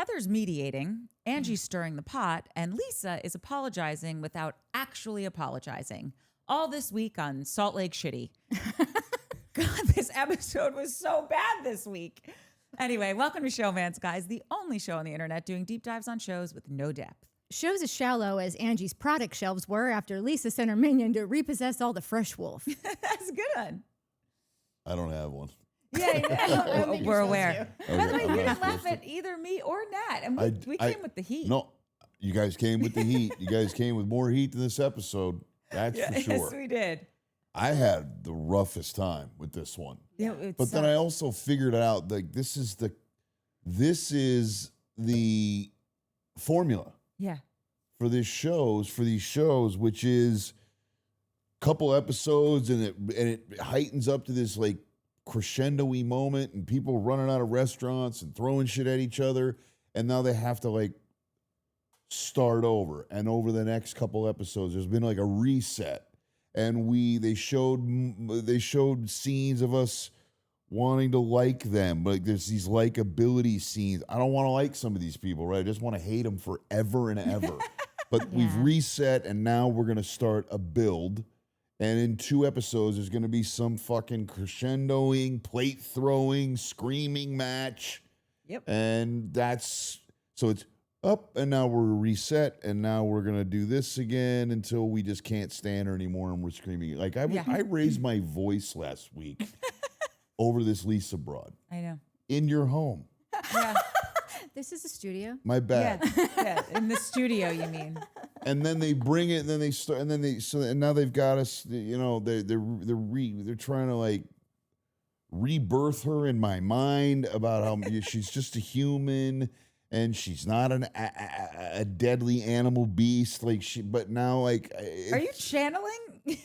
Heather's mediating, Angie's stirring the pot, and Lisa is apologizing without actually apologizing. All this week on Salt Lake Shitty. God, this episode was so bad this week. Anyway, welcome to Showmance, guys, the only show on the internet doing deep dives on shows with no depth. Shows as shallow as Angie's product shelves were after Lisa sent her minion to repossess all the fresh wolf. That's a good one. I don't have one. Yeah. We're aware. By the way, I'm you not didn't laugh supposed at either me or Nat, and we came with the heat. No, you guys came with the heat. You guys came with more heat than this episode. That's for sure. Yes, we did. I had the roughest time with this one. Yeah, but then I also figured out like this is the formula. Yeah. For these shows, which is a couple episodes, and it heightens up to this like crescendo-y moment, and people running out of restaurants and throwing shit at each other, and now they have to like start over. And over the next couple episodes, there's been like a reset, and they showed scenes of us wanting to like them, but like there's these likability scenes. I don't want to like some of these people, right? I just want to hate them forever and ever. But we've reset, and now we're going to start a build. And in 2 episodes, there's going to be some fucking crescendoing, plate throwing, screaming match. Yep. And so it's up, and now we're reset, and now we're going to do this again until we just can't stand her anymore, and we're screaming. Like, I raised my voice last week over this Lisa broad. I know. In your home. Yeah. This is a studio. My bad. Yeah, in the studio, you mean? And then they bring it, and then they start, and then and now they've got us. You know, they're trying to like rebirth her in my mind about how she's just a human, and she's not a deadly animal beast like she. But now, like, are you channeling?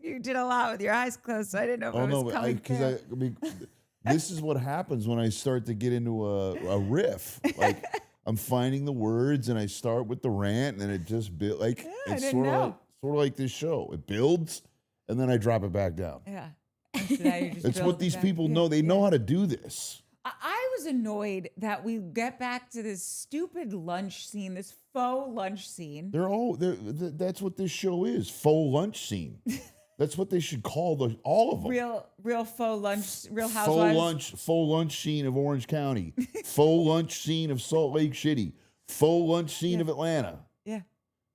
You did a lot with your eyes closed, so I didn't know if it was coming through. I mean, this is what happens when I start to get into a riff. Like, I'm finding the words, and I start with the rant, and then it just builds. Like, it's sort of like this show. It builds, and then I drop it back down. Yeah. So it's what these people know. They know how to do this. I was annoyed that we get back to this stupid lunch scene, this faux lunch scene. That's what this show is. Faux lunch scene. That's what they should call all of them. Real faux lunch, Real Housewives. Faux lunch scene of Orange County. Faux lunch scene of Salt Lake City. Faux lunch scene of Atlanta. Yeah.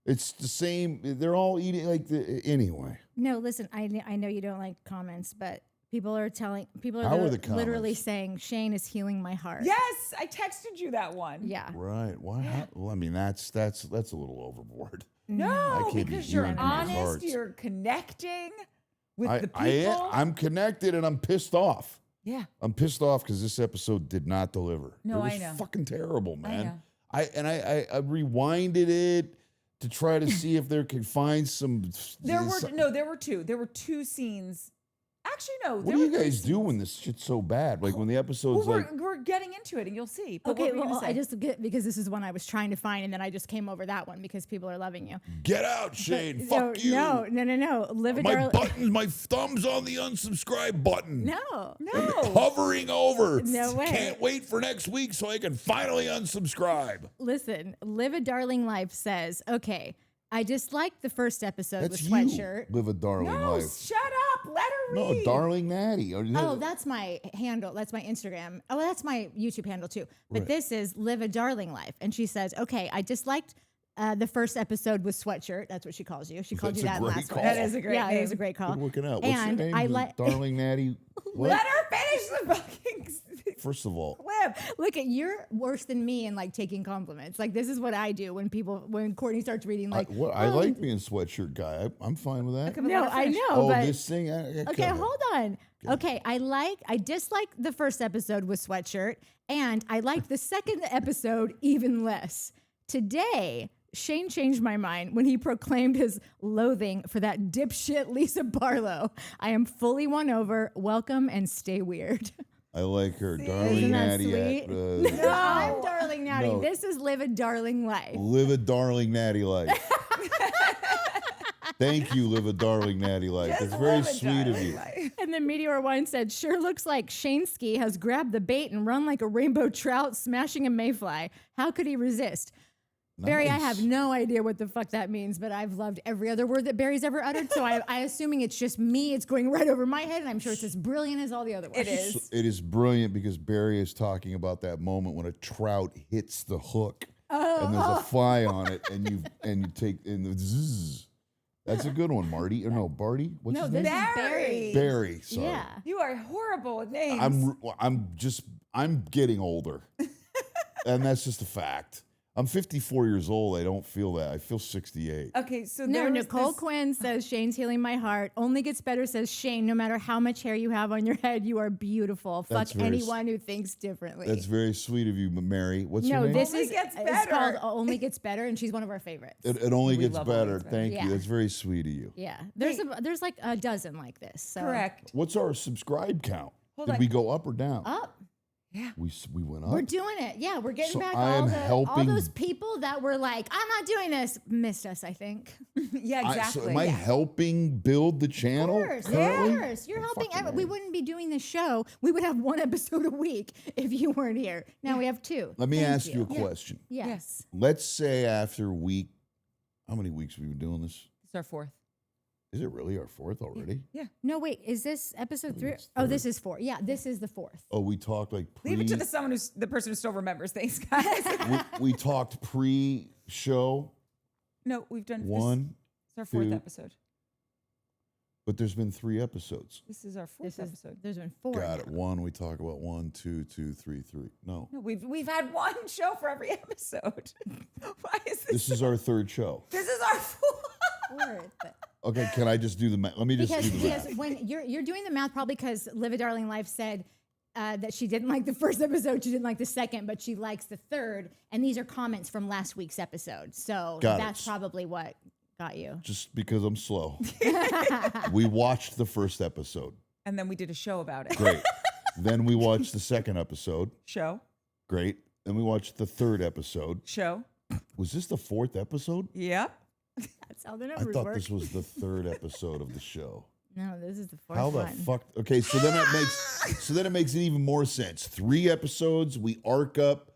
It's the same. They're all eating anyway. No, listen, I know you don't like comments, but people are literally saying Shane is healing my heart. Yes, I texted you that one. Yeah. Right. Why? Yeah. Well, I mean, that's a little overboard. No, because you're honest, you're connecting with the people. I'm connected, and I'm pissed off. Yeah. I'm pissed off because this episode did not deliver. No, it was I know. Fucking terrible, man. I know. I rewinded it to try to see if there could find some. There were 2. There were 2 scenes. Actually, no. What do you guys do when this shit's so bad? Like when the episode's we're getting into it, and you'll see. But okay, well, I just get because this is one I was trying to find, and then I just came over that one because people are loving you. Get out, Shane! Fuck you! No. My thumb's on the unsubscribe button. No. I'm hovering over. No way. Can't wait for next week so I can finally unsubscribe. Listen, Live a Darling Life says, okay, I disliked the first episode That's with Sweatshirt. You. Live a Darling Life. No, shut up. Let her read. No, Darling Natty. Oh, that's my handle. That's my Instagram. Oh, that's my YouTube handle too. But This is Live a Darling Life. And she says, okay, I disliked the first episode with Sweatshirt. That's what she calls you. She called you that last call. one. That is a great name. It was a great call. Good working out. What's and your name? I like Darling Natty. What? Let her finish the fucking First of all, clip. Look at you're worse than me in like taking compliments. Like this is what I do when Courtney starts reading like. I like being Sweatshirt guy. I'm fine with that. No, I know. Oh, but, this thing. Okay, hold on. Okay, I disliked the first episode with Sweatshirt, and I liked the second episode even less. Today, Shane changed my mind when he proclaimed his loathing for that dipshit Lisa Barlow. I am fully won over. Welcome and stay weird. I like her. Darling Isn't that Natty. sweet? No, I'm Darling Natty. No. This is Live a Darling Life. Live a Darling Natty life. Thank you, live a darling natty life. Just That's very live a sweet of darling you. life. And then Meteor Wine said, sure looks like Shaneski has grabbed the bait and run like a rainbow trout smashing a mayfly. How could he resist? Barry, I have Nice. no idea what the fuck that means, but I've loved every other word that Barry's ever uttered. So I assuming it's just me. It's going right over my head, and I'm sure it's as brilliant as all the other ones. It is. It is brilliant because Barry is talking about that moment when a trout hits the hook and there's a fly on it, and you take and the zzz. That's a good one, Marty. Or no, Barty. What's No, his this name? is Barry. Barry. Sorry. Yeah. You are horrible with names. I'm getting older, and that's just a fact. I'm 54 years old. I don't feel that. I feel 68. Okay, so No, there was Nicole this- Quinn says, Shane's healing my heart. Only gets better, says Shane. No matter how much hair you have on your head, you are beautiful. That's Fuck very anyone who thinks differently. That's very sweet of you, Mary. What's your no, name? this Only is gets it's better. called Only Gets Better, and she's one of our favorites. It only We gets love better. Always Better. Thank Yeah. you. That's very sweet of you. Yeah, there's like a dozen like this. So. Correct. What's our subscribe count? Hold Did on. we go up or down? Up. Yeah. We went up. We're doing it. Yeah, we're getting So back I am all helping- those people that were like, I'm not doing this. Missed us, I think. Yeah, exactly. So am I helping build the channel? Of course, currently? of course. You're helping. fucking We A. wouldn't be doing this show. We would have one episode a week if you weren't here. Now we have two. Let me Thank ask you a Yeah. question. Yes. Yes. Let's say after week, how many weeks have we been doing this? It's our fourth. Is it really our fourth already? Yeah. No, wait. Is this episode 3? it's Oh, third. this is 4. Yeah, this is the 4th. Oh, we talked like Leave it to the person who still remembers things, guys. we talked pre-show No, we've done one, This is our fourth 2. episode. but there's been 3 episodes. This is our fourth This is. episode. There's been 4. Got it. 1, we talk about 1, 2, 2, 3, 3. No, No, we've had one show for every episode. Why is this? this is our 3rd show. This is our fourth. 4th, but- Okay, can I just do the math? Let me just because do the math. when you're doing the math, probably because Live a Darling Life said that she didn't like the first episode, she didn't like the second, but she likes the third. And these are comments from last week's episode, so Got it. that's probably what got you. Just because I'm slow. We watched the first episode. And then we did a show about it. Great. Then we watched the second episode. Show. Great. Then we watched the 3rd episode. Show. Was this the 4th episode? Yep. That's how the I numbers thought work. this was the 3rd episode of the show. No, this is the 4th How the one. fuck? Okay, so then it makes it even more sense. 3 episodes, we arc up,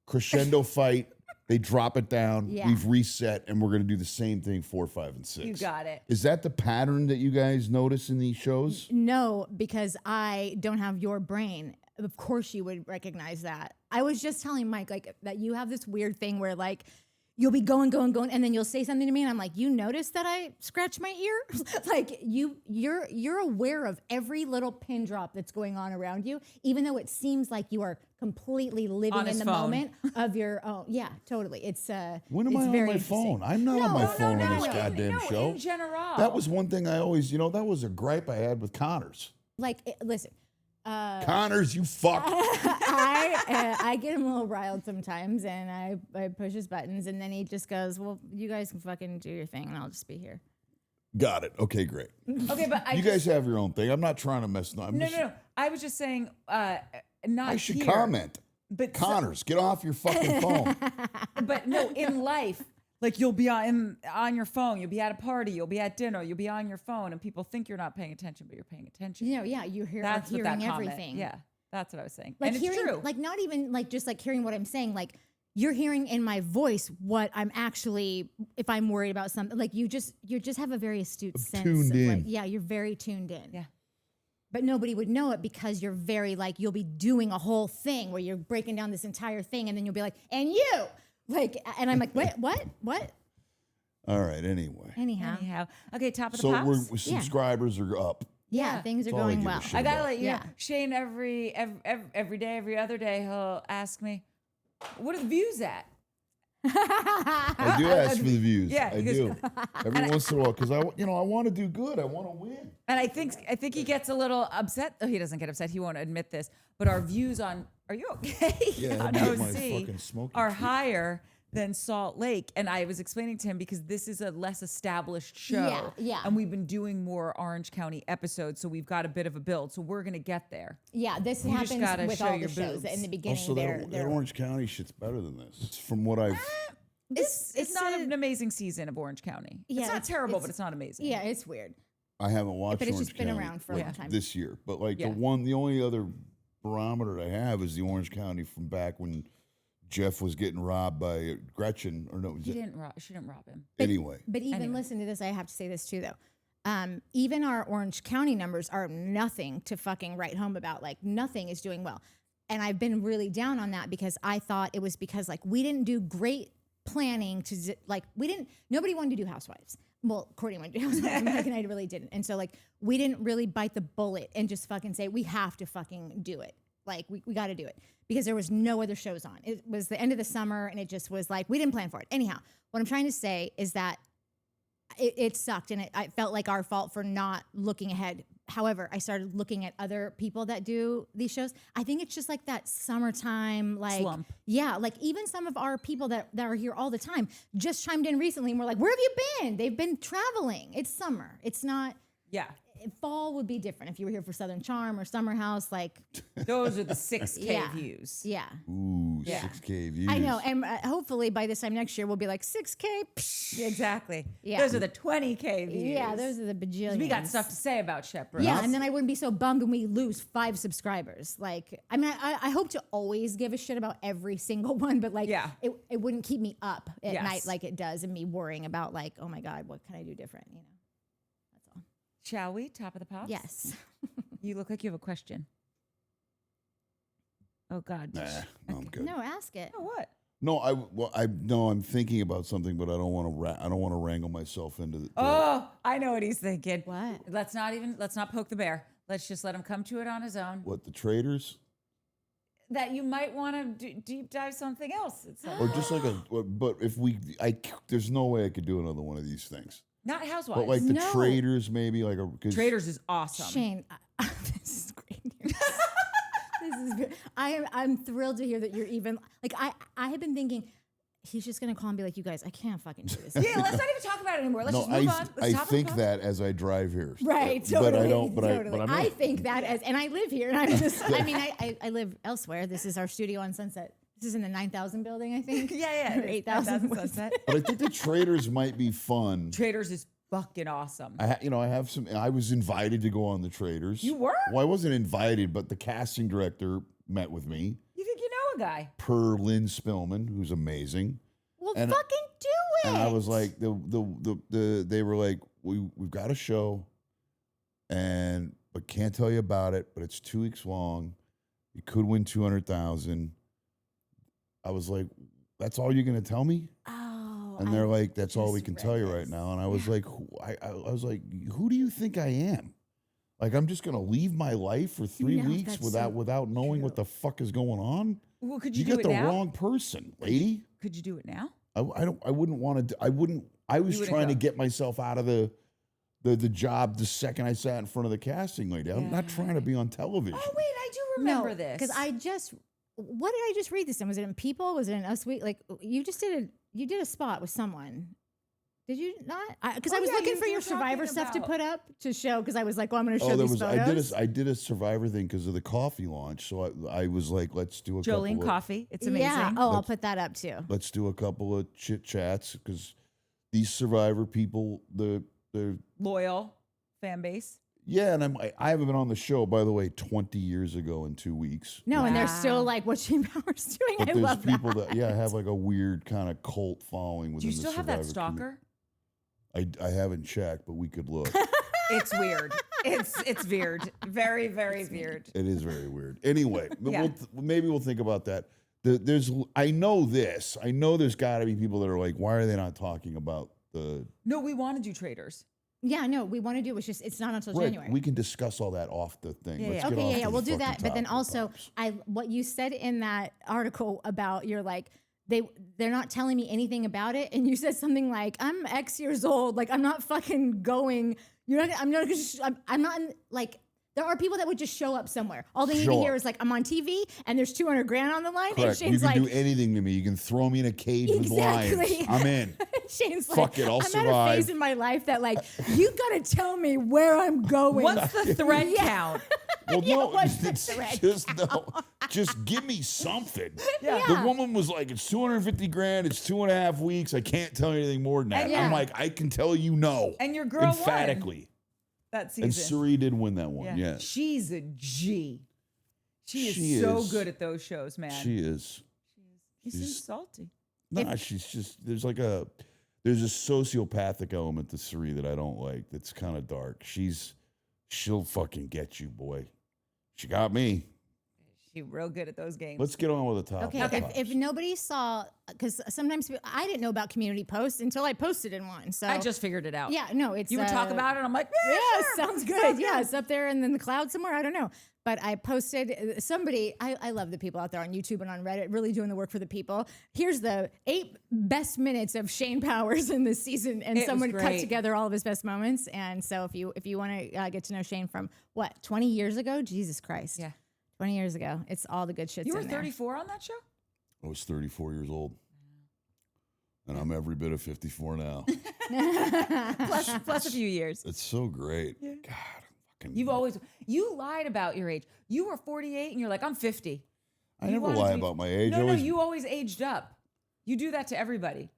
crescendo fight, they drop it down, Yeah. we've reset, and we're gonna do the same thing 4, 5, and 6. You got it. Is that the pattern that you guys notice in these shows? No, because I don't have your brain. Of course you would recognize that. I was just telling Mike like that you have this weird thing where like you'll be going, and then you'll say something to me, and I'm like, you notice that I scratch my ear? Like you're aware of every little pin drop that's going on around you, even though it seems like you are completely living On in his the phone. moment of your own. Yeah, totally. It's When am it's I on very my interesting. phone? I'm not on my phone on this no, goddamn no, show. in general. That was one thing I always, that was a gripe I had with Connors. Like, listen. Connors, you fuck. I get him a little riled sometimes, and I push his buttons, and then he just goes, "Well, you guys can fucking do your thing, and I'll just be here." Got it. Okay, great. Okay, but You guys have your own thing. I'm not trying to mess. No. I was just saying, not I should here, comment. But Connors, get off your fucking phone. but no, in life, like you'll be on your phone, you'll be at a party, you'll be at dinner, you'll be on your phone, and people think you're not paying attention, but you're paying attention. You know, yeah, you hear That's what hearing that comment. everything. Yeah, that's what I was saying. like and hearing, it's true. like not even like just like hearing what I'm saying. Like you're hearing in my voice what I'm actually, if I'm worried about something. Like you just have a very astute sense. tuned of, in. Like, yeah, you're very tuned in. Yeah. But nobody would know it because you're very like, you'll be doing a whole thing where you're breaking down this entire thing, and then you'll be like, and you, like, and I'm like, what? All right. Anyway, Anyhow, Okay, top of the so pops. subscribers are up. yeah, Yeah. things are That's all I going give a well. shit I gotta about. let you Yeah. know, Shane. Every day, every other day, he'll ask me, "What are the views at?" I do ask for the views. Yeah, I he goes- do. Every once in a while, because I want to do good. I want to win. And I think he gets a little upset. Oh, he doesn't get upset. He won't admit this. But our views on "Are you okay?" Yeah, on I need my OC fucking smoking are treat. higher than Salt Lake. And I was explaining to him because this is a less established show. Yeah. And we've been doing more Orange County episodes, so we've got a bit of a build. So we're gonna get there. Yeah, this You just happens gotta with show all the your shows. boobs. In the beginning, Also, that they're Orange County shit's better than this. It's from what I've. This is not an amazing season of Orange County. Yeah, it's not terrible, but it's not amazing. Yeah, it's weird. I haven't watched But it's Orange just been County, around for a long time. this year. But like Yeah. the only other barometer I have is the Orange County from back when Jeff was getting robbed by Gretchen, or no? She didn't rob him. Anyway, But even listen to this, I have to say this too, though. Even our Orange County numbers are nothing to fucking write home about. Like nothing is doing well. And I've been really down on that because I thought it was because like we didn't do great planning to nobody wanted to do Housewives. Well, Courtney wanted to do Housewives, Mike and I really didn't. And so like we didn't really bite the bullet and just fucking say we have to fucking do it. Like we got to do it because there was no other shows on. It was the end of the summer and it just was like we didn't plan for it. Anyhow, what I'm trying to say is that it sucked and I felt like our fault for not looking ahead. However, I started looking at other people that do these shows. I think it's just like that summertime, like slump. Yeah, like even some of our people that are here all the time just chimed in recently and were like, "Where have you been?" They've been traveling. It's summer. It's not. Yeah. Fall would be different if you were here for Southern Charm or Summer House. Like Those are the 6K Yeah. views. yeah. ooh, Yeah. 6K views. I know, and hopefully by this time next year we'll be like 6K. Psh. Exactly. Yeah. Those are the 20K views. Yeah, those are the bajillions. We got stuff to say about Shepard. Yeah, and then I wouldn't be so bummed when we lose 5 subscribers. Like, I mean, I hope to always give a shit about every single one, but like, Yeah. it wouldn't keep me up at Yes. night like it does, and me worrying about like, oh my God, what can I do different? You know, that's all. Shall we? Top of the pops? Yes. You look like you have a question. Oh God. Nah, no, I'm good. No, ask it. Oh, what? No, I'm thinking about something, but I don't want to wrangle myself into the. Oh, I know what he's thinking. What? Let's not poke the bear. Let's just let him come to it on his own. What, the traders? That you might want to deep dive something else. It's Or just like but if there's no way I could do another one of these things. not Housewives. But like the No. traders, maybe like Traders is awesome. Shane, this is great news. I'm thrilled to hear that you're even like I have been thinking he's just gonna call and be like, you guys, I can't fucking do this. Yeah, let's not even talk about it anymore. Let's No, just move on. I Let's top think of the that as I drive here. Right, But totally. I don't. But totally. I'm I in. think that as, and I live here, and I'm just. I mean, I live elsewhere. This is our studio on Sunset. This is in the 9,000 building, I think. Yeah. Or 8,000 Sunset. But I think the traders might be fun. Traders is fucking awesome. I have some. I was invited to go on the traders. You were? Well, I wasn't invited, but the casting director met with me. You think you know a guy? Per Lynn Spillman, who's amazing. Well, And- fucking do it. And I was like, they were like, we've got a show, but can't tell you about it. But it's 2 weeks long. You could win 200,000. I was like, that's all you're gonna tell me? Oh. And they're like, that's all we just can read tell you right this. now. And I was like, I was like, who do you think I am? Like, I'm just gonna leave my life for 3 No, weeks that's without knowing what true. the fuck is going on? Well, could You you, do got it the now? wrong person, lady. Could you do it now? I wouldn't want to. I wouldn't. I was You wouldn't trying to go. get myself out of the job the second I sat in front of the casting lady. I'm not trying to be on television. Oh wait, I do remember this. because what did I just read this in? Was it in People? Was it in Us Week? Like you did a spot with someone. Did you not? Because I Oh, was yeah, looking you for your were talking Survivor stuff to about- put up to show. Because I was like, well, I'm going to show Oh, these photos. I did a Survivor thing because of the coffee launch. So I was like, let's do a Jolene couple Coffee. It's amazing. Yeah. Oh, I'll put that up too. let's do a couple of chit chats because these Survivor people, they're Loyal fan base. yeah, and I haven't been on the show, by the way, 20 years ago in 2 weeks. No, and they're Wow. still like, what's Shane Powers doing? But I there's love people that. that have like a weird kind of cult following Do within you the still have that Survivor community. stalker? I haven't checked, but we could look. It's weird. It's weird. Very, very weird. It is very weird. Anyway, but Yeah. maybe we'll think about that. I know this. I know there's got to be people that are like, why are they not talking about the? No, we want to do traders. Yeah, no, we want to do. It's not until Right, January. we can discuss all that off the thing. Yeah, Let's yeah. get Okay, off yeah, the we'll do fucking that. But then topic, also, Pops. what you said in that article about you're like they're not telling me anything about it, and you said something like, "I'm X years old, like I'm not fucking going. You're not. I'm not in, like." There are people that would just show up somewhere. All they need to Show hear up. is like, I'm on TV and there's 200 grand on the line. And Correct. You Shane's can like, do anything to me. You can throw me in a cage with lions. Exactly. I'm in. Shane's Fuck like, it, I'll I'm at a survive. phase in my life that like, you gotta tell me where I'm going. What's the thread count? Well, no, what's the it's thread just no. Just give me something. Yeah. The woman was like, "It's 250 grand. It's 2.5 weeks. I can't tell you anything more than that." And I'm yeah. like, I can tell you no. And your girl won emphatically. that season. And Suri did win that one. Yeah, She's a G. She is so good at those shows, man. She is. He seems salty. Nah, she's just there's a sociopathic element to Suri that I don't like. That's kind of dark. She'll fucking get you, boy. She got me. She's real good at those games. Let's get on with the top. Okay, if nobody saw, because sometimes I didn't know about community posts until I posted in one. So I just figured it out. yeah, no, it's You would talk about it. I'm like, yeah, sure. sounds good. Yeah, it's up there and in the cloud somewhere. I don't know. But I posted somebody. I love the people out there on YouTube and on Reddit, really doing the work for the people. Here's the 8 best minutes of Shane Powers in this season, and someone cut together all of his best moments. And so if you want to get to know Shane from 20 years ago, Jesus Christ, 20 years ago, it's all the good shits. You were in there. 34 on that show? I was 34 years old. And I'm every bit of 54 now. plus a few years. It's so great. Yeah. God, You lied about your age. You were 48 and you're like, I'm 50. I never lie about my age. No, you always aged up. You do that to everybody.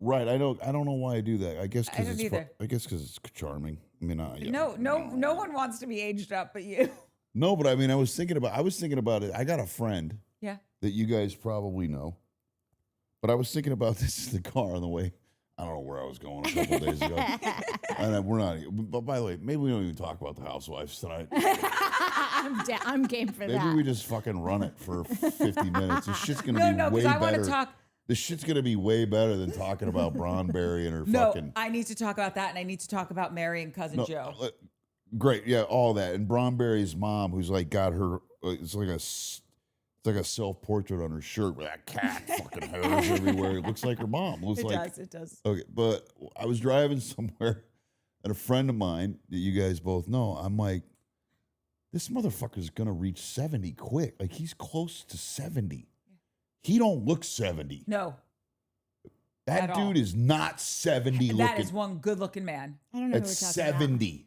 Right. I don't know why I do that. I guess I don't either. because it's charming. I mean, No one wants to be aged up but you. No, but I mean, I was thinking about it. I got a friend that you guys probably know. But I was thinking about this in the car on the way. I don't know where I was going a couple days ago. And we're not. But by the way, maybe we don't even talk about the Housewives tonight. I'm game for that. Maybe we just fucking run it for 50 minutes. This shit's gonna be way better. I want to talk. This shit's gonna be way better than talking about Bronberry and her fucking. I need to talk about that, and I need to talk about marrying cousin Joe. Great, yeah, all that. And Bronberry's mom, who's like got her. It's like a self-portrait on her shirt with that cat fucking hairs everywhere. It looks like her mom. It does. Okay, but I was driving somewhere, and a friend of mine that you guys both know, I'm like, this motherfucker's gonna reach 70 quick. Like, he's close to 70. He don't look 70. No. That dude is not 70 looking. That is one good-looking man. I don't know. That's 70.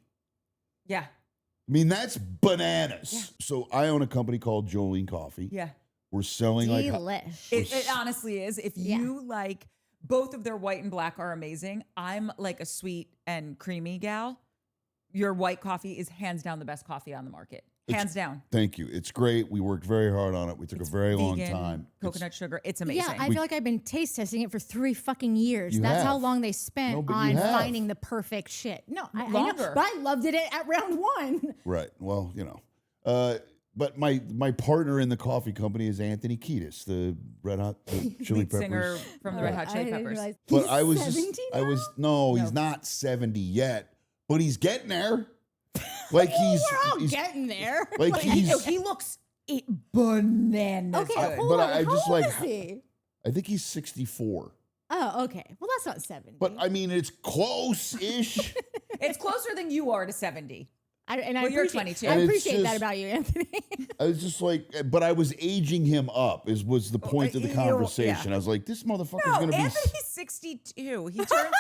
Yeah. I mean, that's bananas. Yeah. So I own a company called Jolene Coffee. Yeah. We're selling Delish. It honestly is. If you like, both of their white and black are amazing. I'm like a sweet and creamy gal. Your white coffee is hands down the best coffee on the market. Hands down. Thank you. It's great. We worked very hard on it. We took a very long time. Coconut sugar. It's amazing. Yeah, I feel like I've been taste testing it for 3 fucking years. You That's have. how long they spent No, but on you have. finding the perfect shit. No, I know, Longer. but I loved it at round 1. Right. Well, you know. But my partner in the coffee company is Anthony Kiedis, the Red Hot Chili Lead Peppers. singer from the Red Hot Chili Peppers. But I was 70 now? he's not 70 yet, but he's getting there. Like We're all getting there. like He looks bananas. Okay, good. hold on. I just How old like is he? I think he's 64. Oh, okay. Well, that's not 70. But I mean, it's close-ish. It's closer than you are to 70. appreciate, You're 22. I And it's appreciate that just- about you, Anthony. I was just like, but I was aging him up. Was the point of the conversation? I was like, this motherfucker's No, gonna be. Anthony's 62. He turned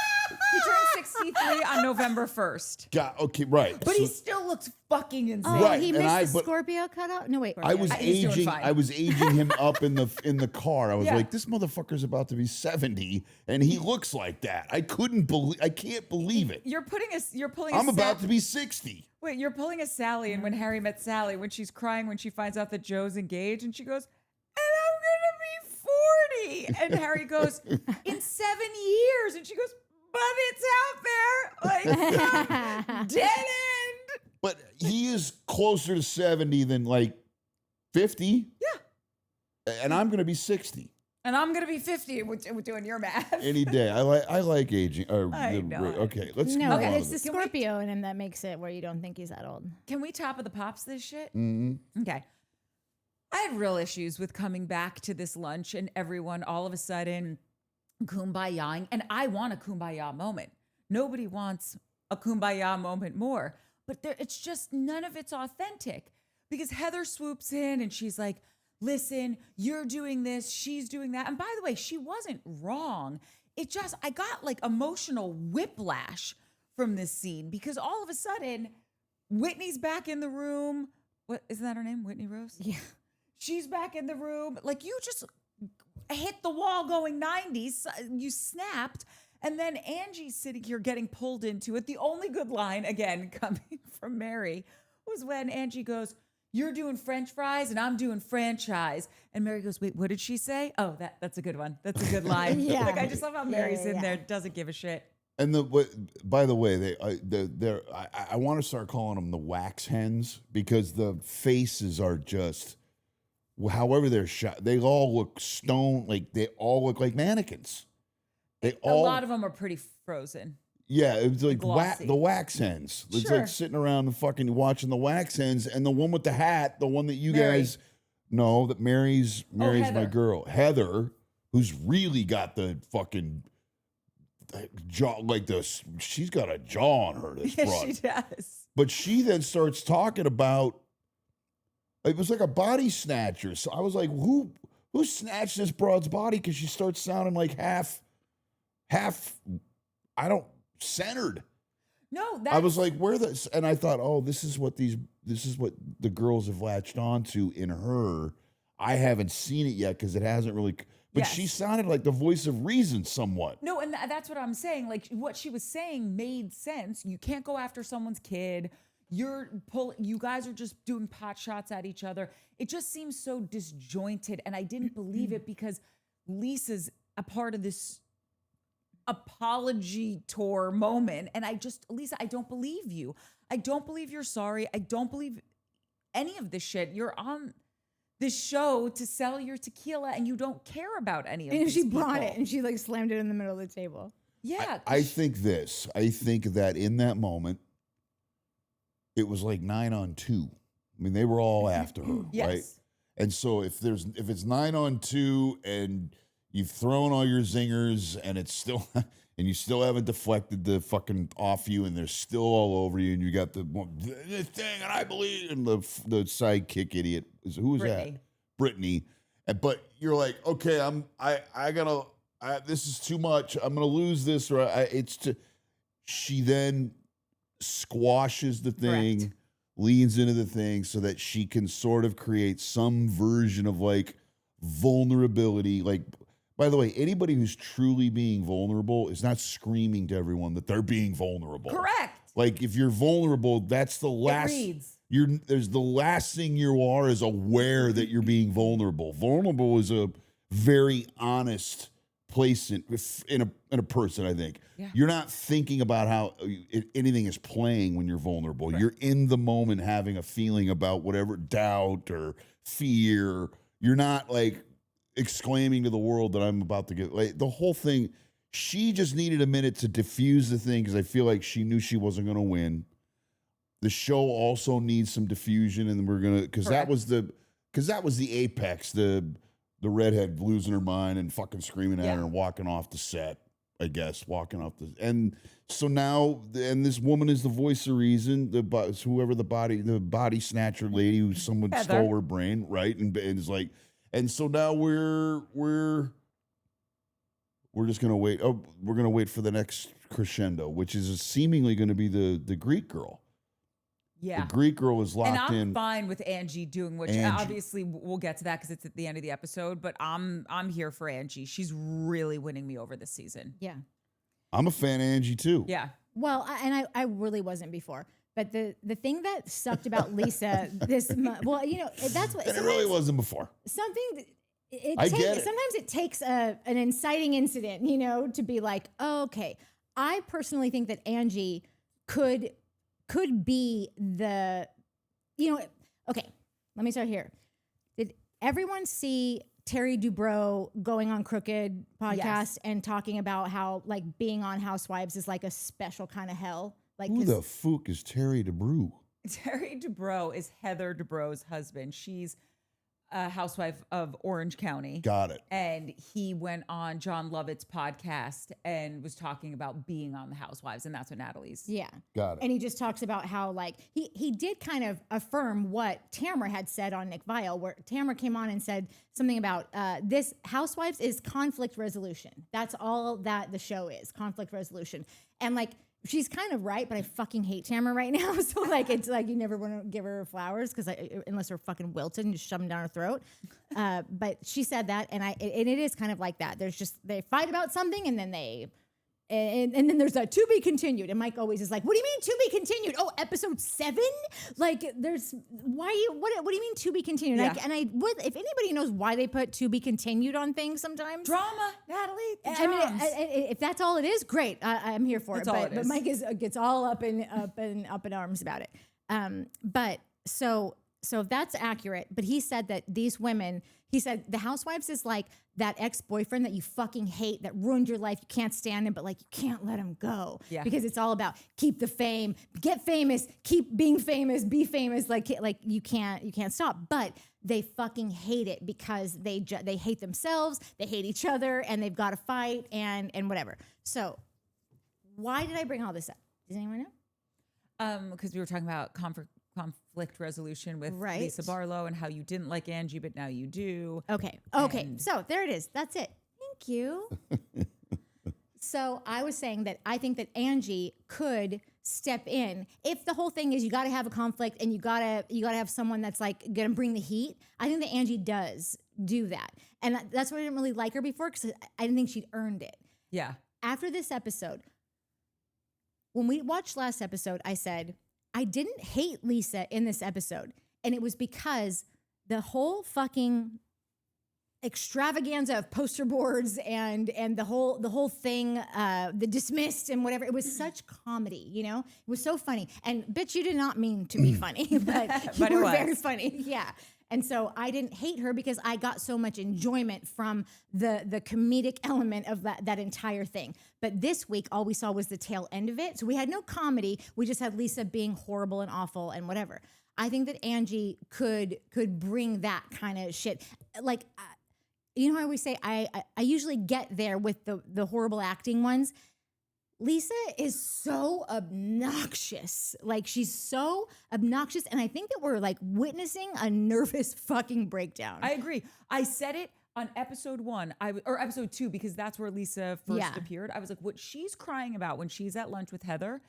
63 on November 1st. God, okay, right. But So he still looks fucking insane. Oh, Right, he and missed the but- Scorpio cutout? No, wait. I was He's doing aging. fine. I was aging him up in the car. I was Yeah. like, this motherfucker's about to be 70, and he looks like that. I can't believe it. You're pulling. I'm about to be 60. Wait, you're pulling a Sally, and when Harry met Sally, when she's crying when she finds out that Joe's engaged, and she goes, "And I'm gonna be 40," and Harry goes, "In 7 years," and she goes, "But it's out there, like dead end." But he is closer to 70 than like 50. Yeah. And I'm gonna be 60 And I'm gonna be 50. We're doing your math. any day. I like aging. I know it. Okay, let's No, move but on. it's to the this. Scorpio in him that makes it where you don't think he's that old. Can we top of the pops this shit? Mhm. Okay. I had real issues with coming back to this lunch and everyone all of a sudden kumbayaing. And I want a kumbaya moment. Nobody wants a kumbaya moment more. But it's just none of it's authentic because Heather swoops in and she's like, listen, you're doing this, she's doing that. And by the way, she wasn't wrong. I got like emotional whiplash from this scene because all of a sudden, Whitney's back in the room. what isn't that her name? Whitney Rose? Yeah. She's back in the room. Like, you just hit the wall going 90s. You snapped. And then Angie's sitting here getting pulled into it. The only good line, again, coming from Mary, was when Angie goes, "You're doing French fries and I'm doing franchise." And Mary goes, "Wait, what did she say?" Oh, that's a good one. That's a good line. Yeah. Like, I just love how Mary's in yeah. there, doesn't give a shit. And by the way, I want to start calling them the wax hens because the faces are just, however they're shot, they all look stone, like they all look like mannequins. A lot of them are pretty frozen. Yeah, it was like Glossy. the wax hens. It's Sure. like sitting around and fucking watching the wax hens, and the one with the hat, the one that you Mary. guys know that Mary's my Heather. girl, Heather, who's really got the fucking jaw, like this. She's got a jaw on her. This Yes, broad. she does. But she then starts talking about, it was like a body snatcher. So I was like, who snatched this broad's body? Because she starts sounding like half, centered. No, that's... I was like, where this? And I thought, oh, this is what the girls have latched onto in her. I haven't seen it yet because it hasn't really. But she Yes. sounded like the voice of reason somewhat. No, and that's what I'm saying. Like, what she was saying made sense. You can't go after someone's kid. You guys are just doing pot shots at each other. It just seems so disjointed. And I didn't believe it because Lisa's a part of this apology tour moment. And Lisa, I don't believe you. I don't believe you're sorry. I don't believe any of this shit. You're on this show to sell your tequila and you don't care about any of And these she brought people. it and she like slammed it in the middle of the table. Yeah. I think that in that moment, it was like 9 on 2. I mean, they were all after her, Yes. right? And so if it's 9 on 2 and you've thrown all your zingers and it's still and you still haven't deflected the fucking off you and they're still all over you and you got this thing and I believe and the sidekick idiot who was Brittany. that? Brittany. But you're like, okay, this is too much. I'm gonna lose this. Or she then squashes the thing, Correct. leans into the thing so that she can sort of create some version of like vulnerability. Like, by the way, anybody who's truly being vulnerable is not screaming to everyone that they're being vulnerable. Correct. Like, if you're vulnerable, that's the last. reads. There's the last thing you are is aware that you're being vulnerable. Vulnerable is a very honest place in a person. I think you're not thinking about how anything is playing when you're vulnerable. Right. You're in the moment, having a feeling about whatever doubt or fear. You're not like exclaiming to the world that I'm about to get like the whole thing. She just needed a minute to diffuse the thing because I feel like she knew she wasn't going to win. The show also needs some diffusion, and we're gonna because that was the apex. The redhead losing her mind and fucking screaming at her and walking off the set. I guess and so now this woman is the voice of reason. Whoever the body snatcher lady who someone Heather. stole her brain, right? And is like, and so now we're just gonna wait. Oh, we're gonna wait for the next crescendo, which is seemingly going to be the Greek girl. Yeah. The Greek girl is locked And I'm in. fine with Angie doing what obviously we'll get to that because it's at the end of the episode, but I'm here for Angie. She's really winning me over this season. Yeah. I'm a fan of Angie too. Yeah. Well, I really wasn't before. But the thing that sucked about Lisa well, you know, that's what And it really wasn't before. something I get it. sometimes it takes an inciting incident, you know, to be like, oh, okay. I personally think that Angie could be the, you know, okay, let me start here. Did everyone see Terry Dubrow going on Crooked podcast Yes. and talking about how like being on Housewives is like a special kind of hell? Like, Who the fuck is Terry DeBrew? Terry Dubrow is Heather Dubrow's husband. She's a housewife of Orange County. Got it. And he went on John Lovett's podcast and was talking about being on the Housewives. And that's what Natalie's. yeah. Got it. And he just talks about how like he did kind of affirm what Tamara had said on Nick Viall, where Tamara came on and said something about this Housewives is conflict resolution. That's all that the show is, conflict resolution. And like she's kind of right, but I fucking hate Tamara right now. So like, it's like you never want to give her flowers because unless they're fucking wilted and just shove them down her throat. But she said that, and it is kind of like that. There's just they fight about something, and then and then there's a to be continued. And Mike always is like, "What do you mean to be continued? Oh, episode 7? Like, there's what do you mean to be continued?" Yeah. And I would, if anybody knows why they put to be continued on things, sometimes Drama, Natalie. I mean, if that's all it is, great. I'm here for That's it. all But it is. Mike gets all up in arms about it. But so if that's accurate, but he said that these women, he said the Housewives is like that ex-boyfriend that you fucking hate, that ruined your life. You can't stand him, but like you can't let him go. Yeah. Because it's all about keep the fame, get famous, keep being famous, be famous. Like you can't stop. But they fucking hate it because they hate themselves, they hate each other, and they've got to fight and whatever. So why did I bring all this up? Does anyone know? Because we were talking about conflict resolution with Right. Lisa Barlow and how you didn't like Angie, but now you do. Okay. And- So there it is. That's it. Thank you. So I was saying that I think that Angie could step in if the whole thing is you got to have a conflict and you gotta have someone that's like gonna bring the heat. I think that Angie does do that, and that's why I didn't really like her before because I didn't think she'd earned it. Yeah. After this episode, when we watched last episode, I said I didn't hate Lisa in this episode, and it was because the whole fucking extravaganza of poster boards and the whole thing, the dismissed and whatever. It was such comedy, you know. It was so funny, and bitch, you did not mean to be funny, but you But it were was. very funny, yeah. And so I didn't hate her because I got so much enjoyment from the comedic element of that entire thing. But this week, all we saw was the tail end of it. So we had no comedy. We just had Lisa being horrible and awful and whatever. I think that Angie could bring that kind of shit. Like, you know how I always say, I usually get there with the horrible acting ones. Lisa is so obnoxious. Like, she's so obnoxious. And I think that we're like witnessing a nervous fucking breakdown. I agree. I said it on episode 1, or episode 2, because that's where Lisa first appeared. I was like, what she's crying about when she's at lunch with Heather,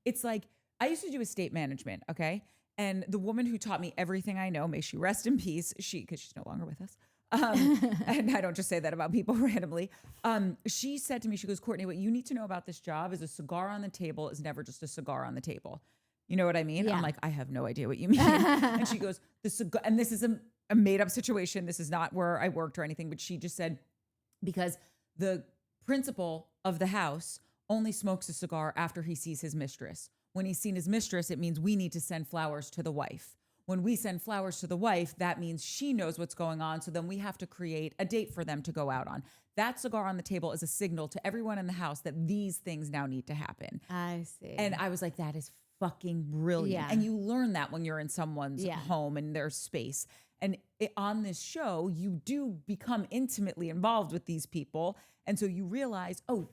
it's like, I used to do estate management, okay? And the woman who taught me everything I know, may she rest in peace, because she's no longer with us. And I don't just say that about people randomly. She said to me, she goes, Courtney, what you need to know about this job is a cigar on the table is never just a cigar on the table. You know what I mean? Yeah. I'm like, I have no idea what you mean. And she goes, the cigar, and this is a made up situation. This is not where I worked or anything, but she just said, because the principal of the house only smokes a cigar after he sees his mistress. When he's seen his mistress, it means we need to send flowers to the wife. When we send flowers to the wife, that means she knows what's going on. So then we have to create a date for them to go out on. That cigar on the table is a signal to everyone in the house that these things now need to happen. I see. And I was like, that is fucking brilliant. Yeah. And you learn that when you're in someone's Yeah. home and their space. And on this show, you do become intimately involved with these people. And so you realize, oh,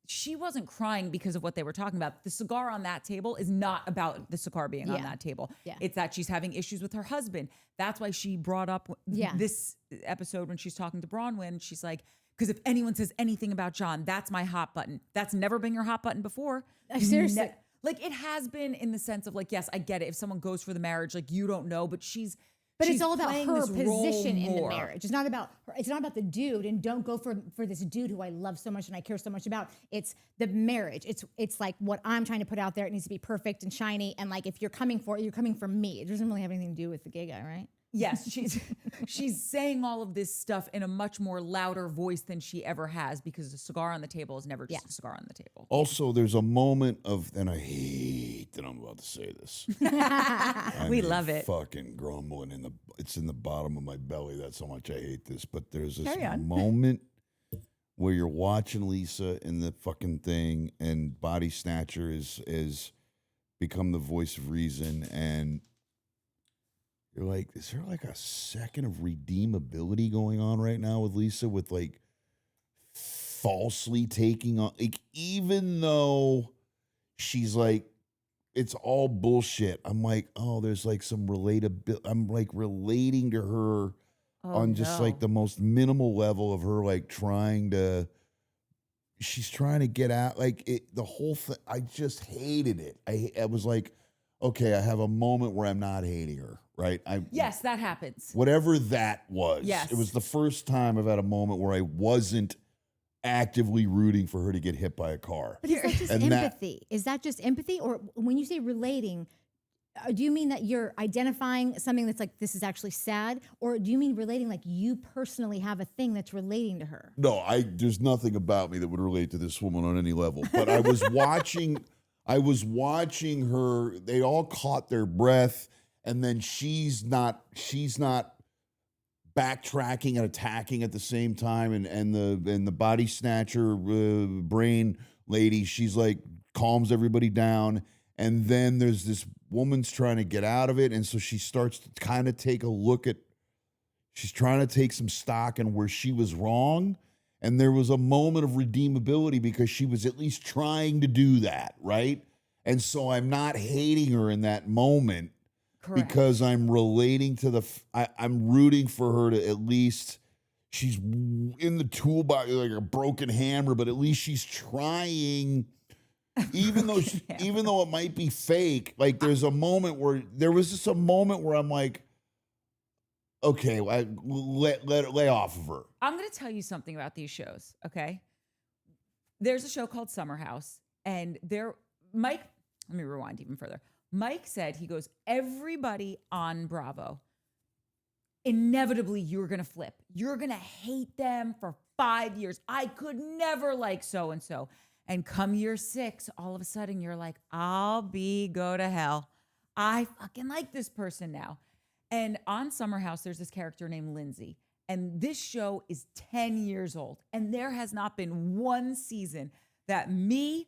she wasn't crying because of what they were talking about. The cigar on that table is not about the cigar being on Yeah. that table. Yeah. It's that she's having issues with her husband. That's why she brought up Yeah. this episode when she's talking to Bronwyn. She's like, because if anyone says anything about John, that's my hot button. That's never been your hot button before. Seriously. Like, it has been in the sense of like, yes, I get it. If someone goes for the marriage, like, you don't know, but she's it's all about playing her this role position in the more. marriage. It's not about her. It's not about the dude. And don't go for this dude who I love so much and I care so much about. It's the marriage. It's like what I'm trying to put out there. It needs to be perfect and shiny. And like, if you're coming for it, you're coming for me. It doesn't really have anything to do with the gay guy, right? Yes, she's saying all of this stuff in a much more louder voice than she ever has, because a cigar on the table is never just a cigar on the table. Also, there's a moment of, and I hate that I'm about to say this. We love it. Fucking grumbling it's in the bottom of my belly. That's how much I hate this. But there's this Carry on. moment where you're watching Lisa in the fucking thing, and Body Snatcher is become the voice of reason, and you're like, is there like a second of redeemability going on right now with Lisa, with like falsely taking on, like, even though she's like, it's all bullshit. I'm like, oh, there's like some relatability. I'm like relating to her on just like the most minimal level of her like trying to, she's trying to get out. Like the whole thing, I just hated it. I was like, okay, I have a moment where I'm not hating her, right? Yes, that happens. Whatever that was. Yes. It was the first time I've had a moment where I wasn't actively rooting for her to get hit by a car. But is that just And empathy? Is that just empathy? Or when you say relating, do you mean that you're identifying something that's like, this is actually sad? Or do you mean relating like you personally have a thing that's relating to her? No, there's nothing about me that would relate to this woman on any level. But I was watching her, they all caught their breath, and then she's not backtracking and attacking at the same time, and the body snatcher brain lady, she's like calms everybody down, and then there's this woman's trying to get out of it, and so she starts to kind of take a look at, she's trying to take some stock in where she was wrong, and there was a moment of redeemability because she was at least trying to do that, right? And so I'm not hating her in that moment. Correct. Because I'm relating to I'm rooting for her to at least, she's in the toolbox like a broken hammer, but at least she's trying, even though it might be fake. Like there was just a moment where I'm like, okay, lay off of her. I'm going to tell you something about these shows, okay? There's a show called Summer House, and Mike, let me rewind even further. Mike said, he goes, everybody on Bravo, inevitably you're going to flip. You're going to hate them for 5 years. I could never like so-and-so. And come year 6, all of a sudden you're like, go to hell. I fucking like this person now. And on Summer House, there's this character named Lindsay. And this show is 10 years old. And there has not been one season that me,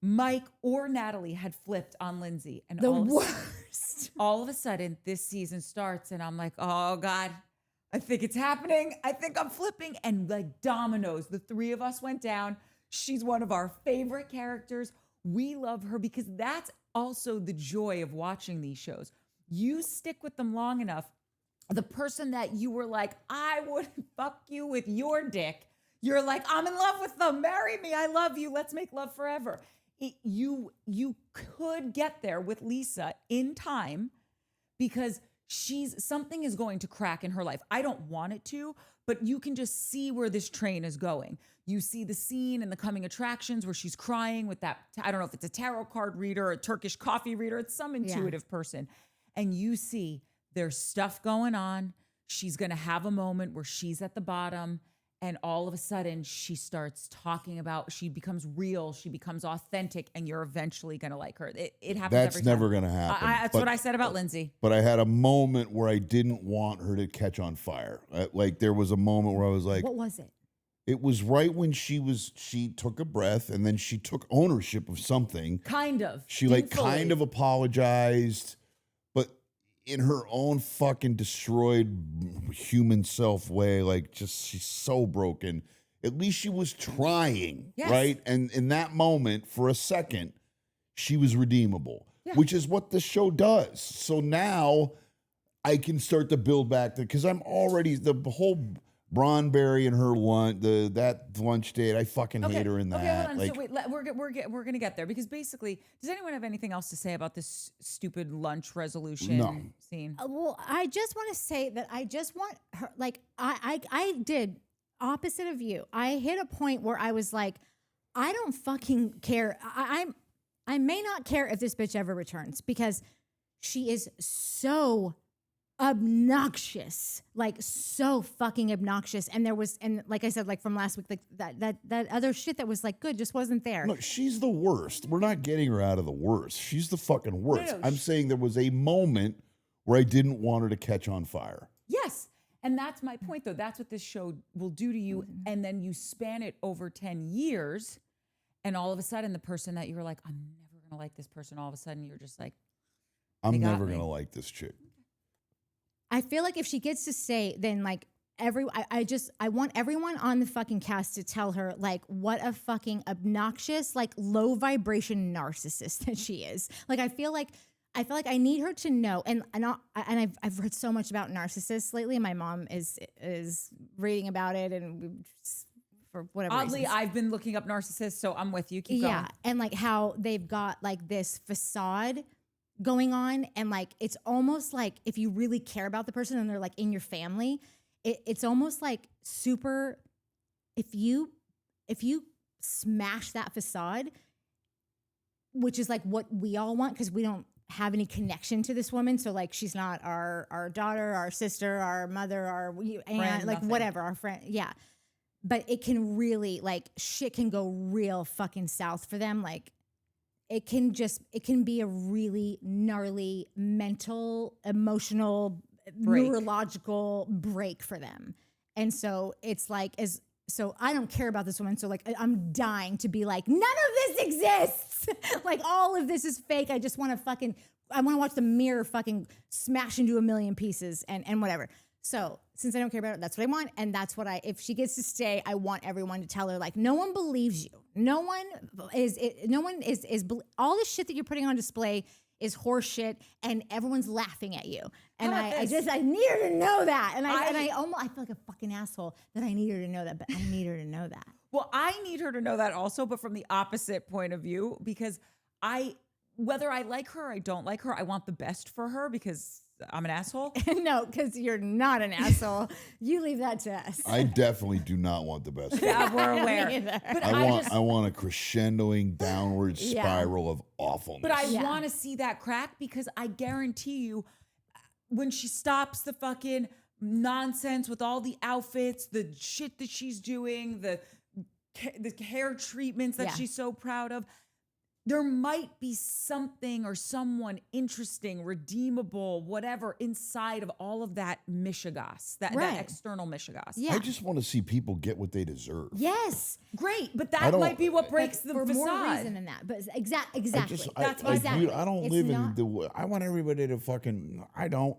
Mike, or Natalie had flipped on Lindsay. And The worst. All of a sudden, this season starts, and I'm like, oh, God, I think it's happening. I think I'm flipping. And like dominoes, the 3 of us went down. She's one of our favorite characters. We love her because that's also the joy of watching these shows. You stick with them long enough, the person that you were like, I would fuck you with your dick, you're like, I'm in love with them. Marry me. I love you. Let's make love forever. You could get there with Lisa in time because something is going to crack in her life. I don't want it to, but you can just see where this train is going. You see the scene in the Coming Attractions where she's crying with that, I don't know if it's a tarot card reader or a Turkish coffee reader, it's some intuitive person. And you see there's stuff going on. She's going to have a moment where she's at the bottom. And all of a sudden, she starts talking about, she becomes real, she becomes authentic, and you're eventually going to like her. It happens That's every time. never going to happen. That's what I said about Lindsay. But I had a moment where I didn't want her to catch on fire. Like there was a moment where I was like, what was it? It was right when she took a breath and then she took ownership of something. Kind of. She like kind of apologized, but in her own fucking destroyed human self way, like just she's so broken. At least she was trying, right? And in that moment, for a second, she was redeemable, which is what the show does. So now I can start to build back because I'm already the whole Bronberry and her lunch, that lunch date. I fucking hate her in that. Okay, hold on. Like, So wait, we're gonna get there because basically, does anyone have anything else to say about this stupid lunch resolution scene? Well, I just want to say that I just want her. Like I did opposite of you. I hit a point where I was like, I don't fucking care. I may not care if this bitch ever returns because she is so obnoxious, like so fucking obnoxious. And like I said, like from last week, like that other shit that was like good just wasn't there. No, she's the worst. We're not getting her out of the worst. She's the fucking worst. I'm saying there was a moment where I didn't want her to catch on fire. Yes. And that's my point, though. That's what this show will do to you. And then you span it over 10 years, and all of a sudden, the person that you were like, I'm never going to like this person, all of a sudden, you're just like, I'm never going to like this chick. I feel like if she gets to say, then like I want everyone on the fucking cast to tell her like what a fucking obnoxious, like low vibration narcissist that she is. Like I feel like I need her to know, and I've heard so much about narcissists lately. My mom is reading about it, and we just for whatever Oddly, reasons. I've been looking up narcissists, so I'm with you. Keep Yeah, going. and like how they've got like this facade going on, and like it's almost like if you really care about the person and they're like in your family, it's almost like super. If you smash that facade, which is like what we all want because we don't have any connection to this woman, so like she's not our daughter, our sister, our mother, our aunt, like nothing. whatever, our friend, yeah. But it can really, like, shit can go real fucking south for them. Like, it can be a really gnarly mental, emotional, Break. neurological break for them. And so it's like, so I don't care about this woman. So like, I'm dying to be like, none of this exists. Like, all of this is fake. I just want to watch the mirror fucking smash into a million pieces and whatever. So since I don't care about it, that's what I want. And that's what if she gets to stay, I want everyone to tell her, like, no one believes you. No one is all this shit that you're putting on display is horse shit and everyone's laughing at you. And I need her to know that. And I feel like a fucking asshole that I need her to know that, but I need her to know that. Well, I need her to know that also, but from the opposite point of view, because whether I like her or I don't like her, I want the best for her because I'm an asshole. No, because you're not an asshole. You leave that to us. I definitely do not want the best. Yeah, we're aware. Me either. But I want a crescendoing downward spiral of awfulness. But I want to see that crack because I guarantee you, when she stops the fucking nonsense with all the outfits, the shit that she's doing, the hair treatments that she's so proud of, there might be something or someone interesting, redeemable, whatever, inside of all of that mishigas, that external mishigas. Yeah. I just want to see people get what they deserve. Yes. Great, but that might be what breaks the for facade. more reason than that. But exactly. That's exactly. Dude, I don't It's live not- in the. I want everybody to fucking. I don't.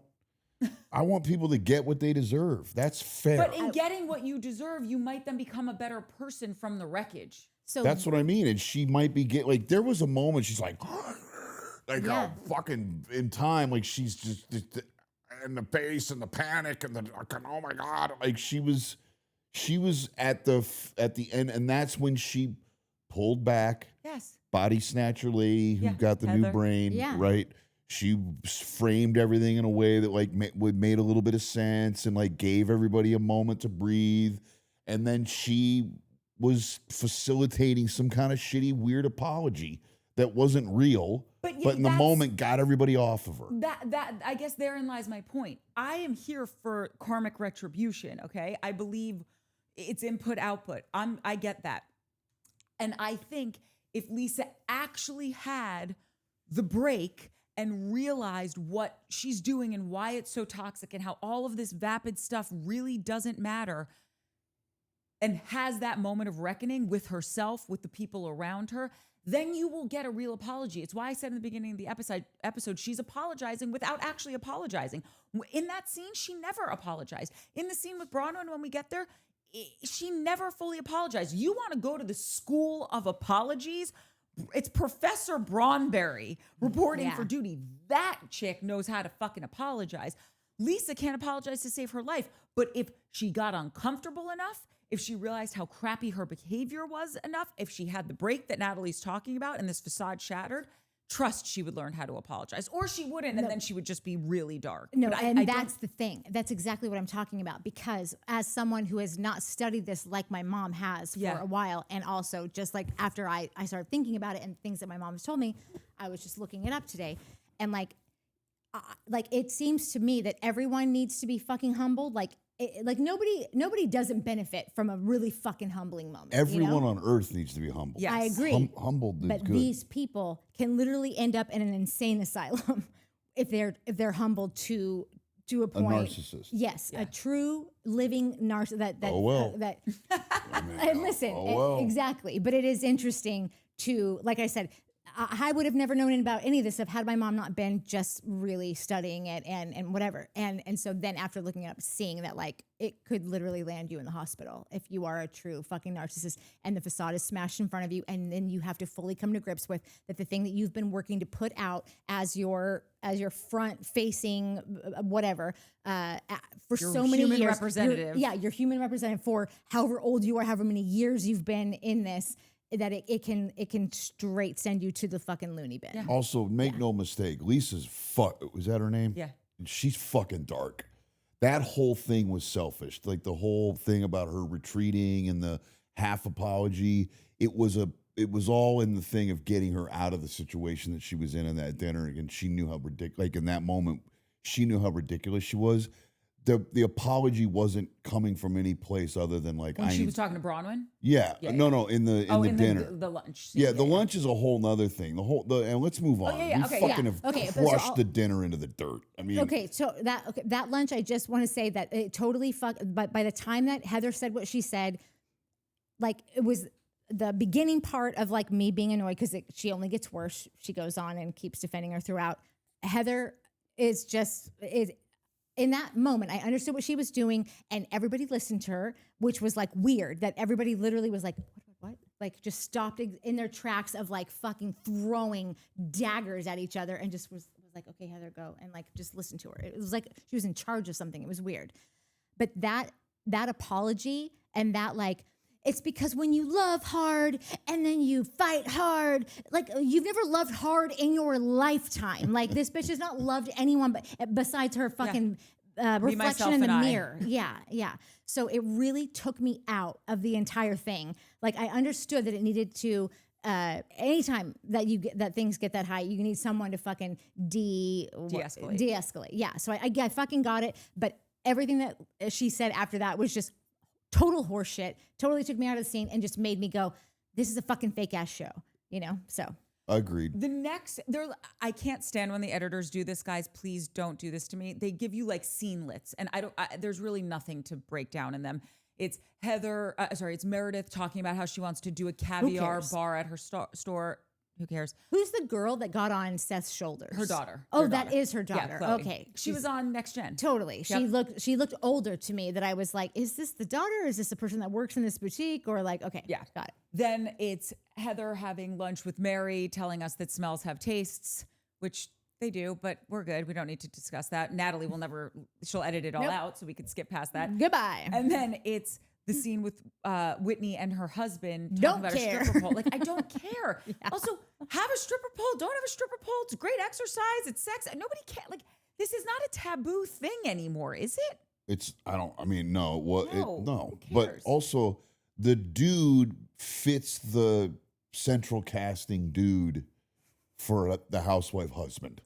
I want people to get what they deserve. That's fair. But in getting what you deserve, you might then become a better person from the wreckage. So That's what I mean. And she might be like, there was a moment she's like fucking in time, like she's just in the pace and the panic and oh my God, like she was at the end, and that's when she pulled back. Yes. Body snatcher lady who got the new Heather. brain, Yeah. right? She framed everything in a way that like made a little bit of sense and like gave everybody a moment to breathe, and then she was facilitating some kind of shitty, weird apology that wasn't real, but in the moment got everybody off of her. That I guess therein lies my point. I am here for karmic retribution, okay? I believe it's input output. I get that. And I think if Lisa actually had the break and realized what she's doing and why it's so toxic and how all of this vapid stuff really doesn't matter, and has that moment of reckoning with herself, with the people around her, then you will get a real apology. It's why I said in the beginning of the episode, she's apologizing without actually apologizing. In that scene, she never apologized. In the scene with Bronwyn, when we get there, she never fully apologized. You want to go to the school of apologies? It's Professor Braunberry reporting for duty. That chick knows how to fucking apologize. Lisa can't apologize to save her life. But if she got uncomfortable enough, if she realized how crappy her behavior was enough, if she had the break that Natalie's talking about and this facade shattered, trust she would learn how to apologize. Or she wouldn't, and then she would just be really dark. No, But and that's the thing. That's exactly what I'm talking about. Because as someone who has not studied this like my mom has for a while, and also just like after I started thinking about it and things that my mom has told me, I was just looking it up today. And like it seems to me that everyone needs to be fucking humbled. Like nobody doesn't benefit from a really fucking humbling moment. Everyone on earth needs to be humbled. Yes. I agree. Humbled is But good. these people can literally end up in an insane asylum if they're humbled to a point. narcissist. Yes, a true living narcissist. And listen, oh, well. exactly. But it is interesting to, like I said, I would have never known about any of this stuff had my mom not been just really studying it and whatever. And so then after looking it up, seeing that like it could literally land you in the hospital if you are a true fucking narcissist and the facade is smashed in front of you, and then you have to fully come to grips with that the thing that you've been working to put out as your front facing whatever for Your so many human years. representative. Your human representative for however old you are, however many years you've been in this. That it can straight send you to the fucking loony bin. Yeah. Also, make no mistake, Lisa's was that her name? Yeah. And she's fucking dark. That whole thing was selfish. Like the whole thing about her retreating and the half apology. It was all in the thing of getting her out of the situation that she was in that dinner. And she knew how ridiculous. Like in that moment, she knew how ridiculous she was. The apology wasn't coming from any place other than like When she was talking to Bronwyn? Yeah. Yeah, No, in the dinner. The lunch. Yeah, the lunch is a whole nother thing. And let's move on. yeah, We okay, fucking yeah. have Okay, but crushed the dinner into the dirt. I mean, So that lunch, I just want to say that it totally But by the time that Heather said what she said, like it was the beginning part of like me being annoyed because she only gets worse. She goes on and keeps defending her throughout. Heather is in that moment, I understood what she was doing, and everybody listened to her, which was like weird. That everybody literally was like, "What?" Like just stopped in their tracks of like fucking throwing daggers at each other, and just was like, "Okay, Heather, go," and like just listen to her. It was like she was in charge of something. It was weird, but that apology and that like. It's because when you love hard and then you fight hard, like you've never loved hard in your lifetime. Like this bitch has not loved anyone besides her fucking reflection in the mirror. Yeah. So it really took me out of the entire thing. Like I understood that it needed to. Anytime that things get that high, you need someone to fucking de-escalate. Yeah. So I fucking got it. But everything that she said after that was just total horseshit. Totally took me out of the scene and just made me go, this is a fucking fake ass show, So agreed. I can't stand when the editors do this, guys. Please don't do this to me. They give you like scenelets, and there's really nothing to break down in them. It's it's Meredith talking about how she wants to do a caviar bar at her store. Who cares? Who's the girl that got on Seth's shoulders? Her daughter. Oh, that is her daughter. Yeah, Chloe. Okay. She was on Next Gen. Totally. Yep. She looked older to me that I was like, is this the daughter? Is this the person that works in this boutique? Or like, okay, yeah, got it. Then it's Heather having lunch with Mary, telling us that smells have tastes, which they do, but we're good. We don't need to discuss that. Natalie will she'll edit it all out so we could skip past that. Goodbye. And then it's the scene with Whitney and her husband talking Don't about care. a stripper pole. Like, I don't care. Yeah. Also, have a stripper pole. Don't have a stripper pole. It's great exercise. It's sex. Nobody can. Like, this is not a taboo thing anymore, is it? No. Who But cares? also, the dude fits the central casting dude for the housewife husband.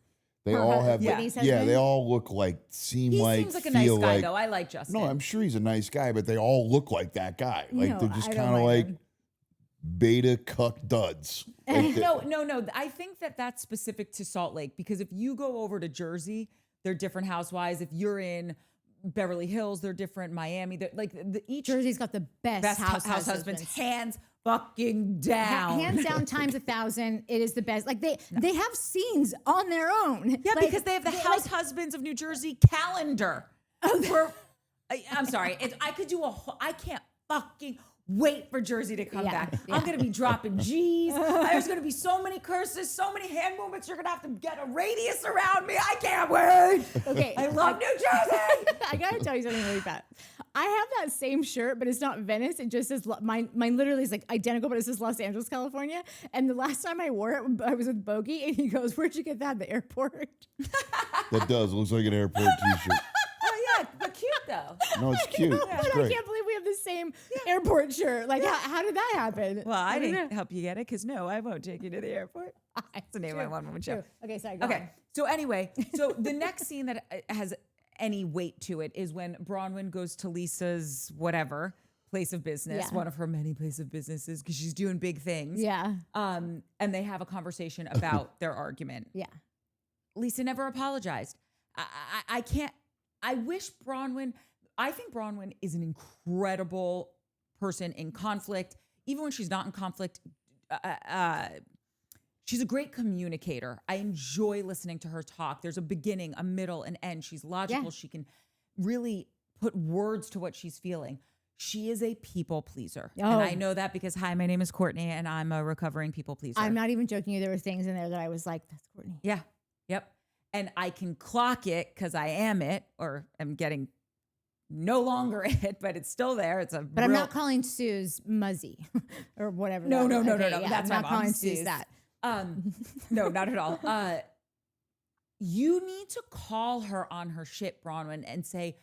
They all have, Whitney's they husband? all look like, He seems like a nice guy, though. I like Justin. No, I'm sure he's a nice guy, but they all look like that guy. Like No, they're just I don't kind of like like him. beta cuck duds. Like No. I think that's specific to Salt Lake, because if you go over to Jersey, they're different housewives. If you're in Beverly Hills, they're different. Miami, they're like each Jersey's got the best house husbands. Hands fucking down. Hands down times 1,000. It is the best. Like they have scenes on their own. Yeah, Like, because they have the House Husbands of New Jersey calendar. I'm sorry. I could do I can't fucking wait for Jersey to come back. Yeah. I'm going to be dropping G's. There's going to be so many curses, so many hand movements. You're going to have to get a radius around me. I can't wait. Okay. I love New Jersey. I gotta tell you something really bad. I have that same shirt, but it's not Venice. It just says mine literally is like identical, but it says Los Angeles, California. And the last time I wore it, I was with Bogey, and he goes, "Where'd you get that at the airport?" That does. It looks like an airport t-shirt. Oh yeah, but cute though. No, it's cute. No, It's but great. I can't believe we have the same airport shirt. Like, how did that happen? Well, I don't didn't know. help you get it, because no, I won't take you to the airport. That's the name of my one-woman show. True. Okay, sorry. Go Okay. on. So anyway, the next scene that has any weight to it is when Bronwyn goes to Lisa's whatever place of business, Yeah. one of her many places of businesses, because she's doing big things. Yeah. And they have a conversation about their argument. Yeah. Lisa never apologized. I can't. I wish Bronwyn. I think Bronwyn is an incredible person in conflict. Even when she's not in conflict, she's a great communicator. I enjoy listening to her talk. There's a beginning, a middle, an end. She's logical. Yeah. She can really put words to what she's feeling. She is a people pleaser. Oh. And I know that because, hi, my name is Courtney and I'm a recovering people pleaser. I'm not even joking you. There were things in there that I was like, that's Courtney. Yeah. Yep. And I can clock it because I am it, or I'm getting no longer it, but it's still there. It's a But I'm not calling Sue's Muzzy or whatever. No. Yeah, That's I'm my not calling mom's Sue's Sue's. that. No, not at all. You need to call her on her shit, Bronwyn, and say,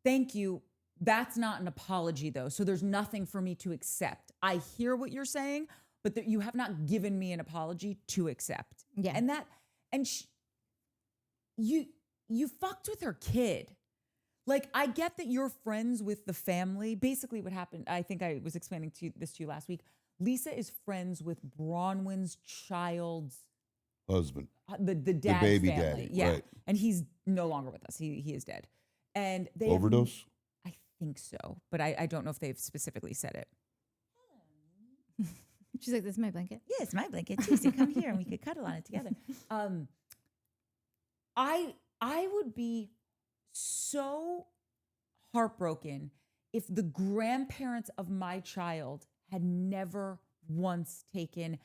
thank you. That's not an apology, though. So there's nothing for me to accept. I hear what you're saying, but that you have not given me an apology to accept. Yeah. You fucked with her kid. Like, I get that you're friends with the family. Basically what happened, I think I was explaining this to you last week. Lisa is friends with Bronwyn's child's Husband. the dad's baby family. daddy, Yeah. right. And he's no longer with us. He is dead. And they have- Overdose? I think so, but I don't know if they've specifically said it. She's like, this is my blanket. Yeah, it's my blanket. Tuesday, come here and we could cuddle on it together. I would be so heartbroken if the grandparents of my child had never once taken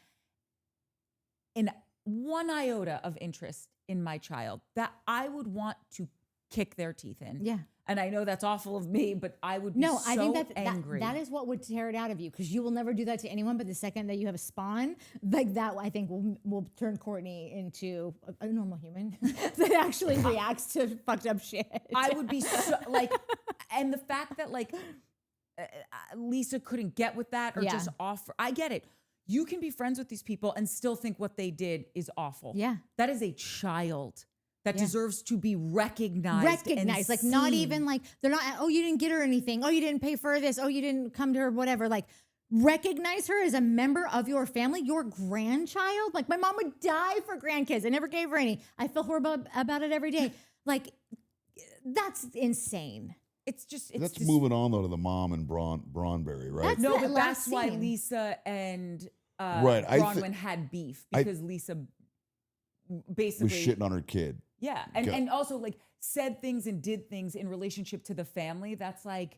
in one iota of interest in my child, that I would want to kick their teeth in. Yeah. And I know that's awful of me, but I would be No, so I think angry. that is what would tear it out of you, because you will never do that to anyone. But the second that you have a spawn, like that, I think will turn Courtney into a normal human that actually reacts to fucked up shit. I would be so like, and the fact that like Lisa couldn't get with that or Yeah. just offer. I get it. You can be friends with these people and still think what they did is awful. Yeah. That is a child that Yeah. deserves to be recognized. Recognized, like seen. not even like they're not. Oh, you didn't get her anything. Oh, you didn't pay for this. Oh, you didn't come to her. Whatever. Like recognize her as a member of your family, your grandchild. Like my mom would die for grandkids. I never gave her any. I feel horrible about it every day. Like that's insane. It's just That's moving on though to the mom and Braunberry, right? That's no, that but last that's why scene. Lisa and Right, Bronwyn had beef because Lisa basically was shitting on her kid. Yeah. And also like said things and did things in relationship to the family. That's like,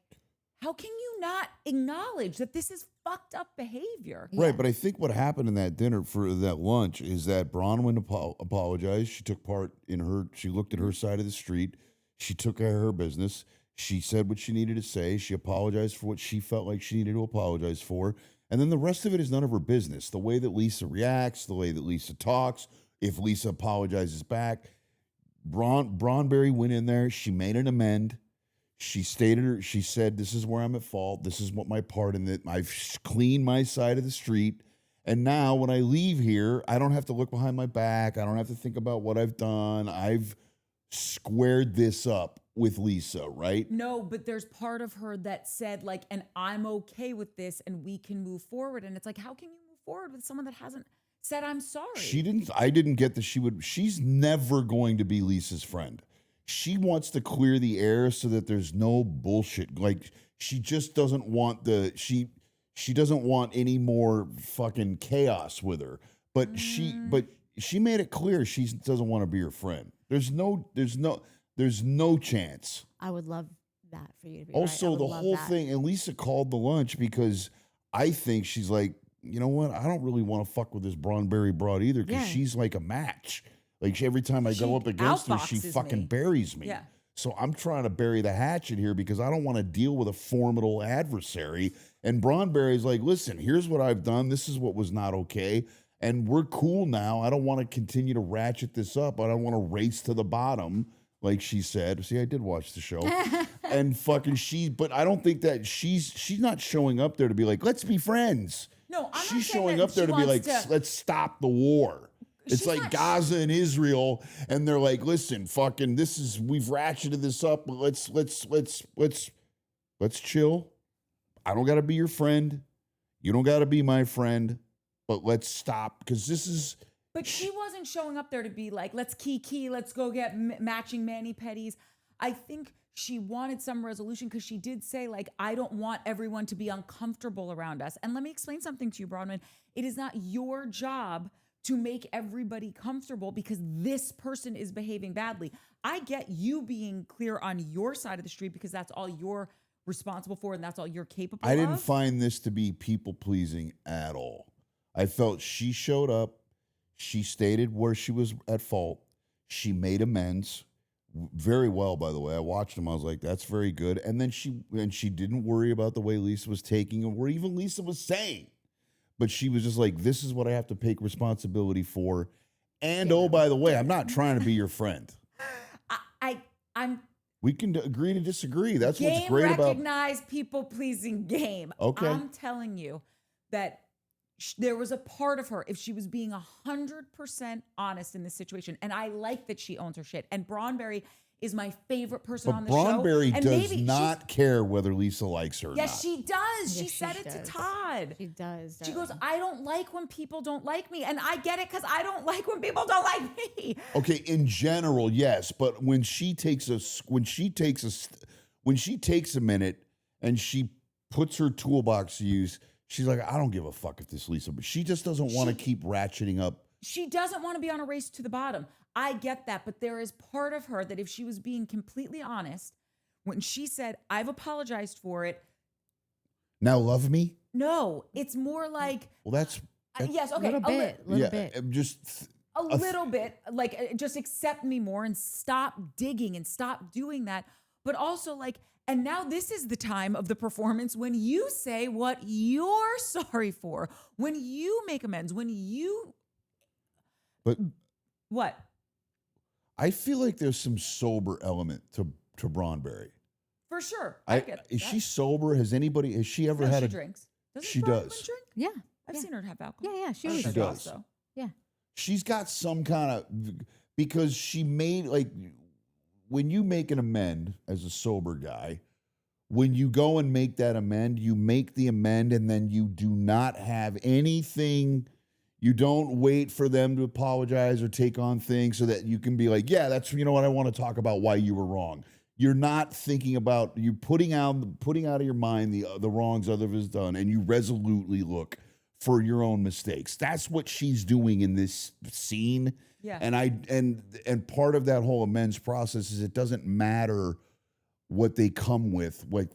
how can you not acknowledge that this is fucked up behavior? Right, but I think what happened in that dinner for that lunch is that Bronwyn apologized. She took part in she looked at her side of the street. She took care of her business. She said what she needed to say. She apologized for what she felt like she needed to apologize for. And then the rest of it is none of her business. The way that Lisa reacts, the way that Lisa talks, if Lisa apologizes back. Braunberry went in there. She made an amend. She said, this is where I'm at fault. This is what my part in it. I've cleaned my side of the street. And now when I leave here, I don't have to look behind my back. I don't have to think about what I've done. I've squared this up with Lisa, right? No, but there's part of her that said like, and I'm okay with this and we can move forward. And it's like, how can you move forward with someone that hasn't said I'm sorry? I didn't get that she's never going to be Lisa's friend. She wants to clear the air so that there's no bullshit. Like she just doesn't want she doesn't want any more fucking chaos with her. But she made it clear she doesn't want to be her friend. There's no chance. I would love that for you to be Also, right. I the would love whole that. thing, and Lisa called the lunch because I think she's like, you know what? I don't really want to fuck with this Braunberry broad either because Yeah. she's like a match. Like every time I go up against her, she outboxes fucking me. buries me. Yeah. So I'm trying to bury the hatchet here because I don't want to deal with a formidable adversary. And Braunberry's like, listen, here's what I've done. This is what was not okay. And we're cool now. I don't want to continue to ratchet this up. I don't want to race to the bottom, like she said. See, I did watch the show. And fucking but I don't think that she's not showing up there to be like, let's be friends. No, I'm not She's saying showing that up there she to be like, wants to- let's stop the war. It's She's like not- Gaza and Israel, and they're like, listen, fucking, we've ratcheted this up, but let's chill. I don't got to be your friend. You don't got to be my friend, but let's stop because this is. But she wasn't showing up there to be like, let's kiki, let's go get matching mani-pedis. I think she wanted some resolution because she did say like, I don't want everyone to be uncomfortable around us. And let me explain something to you, Bronwyn. It is not your job to make everybody comfortable because this person is behaving badly. I get you being clear on your side of the street because that's all you're responsible for and that's all you're capable of. I didn't find this to be people pleasing at all. I felt she showed up, she stated where she was at fault, she made amends very well, by the way. I watched them, I was like, that's very good. And then she didn't worry about the way Lisa was taking it, or even Lisa was saying. But she was just like, this is what I have to take responsibility for. And oh, by the way, I'm not trying to be your friend. I'm We can agree to disagree. That's what's great about recognized people-pleasing game. Okay. I'm telling you that there was a part of her, if she was being 100% honest in this situation, and I like that she owns her shit. And Braunberry is my favorite person on the show. Braunberry And does maybe not care whether Lisa likes her or yes, not. she does. Yes, she said it to does. Todd. She does. She goes, I don't like when people don't like me. And I get it because I don't like when people don't like me. Okay, in general, yes, but when she takes a minute and she puts her toolbox to use, she's like, I don't give a fuck if this Lisa, but she just doesn't want to keep ratcheting up. She doesn't want to be on a race to the bottom. I get that, but there is part of her that if she was being completely honest, when she said, I've apologized for it. Now love me? No, it's more like, Well, that's yes, A okay. little bit. A little bit, like just accept me more and stop digging and stop doing that. But also like, and now this is the time of the performance when you say what you're sorry for, when you make amends, when you. But what? I feel like there's some sober element to Braunberry. For sure. I get Is that. she sober? Has she ever No, had she a drinks. Doesn't She Bronwyn does. drink? Yeah. I've yeah. seen her have alcohol. Yeah, she I don't always know She if does. also. Yeah. She's got some kind of, because she made, like, when you make an amend as a sober guy, when you go and make that amend, you make the amend and then you do not have anything. You don't wait for them to apologize or take on things so that you can be like, yeah, that's, you know what, I want to talk about why you were wrong. You're not thinking about, you putting out of your mind the wrongs others have done, and you resolutely look for your own mistakes. That's what she's doing in this scene. Yeah. And part of that whole amends process is it doesn't matter what they come with, like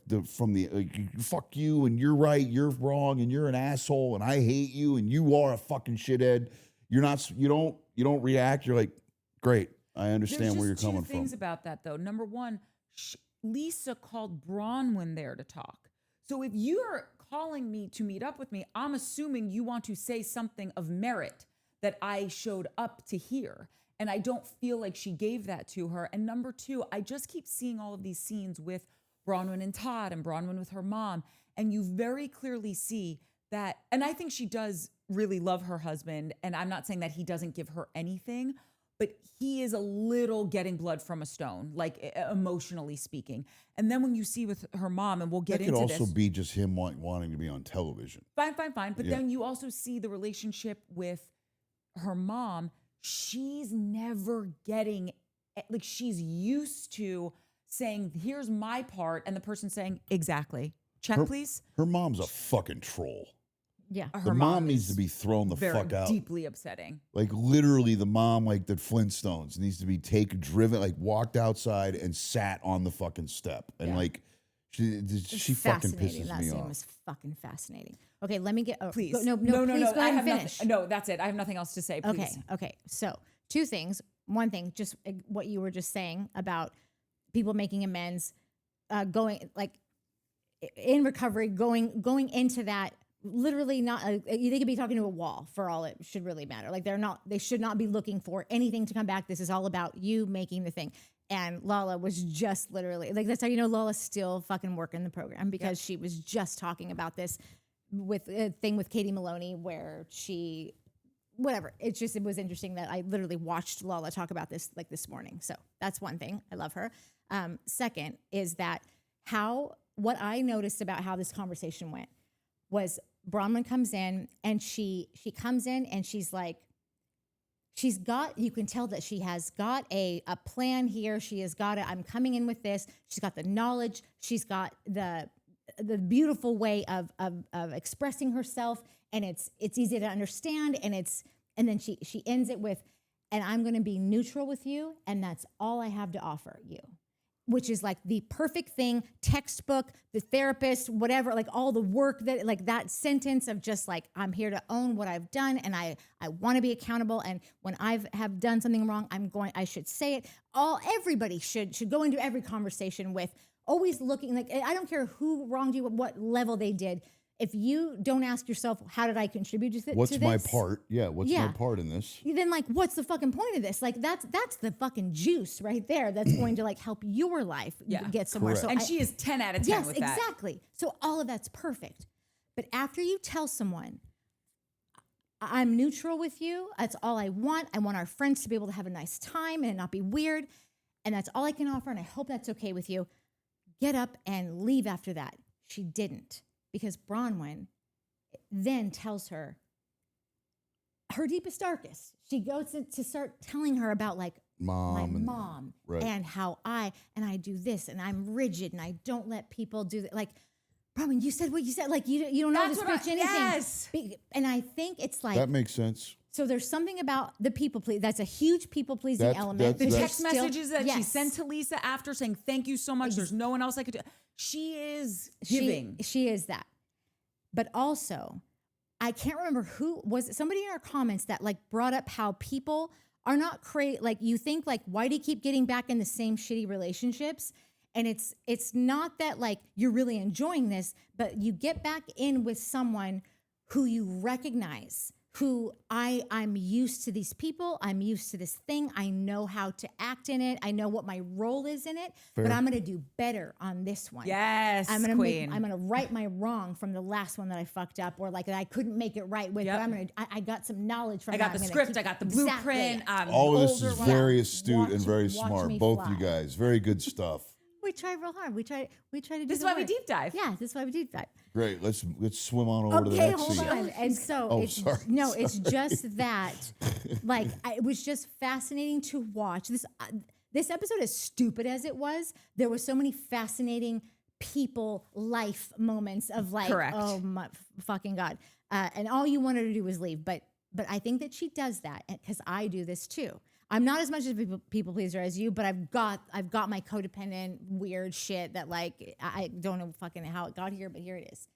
fuck you and you're right, you're wrong and you're an asshole and I hate you and you are a fucking shithead. You don't react. You're like, great, I understand where you're coming There's two things from. about that though. Number one, Lisa called Bronwyn there to talk. So if you're calling me to meet up with me, I'm assuming you want to say something of merit that I showed up to hear. And I don't feel like she gave that to her. And number two, I just keep seeing all of these scenes with Bronwyn and Todd and Bronwyn with her mom. And you very clearly see that, and I think she does really love her husband. And I'm not saying that he doesn't give her anything, but he is a little getting blood from a stone, like emotionally speaking. And then when you see with her mom, and we'll get into this. That could also be just him wanting to be on television. Fine. But Yeah. then you also see the relationship with her mom. She's never getting, like, she's used to saying, here's my part, and the person saying, exactly. Check, please. Her mom's a fucking troll. Yeah. The mom needs to be thrown the fuck out. Deeply upsetting. Like literally the mom, like the Flintstones, needs to be driven, like walked outside and sat on the fucking step. And like she fucking pisses that me scene off. was fucking fascinating. Okay, let me get. Oh, Please. No, please go ahead and finish. Nothing, no, that's it. I have nothing else to say. Please. Okay. So, two things. One thing, just what you were just saying about people making amends, going like in recovery, going into that. Literally not. They could be talking to a wall for all it should really matter. Like they should not be looking for anything to come back. This is all about you making the thing. And Lala was just literally like, that's how you know Lala's still fucking working the program, because she was just talking about this with a thing with Katie Maloney where she, whatever. It was interesting that I literally watched Lala talk about this like this morning. So that's one thing. I love her. Second is that what I noticed about how this conversation went was Bronwyn comes in and she comes in and she's like, you can tell that she has got a plan here. She has got I'm coming in with this. She's got the knowledge. She's got the beautiful way of expressing herself. And it's easy to understand. And And then she ends it with, and I'm going to be neutral with you, and that's all I have to offer you, which is like the perfect thing, textbook, the therapist, whatever, like all the work that, like that sentence of just like, I'm here to own what I've done, and I want to be accountable, and when have done something wrong, I should say it. Everybody should go into every conversation with always looking, like, I don't care who wronged you, what level they did. If you don't ask yourself, how did I contribute to this? What's my part? Yeah, what's my part in this? Then, like, what's the fucking point of this? Like, that's the fucking juice right there that's going to, like, help your life get somewhere. Correct. So And she is 10 out of 10 with that. Yes, exactly. So all of that's perfect. But after you tell someone, I'm neutral with you, that's all I want our friends to be able to have a nice time and not be weird, and that's all I can offer, and I hope that's okay with you, get up and leave after that. She didn't. Because Bronwyn then tells her her deepest, darkest. She goes to start telling her about like my mom right. and how I do this and I'm rigid and I don't let people do that. Like, Bronwyn, you said what you said. Like you don't know this bitch anything. Yes. And I think it's like that makes sense. So there's something about the people please. That's a huge people pleasing element. The text messages that she sent to Lisa after saying thank you so much. There's no one else I could do. She is giving. She is that. But also, I can't remember who was it, somebody in our comments that like brought up how people are not like you think like, why do you keep getting back in the same shitty relationships? And it's not that like you're really enjoying this, but you get back in with someone who you recognize, who I'm used to these people, I'm used to this thing, I know how to act in it, I know what my role is in it, but I'm gonna do better on this one. Yes, I'm queen. I'm gonna right my wrong from the last one that I fucked up, or like that I couldn't make it right with. But I got some knowledge from. I got the script. I got the blueprint. All of this is very astute and very smart. Both you guys, very good stuff. We try real hard. We try to do. This is why we deep dive. Yeah, this is why we deep dive. Great. Let's swim on over to the next scene. Okay, hold on. And so, it's just that, like, it was just fascinating to watch. This episode, as stupid as it was, there were so many fascinating people life moments of like, Correct. Oh my fucking God. And all you wanted to do was leave. But I think that she does that because I do this too. I'm not as much of a people pleaser as you, but I've got my codependent weird shit that like I don't know fucking how it got here, but here it is.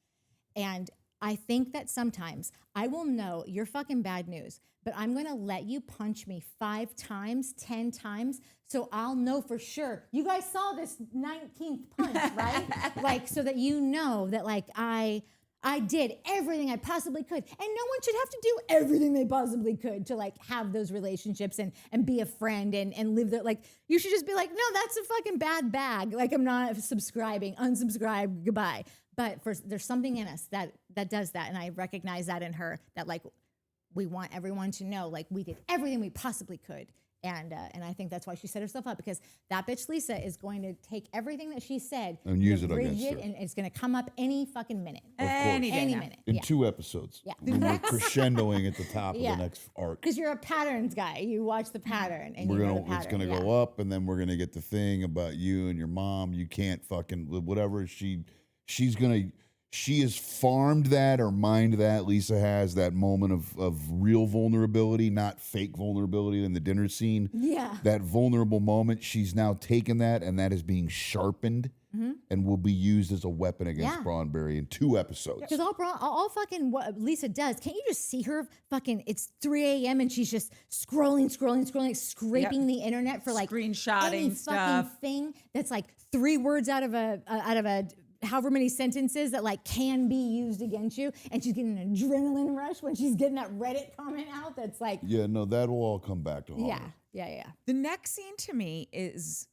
And I think that sometimes I will know you're fucking bad news, but I'm gonna let you punch me 5 times, 10 times, so I'll know for sure. You guys saw this 19th punch, right? Like so that you know that like I did everything I possibly could. And no one should have to do everything they possibly could to like have those relationships and be a friend and live there. Like you should just be like, no, that's a fucking bad bag. Like I'm not subscribing, unsubscribe, goodbye. But there's something in us that does that. And I recognize that in her, that like we want everyone to know like we did everything we possibly could. And I think that's why she set herself up, because that bitch Lisa is going to take everything that she said and use it against her. And it's going to come up any fucking minute. Any minute. In 2 episodes. Yeah. When we're crescendoing at the top of the next arc. Because you're a patterns guy. You watch the pattern and it's gonna go up, and then we're gonna get the thing about you and your mom. You can't fucking whatever she has farmed that or mined that. Lisa has that moment of real vulnerability, not fake vulnerability in the dinner scene. Yeah. That vulnerable moment, she's now taken that, and that is being sharpened and will be used as a weapon against Braunberry in 2 episodes. Because all fucking what Lisa does, can't you just see her fucking, it's 3 a.m. and she's just scrolling, like scraping the internet for like screenshotting any stuff. fucking thing that's like 3 words out of a however many sentences that like can be used against you, and she's getting an adrenaline rush when she's getting that Reddit comment out that's like, yeah, no, that will all come back to haunt her. Yeah. The next scene to me is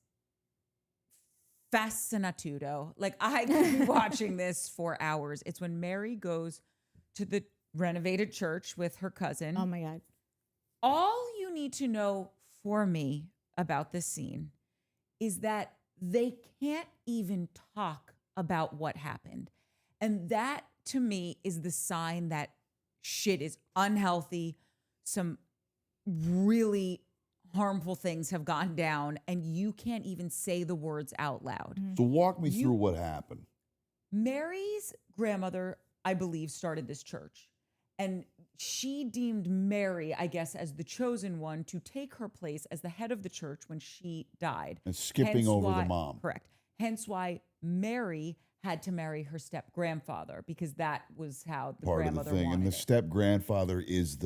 fascinatudo. Like I could be watching this for hours. It's when Mary goes to the renovated church with her cousin. Oh my God. All you need to know for me about this scene is that they can't even talk about what happened. And that to me is the sign that shit is unhealthy. Some really harmful things have gone down and you can't even say the words out loud. So walk me through what happened. Mary's grandmother, I believe, started this church. And she deemed Mary, I guess, as the chosen one to take her place as the head of the church when she died. And skipping Hence over why- the mom. Correct. Hence why Mary had to marry her step-grandfather, because that was how the Part of the grandmother thing. wanted And the it. step-grandfather is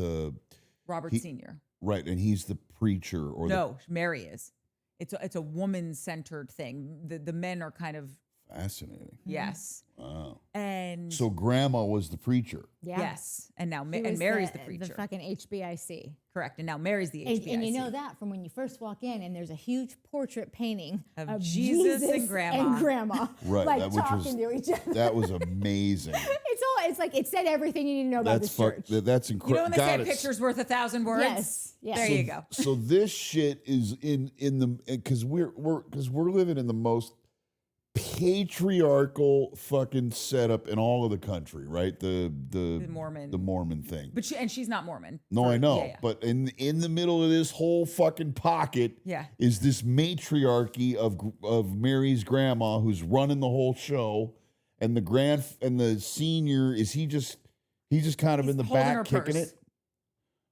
Robert he- Sr. right, and he's the preacher or No, Mary is. It's a woman-centered thing. The men are kind of, fascinating. yes. Wow. And So grandma was the preacher. Yeah. yes. And now She was Mary's the preacher. The fucking HBIC. Correct. And now Mary's the HBIC. And you know that from when you first walk in and there's a huge portrait painting Of Jesus and Grandma. Right, like that- which talking to each other. That was amazing. It's like it said everything you need to know about That's this church. that's You know incredible. when they say a picture's worth 1,000 words? Yes. Yes. There you go. So this shit is in the because we're living in the most patriarchal fucking setup in all of the country, right? The Mormon thing. But she's not Mormon. No, I know, Yeah. but in the middle of this whole fucking pocket, Yeah. is this matriarchy of Mary's grandma who's running the whole show, and the senior is he's just kind of He's in the holding her back kicking purse. it,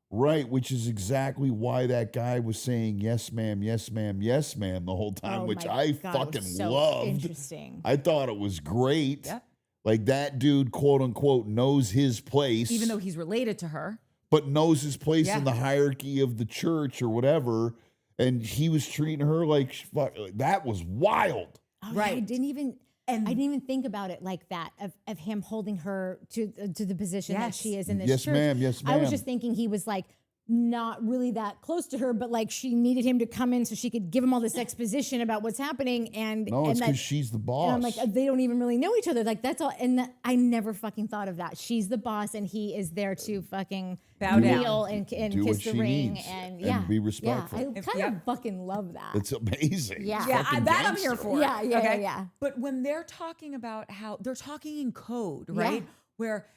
right? Which is exactly why that guy was saying yes, ma'am, yes, ma'am, yes, ma'am the whole time, Oh which my I God, it fucking was so loved. Interesting. I thought it was great. Yep. Like that dude, quote unquote, knows his place, Even though he's related to her. but knows his place Yeah. in the hierarchy of the church or whatever. And he was treating her like that was wild. Oh, yeah, Right. I didn't even And think about it like that of him holding her to the position that Yes. she is in this Yes, church. ma'am. Yes, I was ma'am. just thinking he was like not really that close to her, but like she needed him to come in so she could give him all this exposition about what's happening. And No, it's that- because she's the boss. and I'm like, they don't even really know each other. Like that's all. And I never fucking thought of that. She's the boss, and he is there to fucking Bow down. kneel and Do kiss what the she ring needs and and be respectful. Yeah, I kind yeah. of fucking love that. It's amazing. Yeah. yeah, Fucking that I'm here gangster. for. Yeah, yeah, yeah. But when they're talking about how they're talking in code, Yeah. right? Where,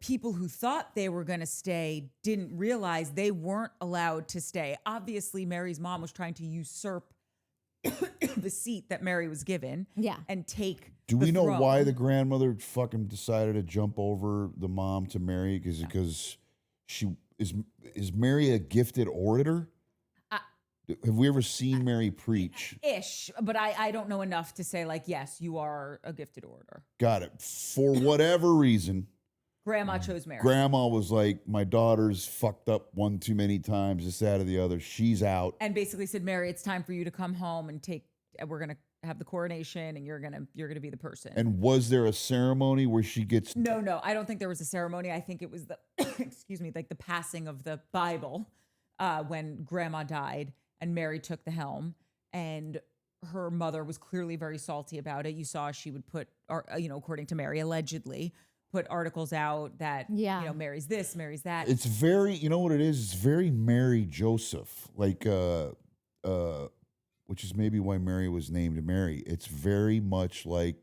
people who thought they were going to stay didn't realize they weren't allowed to stay. Obviously, Mary's mom was trying to usurp the seat that Mary was given. Yeah. And take Do the we know why throne. the grandmother fucking decided to jump over the mom to Mary? Because she is Mary a gifted orator? Have we ever seen Mary preach? Ish, but I don't know enough to say like, yes, you are a gifted orator. Got it. For whatever reason, Grandma chose Mary. grandma was like, my daughter's fucked up one too many times, this, that, or the other. She's out. And basically said, Mary, it's time for you to come home and we're gonna have the coronation, and you're gonna be the person. And was there a ceremony where she gets No, I don't think there was a ceremony. I think it was the excuse me, like the passing of the Bible when Grandma died and Mary took the helm, and her mother was clearly very salty about it. You saw she would put, according to Mary, allegedly put articles out that Mary's this, Mary's that. It's very, you know what it is? It's very Mary Joseph, like, which is maybe why Mary was named Mary. It's very much like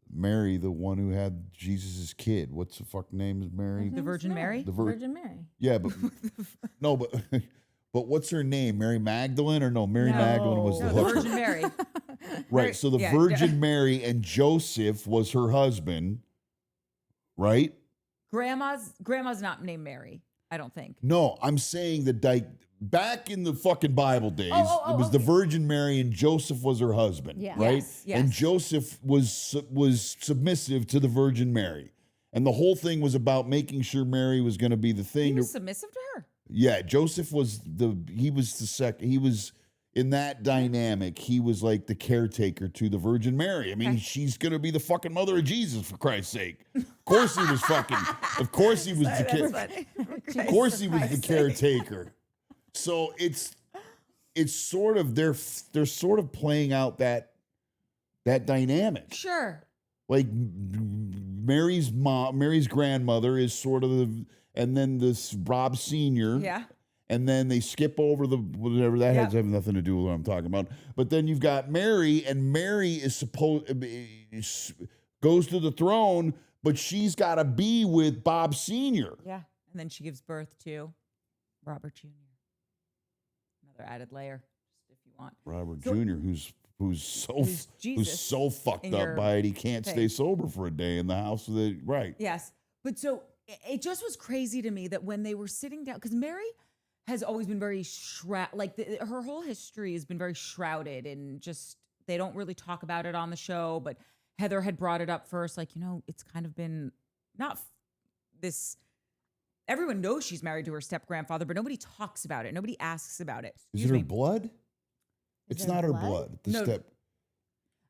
Mary, the one who had Jesus' kid. What's the fuck name is Mary? The Virgin Mary? The Virgin Mary. Yeah, but no, but what's her name? Mary Magdalene or no? Mary Magdalene was the No, the hooker. Virgin Mary. Right. So the Yeah, Virgin Mary and Joseph was her husband, right? Grandma's not named Mary, I don't think. No, I'm saying that back in the fucking Bible days, Oh, it was the okay. Virgin Mary and Joseph was her husband, Yeah. right? Yes. And Joseph was submissive to the Virgin Mary. And the whole thing was about making sure Mary was going to be the He thing. was submissive to her. Yeah, Joseph was he was in that dynamic. He was like the caretaker to the Virgin Mary. I mean, Okay. she's going to be the fucking mother of Jesus, for Christ's sake. Of course he was of course he was of course he was the caretaker. So it's sort of they're sort of playing out that dynamic. Sure. Like Mary's grandmother is sort of and then this Rob Sr. Yeah. And then they skip over the whatever that has nothing to do with what I'm talking about. But then you've got Mary, and Mary is goes to the throne, but she's got to be with Bob Sr. Yeah. And then she gives birth to Robert Jr. Another added layer, just if you want. Robert So- Jr., who's Jesus so fucked in up your by it he can't thing. stay sober for a day in the house of the right. Yes. But so it just was crazy to me that when they were sitting down, because Mary has always been very her whole history has been very shrouded and just they don't really talk about it on the show. But Heather had brought it up first, like, it's kind of been not this. Everyone knows she's married to her step grandfather, but nobody talks about it. Nobody asks about it. Is it her blood? It's not her blood.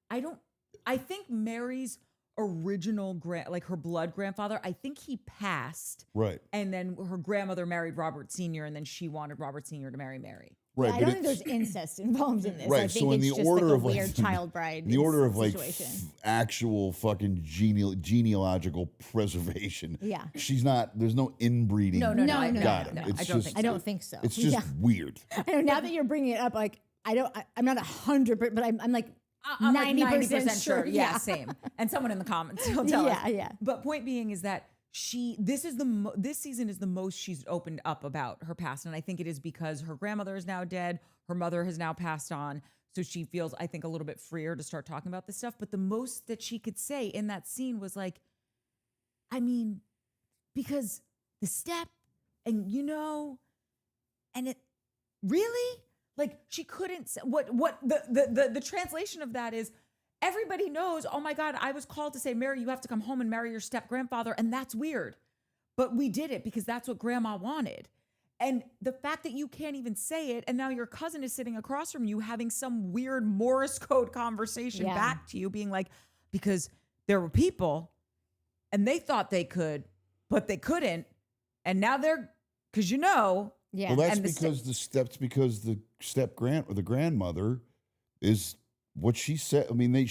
I think Mary's original her blood grandfather, I think he passed. Right. And then her grandmother married Robert Sr. and then she wanted Robert Sr. to marry Mary. Right. I don't think there's incest involved in this. Right. I think So in it's the just order like a of weird child bride. in the order of situation. Actual fucking genealogical preservation. Yeah. She's not. There's no inbreeding. No. Got it. No, It's I don't just. think I don't think so. It's just weird. I know now that you're bringing it up, like I'm not 100, but I'm like I'm 90% sure. Yeah, same. And someone in the comments will tell us. Yeah. But point being is that this season is the most she's opened up about her past, and I think it is because her grandmother is now dead, her mother has now passed on, so she feels, I think, a little bit freer to start talking about this stuff. But the most that she could say in that scene was like, I mean, because the step, and and it really. Like she couldn't. What the translation of that is, everybody knows. Oh my God, I was called to say, Mary, you have to come home and marry your step grandfather, and that's weird, but we did it because that's what Grandma wanted. And the fact that you can't even say it, and now your cousin is sitting across from you having some weird Morse code conversation back to you, being like, because there were people, and they thought they could, but they couldn't, and now because Yeah. Well, that's because the the grandmother is what she said. I mean, they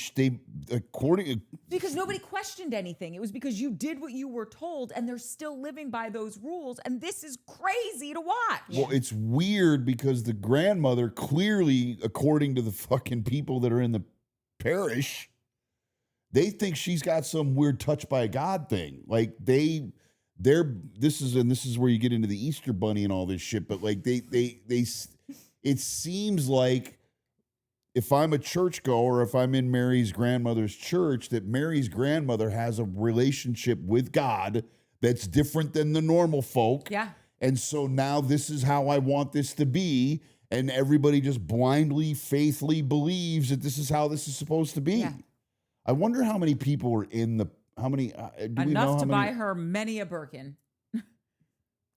because nobody questioned anything. It was because you did what you were told, and they're still living by those rules. And this is crazy to watch. Well, it's weird because the grandmother clearly, according to the fucking people that are in the parish, they think she's got some weird touch by God thing. Like this is where you get into the Easter bunny and all this shit, but like it seems like if I'm a churchgoer, if I'm in Mary's grandmother's church, that Mary's grandmother has a relationship with God that's different than the normal folk. Yeah. And so now this is how I want this to be, and everybody just blindly, faithfully believes that this is how this is supposed to be. Yeah. I wonder how many people are in the do we know Enough to how buy many? her many a Birkin.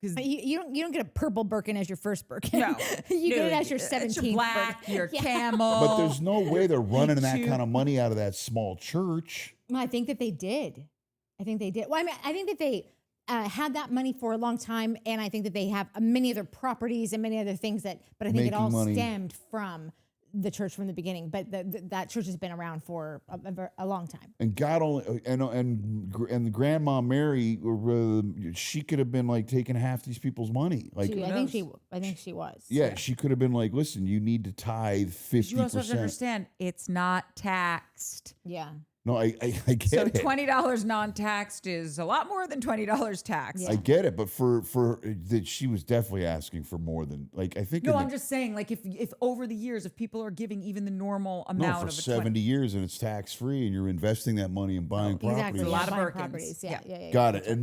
You don't get a purple Birkin as your first Birkin. No. You get it as your It's 17th your black, Birkin. your camel. But there's no way they're running that kind of money out of that small church. Well, I think that they did. Well, I mean, I think that they had that money for a long time, and I think that they have many other properties and many other things but I think it all stemmed from the church from the beginning. But that church has been around for a long time. And God only and Grandma Mary, she could have been like taking half these people's money. Like I think she was. Yeah, she could have been like, listen, you need to tithe 50%. You also have to understand, it's not taxed. Yeah. No, I get So it. $20 non-taxed is a lot more than $20 taxed. Yeah. I get it, but for that, she was definitely asking for more than I think. No, I'm just saying, like if over the years, if people are giving even the normal amount for of 70 years and it's tax free and you're investing that money in buying properties. Exactly. A lot of Buying Birkins. properties. Yeah. Got it. And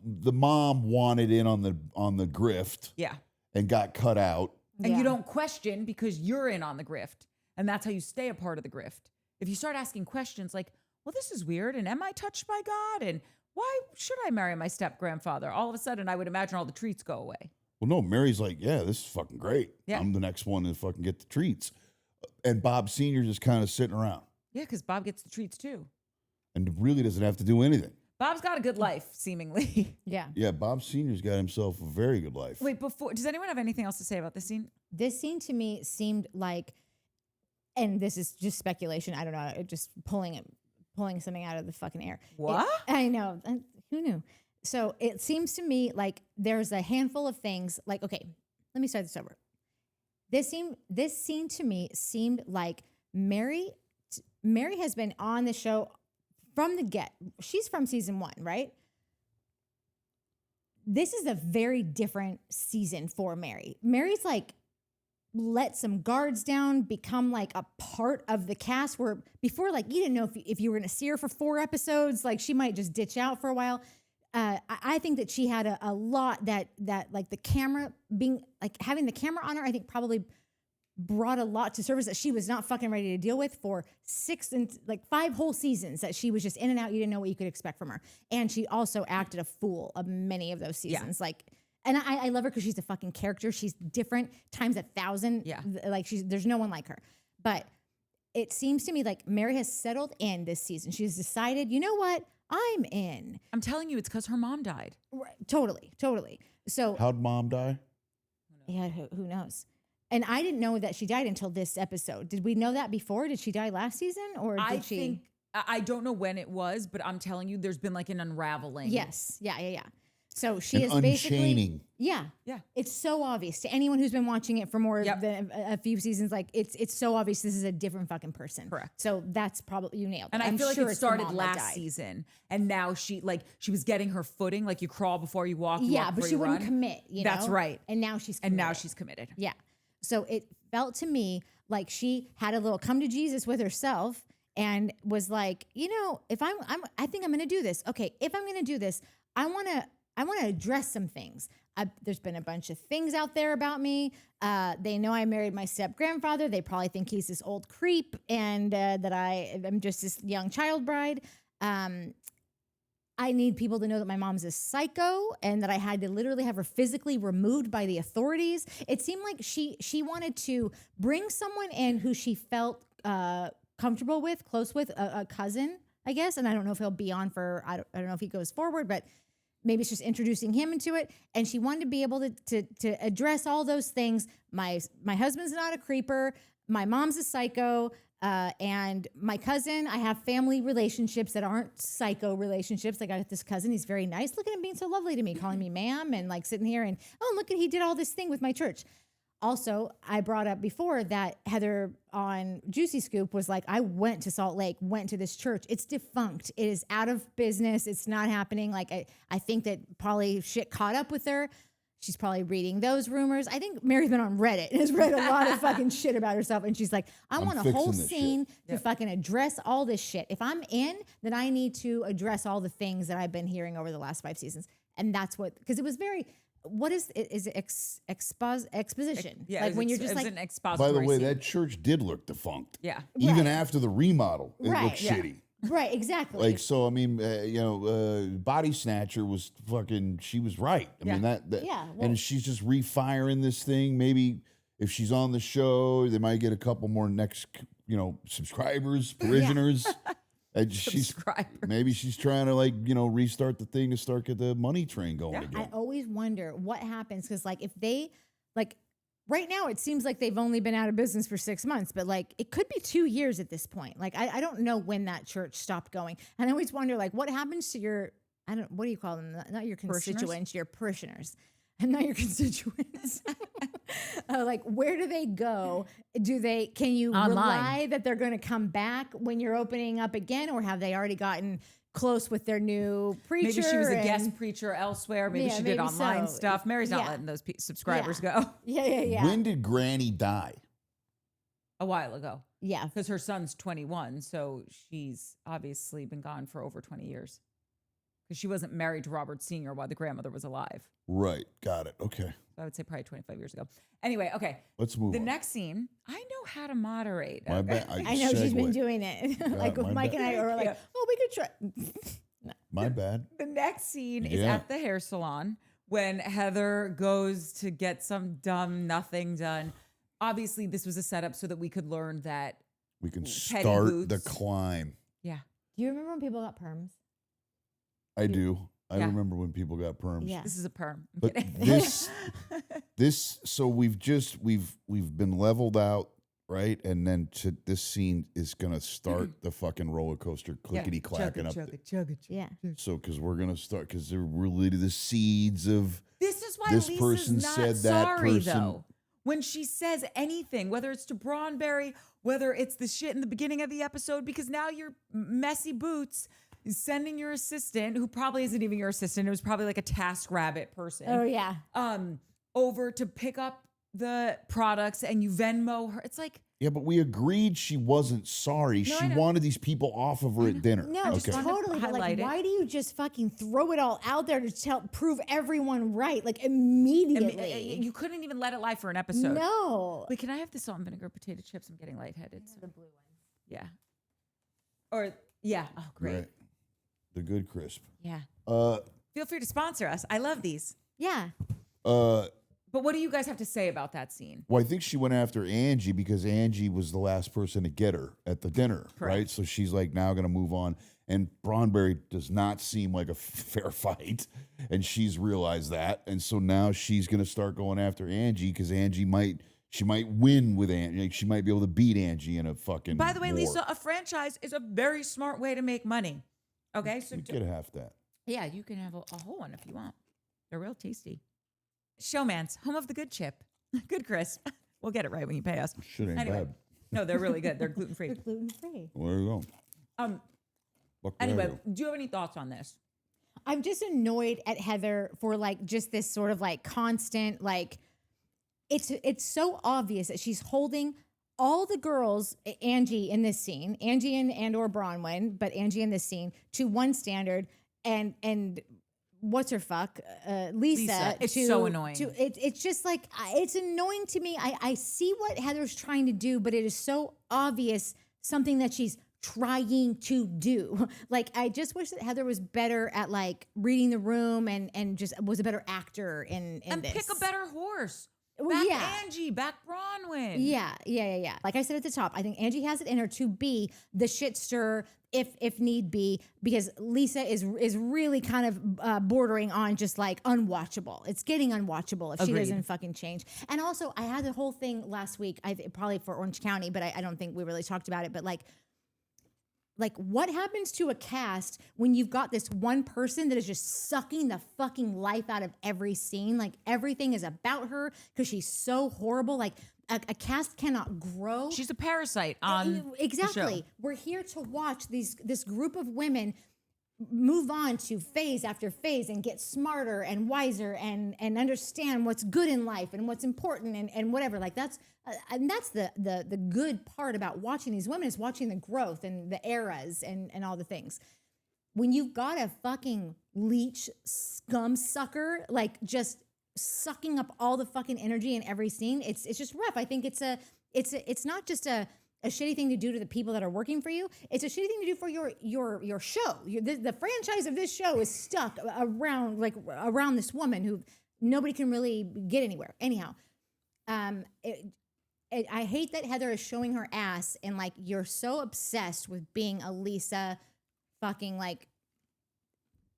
the mom wanted in on the grift. Yeah. And got cut out. And you don't question because you're in on the grift. And that's how you stay a part of the grift. If you start asking questions like, well, this is weird, and am I touched by God? And why should I marry my step-grandfather? All of a sudden, I would imagine all the treats go away. Well, no, Mary's like, yeah, this is fucking great. Yeah. I'm the next one to fucking get the treats. And Bob Sr. just kind of sitting around. Yeah, because Bob gets the treats too. And really doesn't have to do anything. Bob's got a good life, seemingly. Yeah. Yeah, Bob Sr.'s got himself a very good life. Wait, does anyone have anything else to say about this scene? This scene to me seemed like, and this is just speculation, I don't know, just pulling something out of the fucking air. What? I know. Who knew? So it seems to me like there's a handful of things like, okay, let me start this over. This scene to me seemed like Mary has been on the show from the get. She's from season 1, right? This is a very different season for Mary. Mary's like, let some guards down, become like a part of the cast where before, like, you didn't know if you were going to see her for 4 episodes, like she might just ditch out for a while. I think that she had a lot that like the camera being like having the camera on her, I think probably brought a lot to service that she was not fucking ready to deal with for 5 whole seasons that she was just in and out. You didn't know what you could expect from her. And she also acted a fool of many of those seasons. Like, and I love her because she's a fucking character. She's different times 1,000. Yeah. Like there's no one like her. But it seems to me like Mary has settled in this season. She's decided, you know what? I'm in. I'm telling you, it's because her mom died. Right. Totally. So How'd mom die? yeah, who knows? And I didn't know that she died until this episode. Did we know that before? Did she die last season, or did she? Think I don't know when it was, but I'm telling you, there's been like an unraveling. Yes. Yeah. So she is An basically unchaining. Yeah. It's so obvious to anyone who's been watching it for more than a few seasons. Like it's so obvious this is a different fucking person. Correct. So that's probably you nailed it. And I I'm feel like sure it it's the started mom that last died. season, and now she was getting her footing. Like you crawl before you walk. Yeah, walk but before she you wouldn't run. commit. You know? That's right. And now she's committed. committed. Yeah. So it felt to me like she had a little come to Jesus with herself and was like, you know, if I think I'm going to do this. Okay, if I'm going to do this, I want to address some things. There's been a bunch of things out there about me. They know I married my step grandfather. They probably think he's this old creep and that I am just this young child bride. I need people to know that my mom's a psycho and that I had to literally have her physically removed by the authorities. It seemed like she wanted to bring someone in who she felt comfortable with, close with, a cousin, I guess. And I don't know if he'll be on for, I don't know if he goes forward, but maybe it's just introducing him into it. And she wanted to be able to address all those things. My husband's not a creeper. My mom's a psycho. And my cousin, I have family relationships that aren't psycho relationships. I got this cousin. He's very nice. Look at him being so lovely to me, calling me ma'am and like sitting here and, oh, look at, he did all this thing with my church. Also, I brought up before that Heather on Juicy Scoop was like, I went to Salt Lake, went to this church. It's defunct. It is out of business. It's not happening. Like, I think that probably shit caught up with her. She's probably reading those rumors. I think Mary's been on Reddit and has read a lot of fucking shit about herself. And she's like, I want a whole scene to fucking address all this shit. If I'm in, then I need to address all the things that I've been hearing over the last 5 seasons. And that's what, because it was very, what is it? Is it exposition? Yeah, like when you're just like, an expository By the way, scene. that church did look defunct. Yeah. Even after the remodel, it Right, looked yeah. shitty. right, exactly. Like, so, I mean, Body Snatcher was fucking, she was right. I mean, that Yeah, well- and she's just refiring this thing. Maybe if she's on the show, they might get a couple more next, subscribers, parishioners. And maybe she's trying to restart the thing to start get the money train going I again. always wonder what happens because, like, if they, like, right now it seems like they've only been out of business for 6 months, but like it could be 2 years at this point. Like, I don't know when that church stopped going, and I always wonder, like, what happens to your, what do you call them? Not your constituents, your parishioners. And not your constituents. Like, where do they go? Can you Online. rely that they're going to come back when you're opening up again, or have they already gotten close with their new preacher? Maybe she was a guest preacher elsewhere. Maybe she did online stuff. Mary's not letting those subscribers go. Yeah. When did Granny die? A while ago. Yeah. Because her son's 21, so she's obviously been gone for over 20 years. Because she wasn't married to Robert Sr. while the grandmother was alive. Right. Got it. Okay. So I would say probably 25 years ago. Anyway, okay. Let's move The on. next scene, I know how to moderate. My okay? bad. I know she's been doing it. Like my Mike bad. and I are like, Yeah. oh, we could try. My bad. The next scene is Yeah. at the hair salon when Heather goes to get some dumb nothing done. Obviously, this was a setup so that we could learn that. We can Petty start the boots. climb. Yeah. Do you remember when people got perms? I do. I Yeah. remember when people got perms. Yeah. This is a perm. I'm But kidding. so we've been leveled out, right? And then this scene is gonna start the fucking roller coaster clickety clacking up. Yeah. So because we're gonna start because they're really the seeds of This is why this Lisa's person not said that sorry, person. though. When she says anything, whether it's to Braunberry, whether it's the shit in the beginning of the episode, because now your messy boots is sending your assistant, who probably isn't even your assistant, it was probably like a TaskRabbit person. Oh, yeah. Over to pick up the products and you Venmo her. It's like, Yeah, but we agreed she wasn't sorry. No, She I know. wanted these people off of her at dinner. No, just okay. wanted to totally. But like, highlight it. why do you just fucking throw it all out there to prove everyone right? Like immediately. you couldn't even let it lie for an episode. No. Wait, can I have the salt and vinegar potato chips? I'm getting lightheaded. The blue one. Yeah. Or, yeah. Oh, great. Right. The good crisp. Yeah. Uh, Feel free to sponsor us. I love these. Yeah. But what do you guys have to say about that scene? Well, I think she went after Angie because Angie was the last person to get her at the dinner, Correct. right? So she's like now going to move on. And Bronberry does not seem like a fair fight, and she's realized that. And so now she's going to start going after Angie because Angie might win with Angie. Like she might be able to beat Angie in a fucking. By the way, war. Lisa, a franchise is a very smart way to make money. Okay, so You get half that. yeah, you can have a whole one if you want. They're real tasty. Showmance, home of the good chip, good crisp. We'll get it right when you pay us. Shit ain't Anyway, bad. no, they're really good. They're gluten free. They're gluten free. Well, there you go. Fuck there Anyway, you go. do you have any thoughts on this? I'm just annoyed at Heather for like just this sort of like constant like it's so obvious that she's holding all the girls, Angie in this scene, Angie and or Bronwyn, but Angie in this scene to one standard and what's her fuck Lisa It's to, so annoying. It's just like it's annoying to me. I see what Heather's trying to do, but it is so obvious something that she's trying to do. Like I just wish that Heather was better at like reading the room and just was a better actor in And this. pick a better horse. Well, Back yeah. Angie, back Bronwyn. Yeah. Like I said at the top, I think Angie has it in her to be the shit stirrer if need be, because Lisa is really kind of bordering on just like unwatchable. It's getting unwatchable if she Agreed. doesn't fucking change. And also, I had the whole thing last week, probably for Orange County, but I don't think we really talked about it. But like what happens to a cast when you've got this one person that is just sucking the fucking life out of every scene? Like everything is about her because she's so horrible. Like a cast cannot grow. She's a parasite on Exactly. the show. We're here to watch this group of women move on to phase after phase and get smarter and wiser and understand what's good in life and what's important and whatever. Like that's the good part about watching these women is watching the growth and the eras and all the things. When you've got a fucking leech scum sucker, like just sucking up all the fucking energy in every scene, it's just rough. I think it's not just a shitty thing to do to the people that are working for you. It's a shitty thing to do for your show. The franchise of this show is stuck around this woman who nobody can really get anywhere. Anyhow, I hate that Heather is showing her ass and like you're so obsessed with being a Lisa fucking like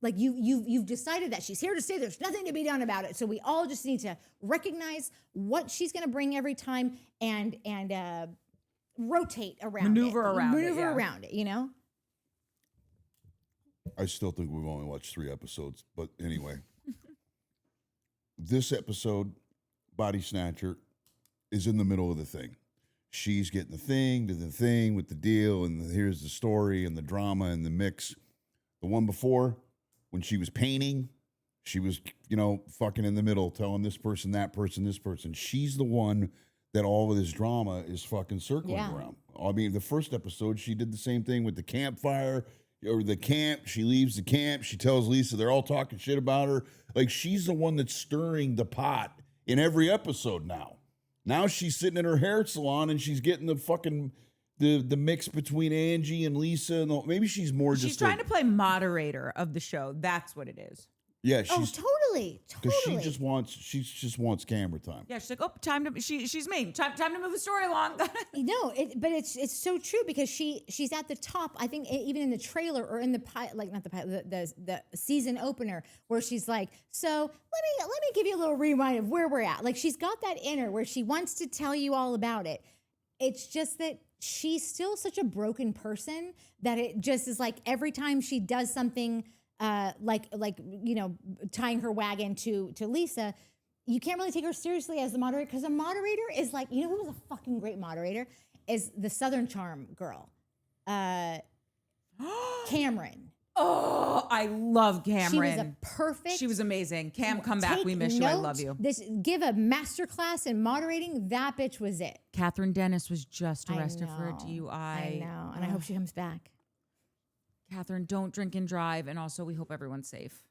you've decided that she's here to stay. There's nothing to be done about it. So we all just need to recognize what she's going to bring every time and rotate around Maneuver it. around it, Maneuver yeah. around it, you know? I still think we've only watched 3 episodes, but anyway. This episode, Body Snatcher, is in the middle of the thing. She's getting the thing to the thing with the deal, and here's the story and the drama and the mix. The one before, when she was painting, she was, fucking in the middle, telling this person, that person, this person. She's the one that all of this drama is fucking circling around. I mean, the first episode, she did the same thing with the campfire or the camp. She leaves the camp. She tells Lisa they're all talking shit about her. Like, she's the one that's stirring the pot in every episode now. Now she's sitting in her hair salon and she's getting the fucking the mix between Angie and Lisa. And maybe she's more just She's trying to play moderator of the show. That's what it is. Yeah, Oh, she's totally. because she just wants camera time. Yeah, she's like, oh, time to she's me. Time to move the story along. No, but it's so true because she's at the top. I think even in the trailer or in the pilot, like not the pilot, the season opener, where she's like, so let me give you a little rewind of where we're at. Like she's got that in her where she wants to tell you all about it. It's just that she's still such a broken person that it just is like every time she does something. Like tying her wagon to Lisa, you can't really take her seriously as the moderator because a moderator is like, who was a fucking great moderator is the Southern Charm girl, Cameron. Oh, I love Cameron. She was a perfect. She was amazing. Cam, come back. We miss you. I love you. Give a master class in moderating. That bitch was it. Catherine Dennis was just arrested for a DUI. I know, and I hope she comes back. Catherine, don't drink and drive, and also we hope everyone's safe.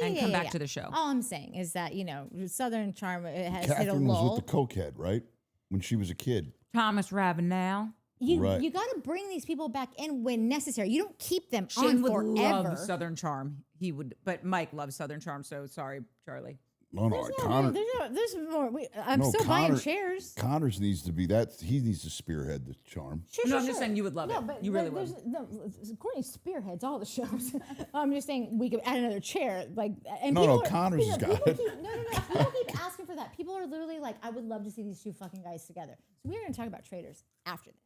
Yeah, and come back to the show. All I'm saying is that, Southern Charm has Catherine hit a lull. was with the cokehead, right? When she was a kid. Thomas Ravenel. You got to bring these people back in when necessary. You don't keep them Shane on would forever. love Southern Charm. He would, but Mike loves Southern Charm, so sorry, Charlie. No, Connor. There's more. I'm still buying shares. Connors needs to be that. He needs to spearhead the charm. I'm just saying you would love it. But you really would. Courtney spearheads all the shows. I'm just saying we could add another chair. Connors has got it. People keep asking for that. People are literally like, I would love to see these two fucking guys together. So we're going to talk about traders after this.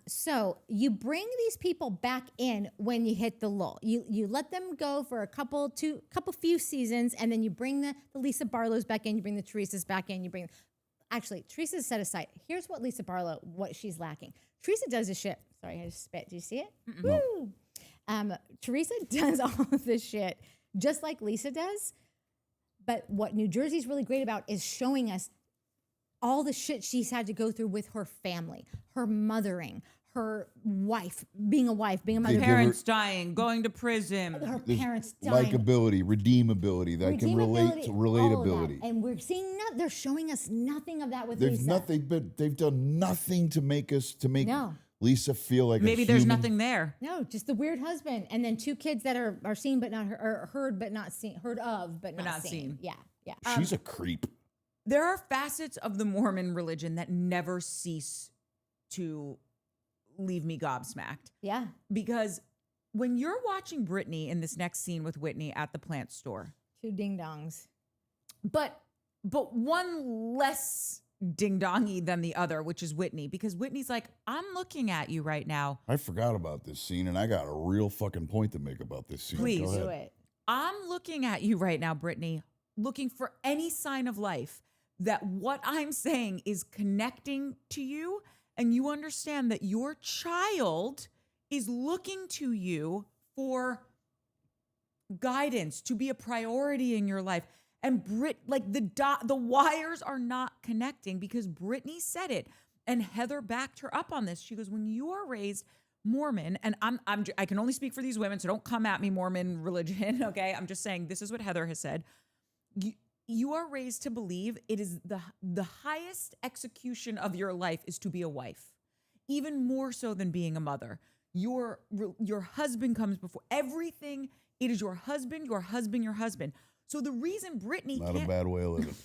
So you bring these people back in when you hit the lull. You let them go for a few seasons, and then you bring the Lisa Barlows back in. You bring the Teresa's back in. Actually, Teresa's set aside. Here's what Lisa Barlow, what she's lacking. Teresa does this shit. Sorry, I just spit. Do you see it? Woo! Teresa does all of this shit just like Lisa does. But what New Jersey's really great about is showing us all the shit she's had to go through with her family, her mothering, her wife, being a mother. Parents dying, going to prison. Her parents dying. Likability, redeemability, that can relate to relatability. And we're seeing they're showing us nothing of that with There's Lisa. nothing, but they've done nothing to make Lisa feel like maybe there's nothing there. No, just the weird husband, and then two kids that are seen but not heard but not seen, heard of but not seen. Yeah. She's a creep. There are facets of the Mormon religion that never cease to leave me gobsmacked. Yeah. Because when you're watching Brittany in this next scene with Whitney at the plant store. Two ding-dongs. But one less ding-dongy than the other, which is Whitney. Because Whitney's like, I'm looking at you right now. I forgot about this scene, and I got a real fucking point to make about this scene. Please do it. I'm looking at you right now, Brittany, looking for any sign of life that what I'm saying is connecting to you, and you understand that your child is looking to you for guidance, to be a priority in your life. And the wires are not connecting because Brittany said it, and Heather backed her up on this. She goes, when you are raised Mormon, and I can only speak for these women, so don't come at me, Mormon religion, okay? I'm just saying this is what Heather has said. You are raised to believe it is the highest execution of your life is to be a wife, even more so than being a mother. Your husband comes before everything. It is your husband, your husband, your husband. So the reason Brittany not a bad way of living.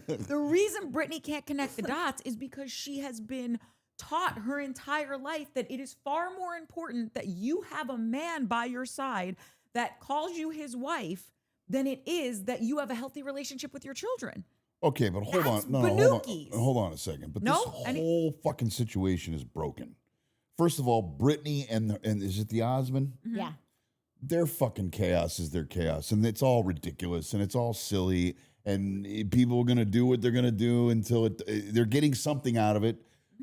The reason Brittany can't connect the dots is because she has been taught her entire life that it is far more important that you have a man by your side that calls you his wife than it is that you have a healthy relationship with your children. Okay, but hold That's on. No, hold on a second. But this whole fucking situation is broken. First of all, Brittany and is it the Osmond? Mm-hmm. Yeah. Their fucking chaos is their chaos, and it's all ridiculous, and it's all silly, and people are going to do what they're going to do until they're getting something out of it.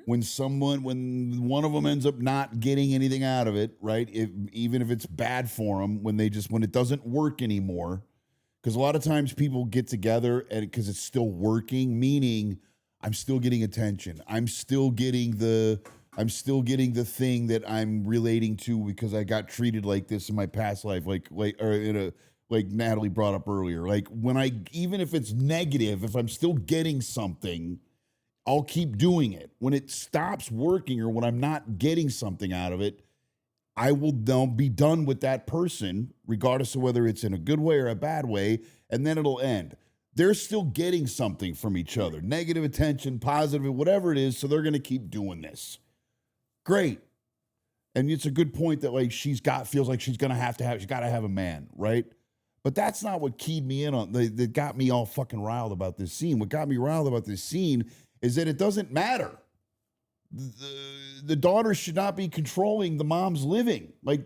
Mm-hmm. When one of them ends up not getting anything out of it, right? Even if it's bad for them, when it doesn't work anymore. Because a lot of times people get together and because it's still working, meaning I'm still getting attention. I'm still getting the thing that I'm relating to because I got treated like this in my past life, like Natalie brought up earlier. Like even if it's negative, if I'm still getting something, I'll keep doing it. When it stops working or when I'm not getting something out of it, I will now be done with that person, regardless of whether it's in a good way or a bad way, and then it'll end. They're still getting something from each other, negative attention, positive, whatever it is, so they're going to keep doing this. Great. And it's a good point that feels like she's got to have a man, right? But that's not what keyed me in on, that got me all fucking riled about this scene. What got me riled about this scene is that it doesn't matter. The daughter should not be controlling the mom's living. Because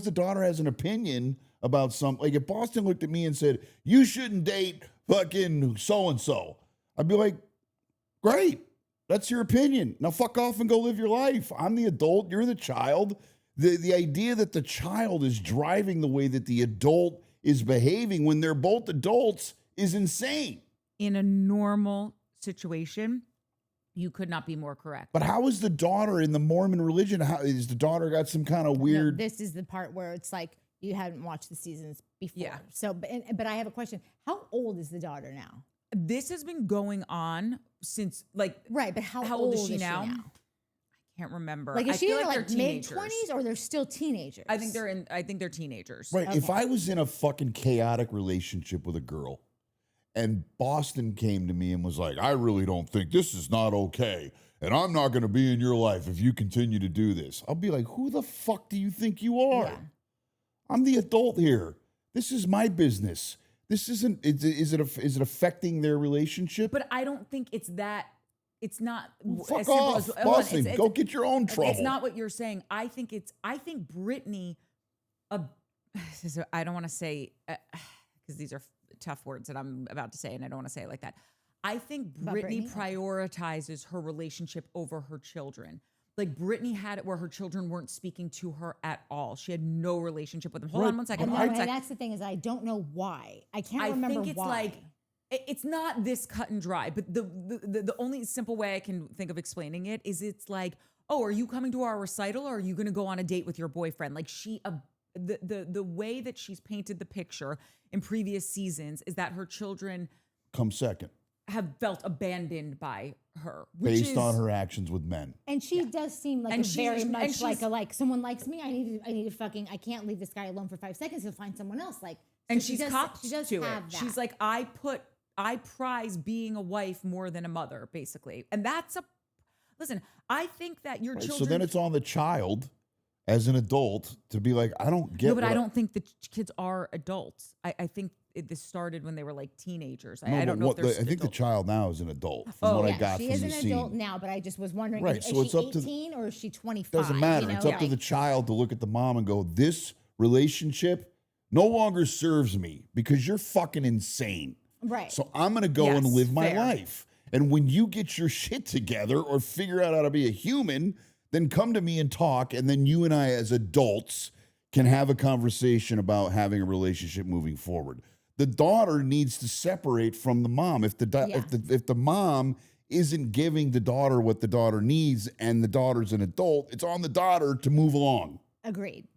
the daughter has an opinion about something. Like if Boston looked at me and said, you shouldn't date fucking so-and-so, I'd be like, great. That's your opinion. Now fuck off and go live your life. I'm the adult. You're the child. The idea that the child is driving the way that the adult is behaving when they're both adults is insane. In a normal situation, you could not be more correct. But how is the daughter in the Mormon religion? How is the daughter got some kind of weird? No, this is the part where it's like you haven't watched the seasons before. Yeah. So, but I have a question. How old is the daughter now? This has been going on since Right, but how old is she now? I can't remember. Like, is I she feel in like like they're mid teenagers. 20s or they're still teenagers? I think they're teenagers. Right. Okay. If I was in a fucking chaotic relationship with a girl and Boston came to me and was like, I really don't think this is not okay. And I'm not going to be in your life if you continue to do this. I'll be like, who the fuck do you think you are? Yeah. I'm the adult here. This is my business. This isn't, is it affecting their relationship? But I don't think it's that. It's not Fuck as simple off, as Boston. it's- Go get your own trouble. It's not what you're saying. I think Brittany, I don't want to say, because these are tough words that I'm about to say, and I don't want to say it like that. I think About Brittany Brittany? prioritizes her relationship over her children. Like Brittany had it where her children weren't speaking to her at all. She had no relationship with them. Hold Right, on one second. but Hold on one And second. that's the thing is I don't know why. I can't I remember think it's why. like it's not this cut and dry, but the only simple way I can think of explaining it is it's like, oh, are you coming to our recital or are you going to go on a date with your boyfriend? Like the way that she's painted the picture in previous seasons is that her children Come second, have felt abandoned by her, which based is, on her actions with men. And she does seem like And a she's- very and much she's- like someone likes me. I need to fucking. I can't leave this guy alone for 5 seconds. He'll find someone else. Like, and so she's copped she does to have it. that. She's like, I prize being a wife more than a mother, basically, and that's listen. I think that your Right, children. so then it's on the child as an adult to be like, I don't get No, but I what- don't think the kids are adults. I think this started when they were like teenagers. No, I don't but know if they're I think the adults. child now is an adult from Oh, what I Yeah, got she from is the an scene. adult now, but I just was wondering, Right, is so it's she up to 18 or is she 25? Doesn't matter. You know? It's up to the child to look at the mom and go, this relationship no longer serves me because you're fucking insane. Right. So I'm going to go and Yes, live my fair. life. And when you get your shit together or figure out how to be a human, then come to me and talk. And then you and I as adults can have a conversation about having a relationship moving forward. The daughter needs to separate from the mom. If the mom isn't giving the daughter what the daughter needs and the daughter's an adult, it's on the daughter to move along. Agreed.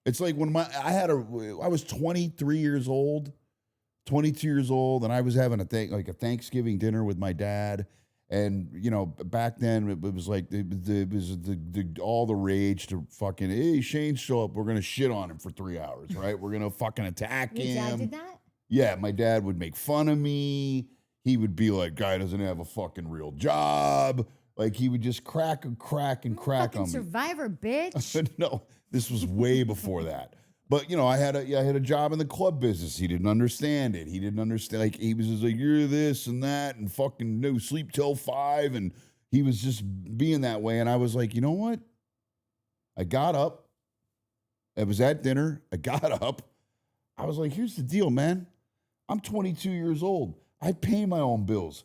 It's like when I was 23 years old, 22 years old, and I was having a Thanksgiving dinner with my dad. And, you know, back then it was like it was all the rage to fucking, hey, Shane, show up. We're going to shit on him for 3 hours, right? We're going to fucking attack Your him. dad did that? Yeah, my dad would make fun of me. He would be like, guy doesn't have a fucking real job. Like, he would just crack Fucking on me. Survivor, bitch. No, this was way before that. But, you know, I had a job in the club business. He didn't understand it. He didn't understand. Like, he was just like, you're this and that and fucking no sleep till 5. And he was just being that way. And I was like, you know what? I got up. I was at dinner. I got up. I was like, here's the deal, man. I'm 22 years old. I pay my own bills.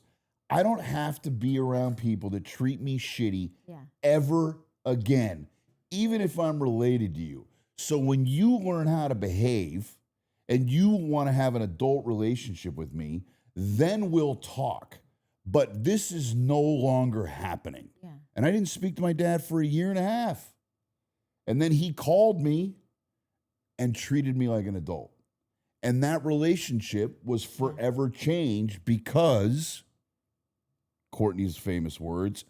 I don't have to be around people that treat me shitty ever again, even if I'm related to you. So when you learn how to behave and you want to have an adult relationship with me, then we'll talk. But this is no longer happening. Yeah. And I didn't speak to my dad for 1.5 years. And then he called me and treated me like an adult. And that relationship was forever changed because, Courtney's famous words,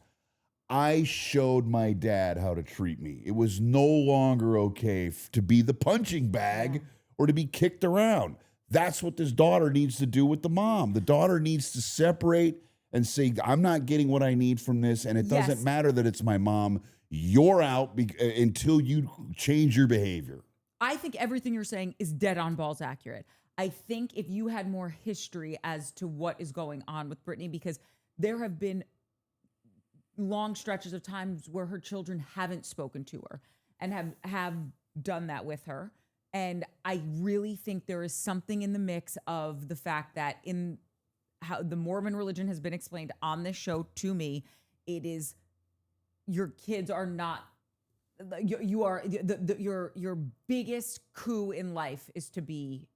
I showed my dad how to treat me. It was no longer okay to be the punching bag or to be kicked around. That's what this daughter needs to do with the mom. The daughter needs to separate and say, I'm not getting what I need from this, and it doesn't Yes. matter that it's my mom. You're out until you change your behavior. I think everything you're saying is dead on balls accurate. I think if you had more history as to what is going on with Brittany, because there have been long stretches of times where her children haven't spoken to her and have done that with her. And I really think there is something in the mix of the fact that in how the Mormon religion has been explained on this show to me, it is your kids are not you are your biggest coup in life is to be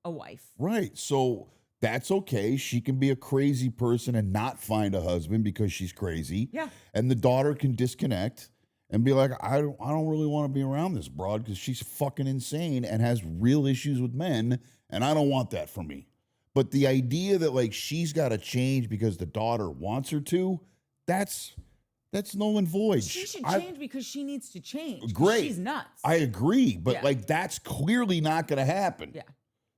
a wife. Right. So that's okay. She can be a crazy person and not find a husband because she's crazy. Yeah. And the daughter can disconnect and be like, I don't really want to be around this broad because she's fucking insane and has real issues with men, and I don't want that for me. But the idea that like she's got to change because the daughter wants her to, that's null and void. She should change because she needs to change. Great. She's nuts. I agree, but Yeah. like that's clearly not going to happen. Yeah.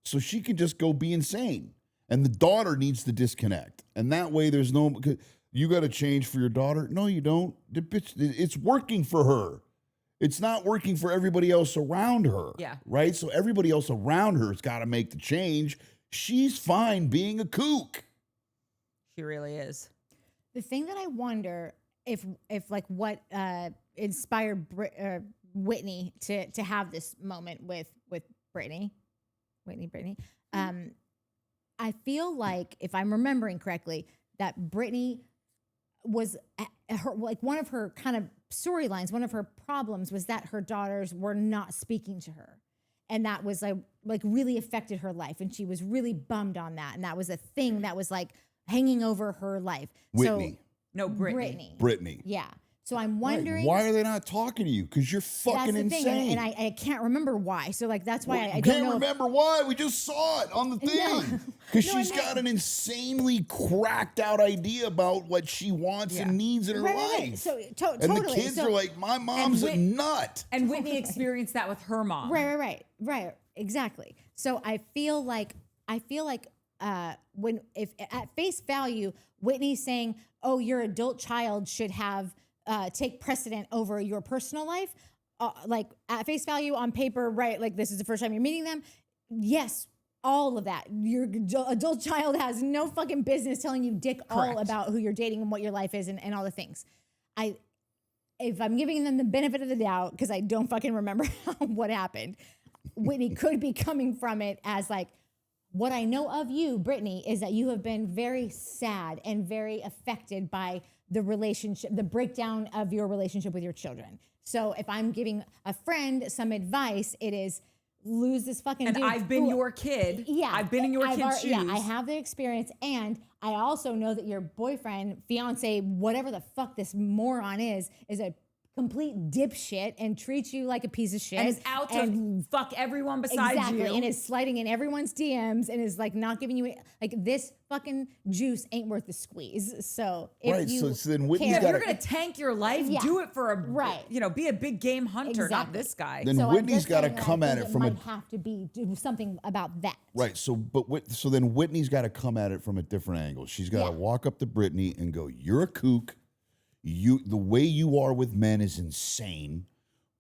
So she can just go be insane. And the daughter needs to disconnect. And that way there's no, you got to change for your daughter. No, you don't. The bitch, it's working for her. It's not working for everybody else around her. Yeah. Right? So everybody else around her has got to make the change. She's fine being a kook. She really is. The thing that I wonder if like what inspired Whitney to have this moment with Whitney. I feel like, if I'm remembering correctly, that Brittany was her, like, one of her kind of storylines, one of her problems was that her daughters were not speaking to her. And that was like really affected her life. And she was really bummed on that. And that was a thing that was like hanging over her life. Whitney. No, Brittany. Brittany. Yeah. So I'm wondering. Why are they not talking to you? Because you're fucking that's the insane. thing. And I can't remember why. So like that's why I You don't can't know. remember why. We just saw it on the thing. Because she's got an insanely cracked out idea about what she wants and needs in her life. Right. So and totally. the kids are like, my mom's a nut. And Whitney experienced that with her mom. Right. Exactly. So I feel like when if at face value, Whitney's saying, "Oh, your adult child should have take precedent over your personal life," like at face value on paper, right? Like this is the first time you're meeting them. Yes, all of that. Your adult child has no fucking business telling you dick all about who you're dating and what your life is and all the things. If I'm giving them the benefit of the doubt, because I don't fucking remember what happened, Whitney could be coming from it as like, what I know of you, Brittany, is that you have been very sad and very affected by the relationship, the breakdown of your relationship with your children. So if I'm giving a friend some advice, it is lose this fucking and dude. I've been your kid. Yeah. I've been in your kid's shoes. Yeah, I have the experience. And I also know that your boyfriend, fiance, whatever the fuck this moron is a complete dipshit and treats you like a piece of shit. And is out to fuck everyone besides exactly, you. and is sliding in everyone's DMs and is like not giving you, like, this fucking juice ain't worth the squeeze. So if you so then Whitney's if got you're gonna tank your life, do it for be a big game hunter, not this guy. Then so Whitney's got to come at it from might have to do something about that. Right. So then Whitney's got to come at it from a different angle. She's got to walk up to Brittany and go, "You're a kook. The way you are with men is insane.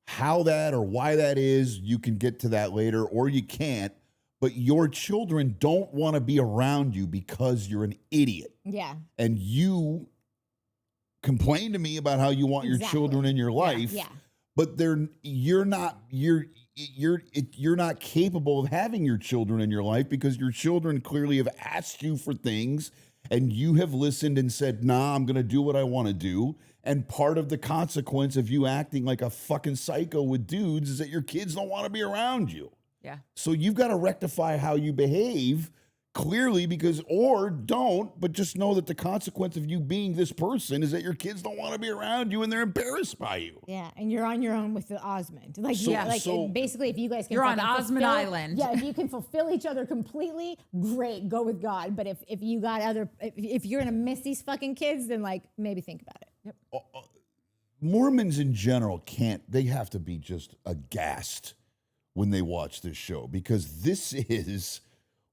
How that or why that is, you can get to that later, or you can't. But your children don't want to be around you because you're an idiot. Yeah. And you complain to me about how you want your children in your life. Yeah. But you're not capable of having your children in your life because your children clearly have asked you for things. And you have listened and said, nah, I'm going to do what I want to do. And part of the consequence of you acting like a fucking psycho with dudes is that your kids don't want to be around you. Yeah. So you've got to rectify how you behave clearly or don't, but just know that the consequence of you being this person is that your kids don't want to be around you and they're embarrassed by you. Yeah, and you're on your own with the Osmond. Basically, if you guys can, you're on Osmond Island. Yeah, if you can fulfill each other completely, great, go with God. But if you got if you're gonna miss these fucking kids, then like maybe think about it. Yep. Mormons in general they have to be just aghast when they watch this show because this is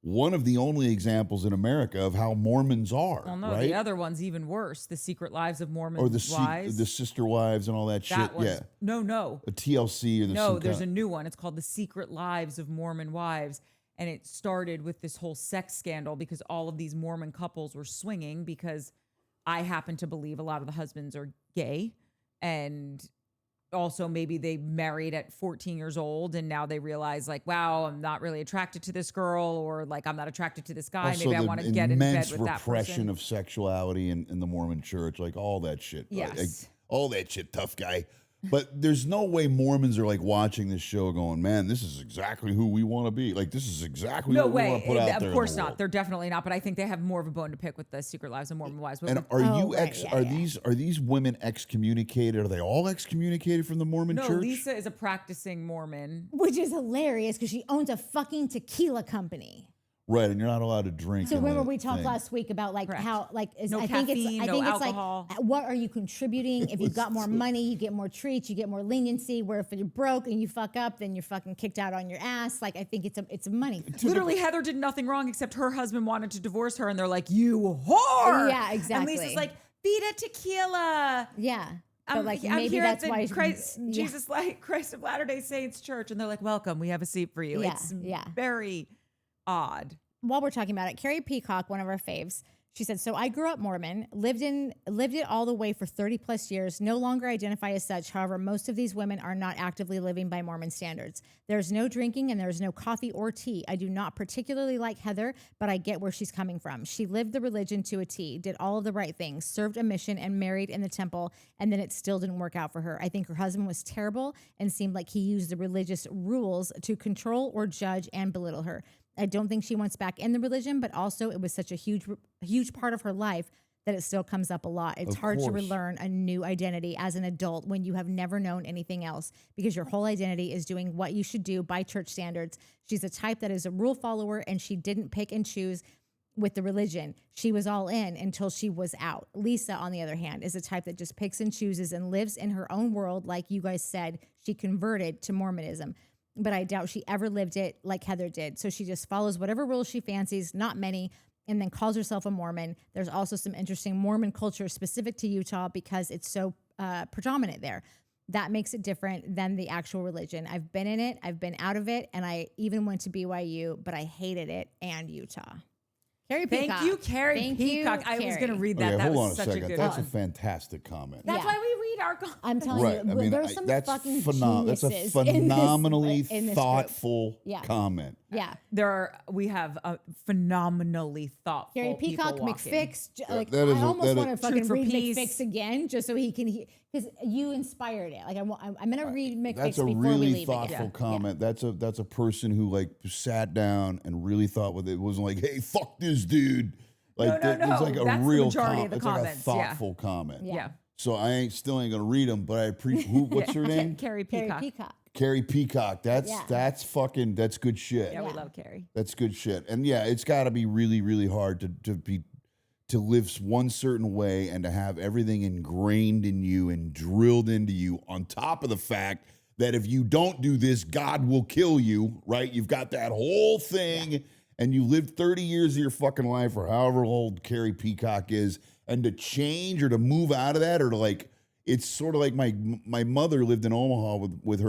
one of the only examples in America of how Mormons are. Well, no, right? the other one's even worse. The Secret Lives of Mormon or Wives. the sister wives and all that shit. Yeah. No. A TLC or there's a new one. It's called The Secret Lives of Mormon Wives. And it started with this whole sex scandal because all of these Mormon couples were swinging because I happen to believe a lot of the husbands are gay. And also maybe they married at 14 years old and now they realize like, wow, I'm not really attracted to this girl, or like I'm not attracted to this guy. Also, maybe I want to get in bed with that person. repression of sexuality in the Mormon church, like all that shit. Yes. Like, all that shit, tough guy. But there's no way Mormons are like watching this show going, man, this is exactly who we want to be. Like, this is exactly No what we want way. to put out there. Of in course the not. world. They're definitely not. But I think they have more of a bone to pick with the Secret Lives of Mormon Wives. And are these women excommunicated? Are they all excommunicated from the Mormon no, church? Lisa is a practicing Mormon. Which is hilarious because she owns a fucking tequila company. Right, and you're not allowed to drink. So in remember the we talked thing. last week about like Correct. how like is, No I think caffeine, it's no like alcohol. what are you contributing? If you've got more money, you get more treats, you get more leniency. Where if you're broke and you fuck up, then you're fucking kicked out on your ass. Like I think it's a money. Literally, Heather did nothing wrong except her husband wanted to divorce her, and they're like, "You whore!" Yeah, exactly. And Lisa's like, "Vida tequila." Yeah. But like I'm maybe here that's at the why Christ of Latter-day Saints Church, and they're like, "Welcome, we have a seat for you." Yeah, It's yeah. very odd. While we're talking about it, Carrie Peacock, one of our faves, she said, so I grew up Mormon, lived it all the way for 30 plus years, no longer identify as such. However, most of these women are not actively living by Mormon standards. There's no drinking and there's no coffee or tea. I do not particularly like Heather, but I get where she's coming from. She lived the religion to a T, did all of the right things, served a mission and married in the temple, and then it still didn't work out for her. I think her husband was terrible and seemed like he used the religious rules to control or judge and belittle her. I don't think she wants back in the religion, but also it was such a huge part of her life that it still comes up a lot. It's hard to relearn a new identity as an adult when you have never known anything else because your whole identity is doing what you should do by church standards. She's a type that is a rule follower and she didn't pick and choose with the religion. She was all in until she was out. Lisa, on the other hand, is a type that just picks and chooses and lives in her own world. Like you guys said, she converted to Mormonism. But I doubt she ever lived it like Heather did. So she just follows whatever rules she fancies, not many, and then calls herself a Mormon. There's also some interesting Mormon culture specific to Utah because it's so predominant there. That makes it different than the actual religion. I've been in it, I've been out of it, and I even went to BYU, but I hated it and Utah. Carrie Peacock. Thank you, Carrie Thank Peacock. you, I was Carrie. going to read that. Okay, That hold on was a such a second. good That's a one. fantastic comment. That's Yeah. why we read our comments. I'm telling Right. you, I mean, there's some that's fucking that's a geniuses phenomenally in this group. thoughtful Yeah. comment. Yeah. We have a phenomenally thoughtful Carrie Peacock, people walking. McFix. Like, that is I a- almost that want to is- fucking Truth for read Peace. McFix again just so he can, because you inspired it. Like, I'm going to read McFix That's a before we really leave thoughtful again. comment. That's a person who like sat down and really thought with it. It wasn't like, hey, fuck this dude. Like No, it's like a that's the real majority of the it's like a comments, yeah. thoughtful comment. Yeah. So I still ain't gonna read them, but I appreciate what's her name? Carrie Carrie Peacock. Peacock. Carrie Peacock. That's Yeah. that's good shit. Yeah, we Yeah. love Carrie. That's good shit. And yeah, it's got to be really, really hard to live one certain way and to have everything ingrained in you and drilled into you. On top of the fact that if you don't do this, God will kill you. Right? You've got that whole thing, and you lived 30 years of your fucking life, or however old Carrie Peacock is, and to change or to move out of that, or to like. It's sort of like my mother lived in Omaha with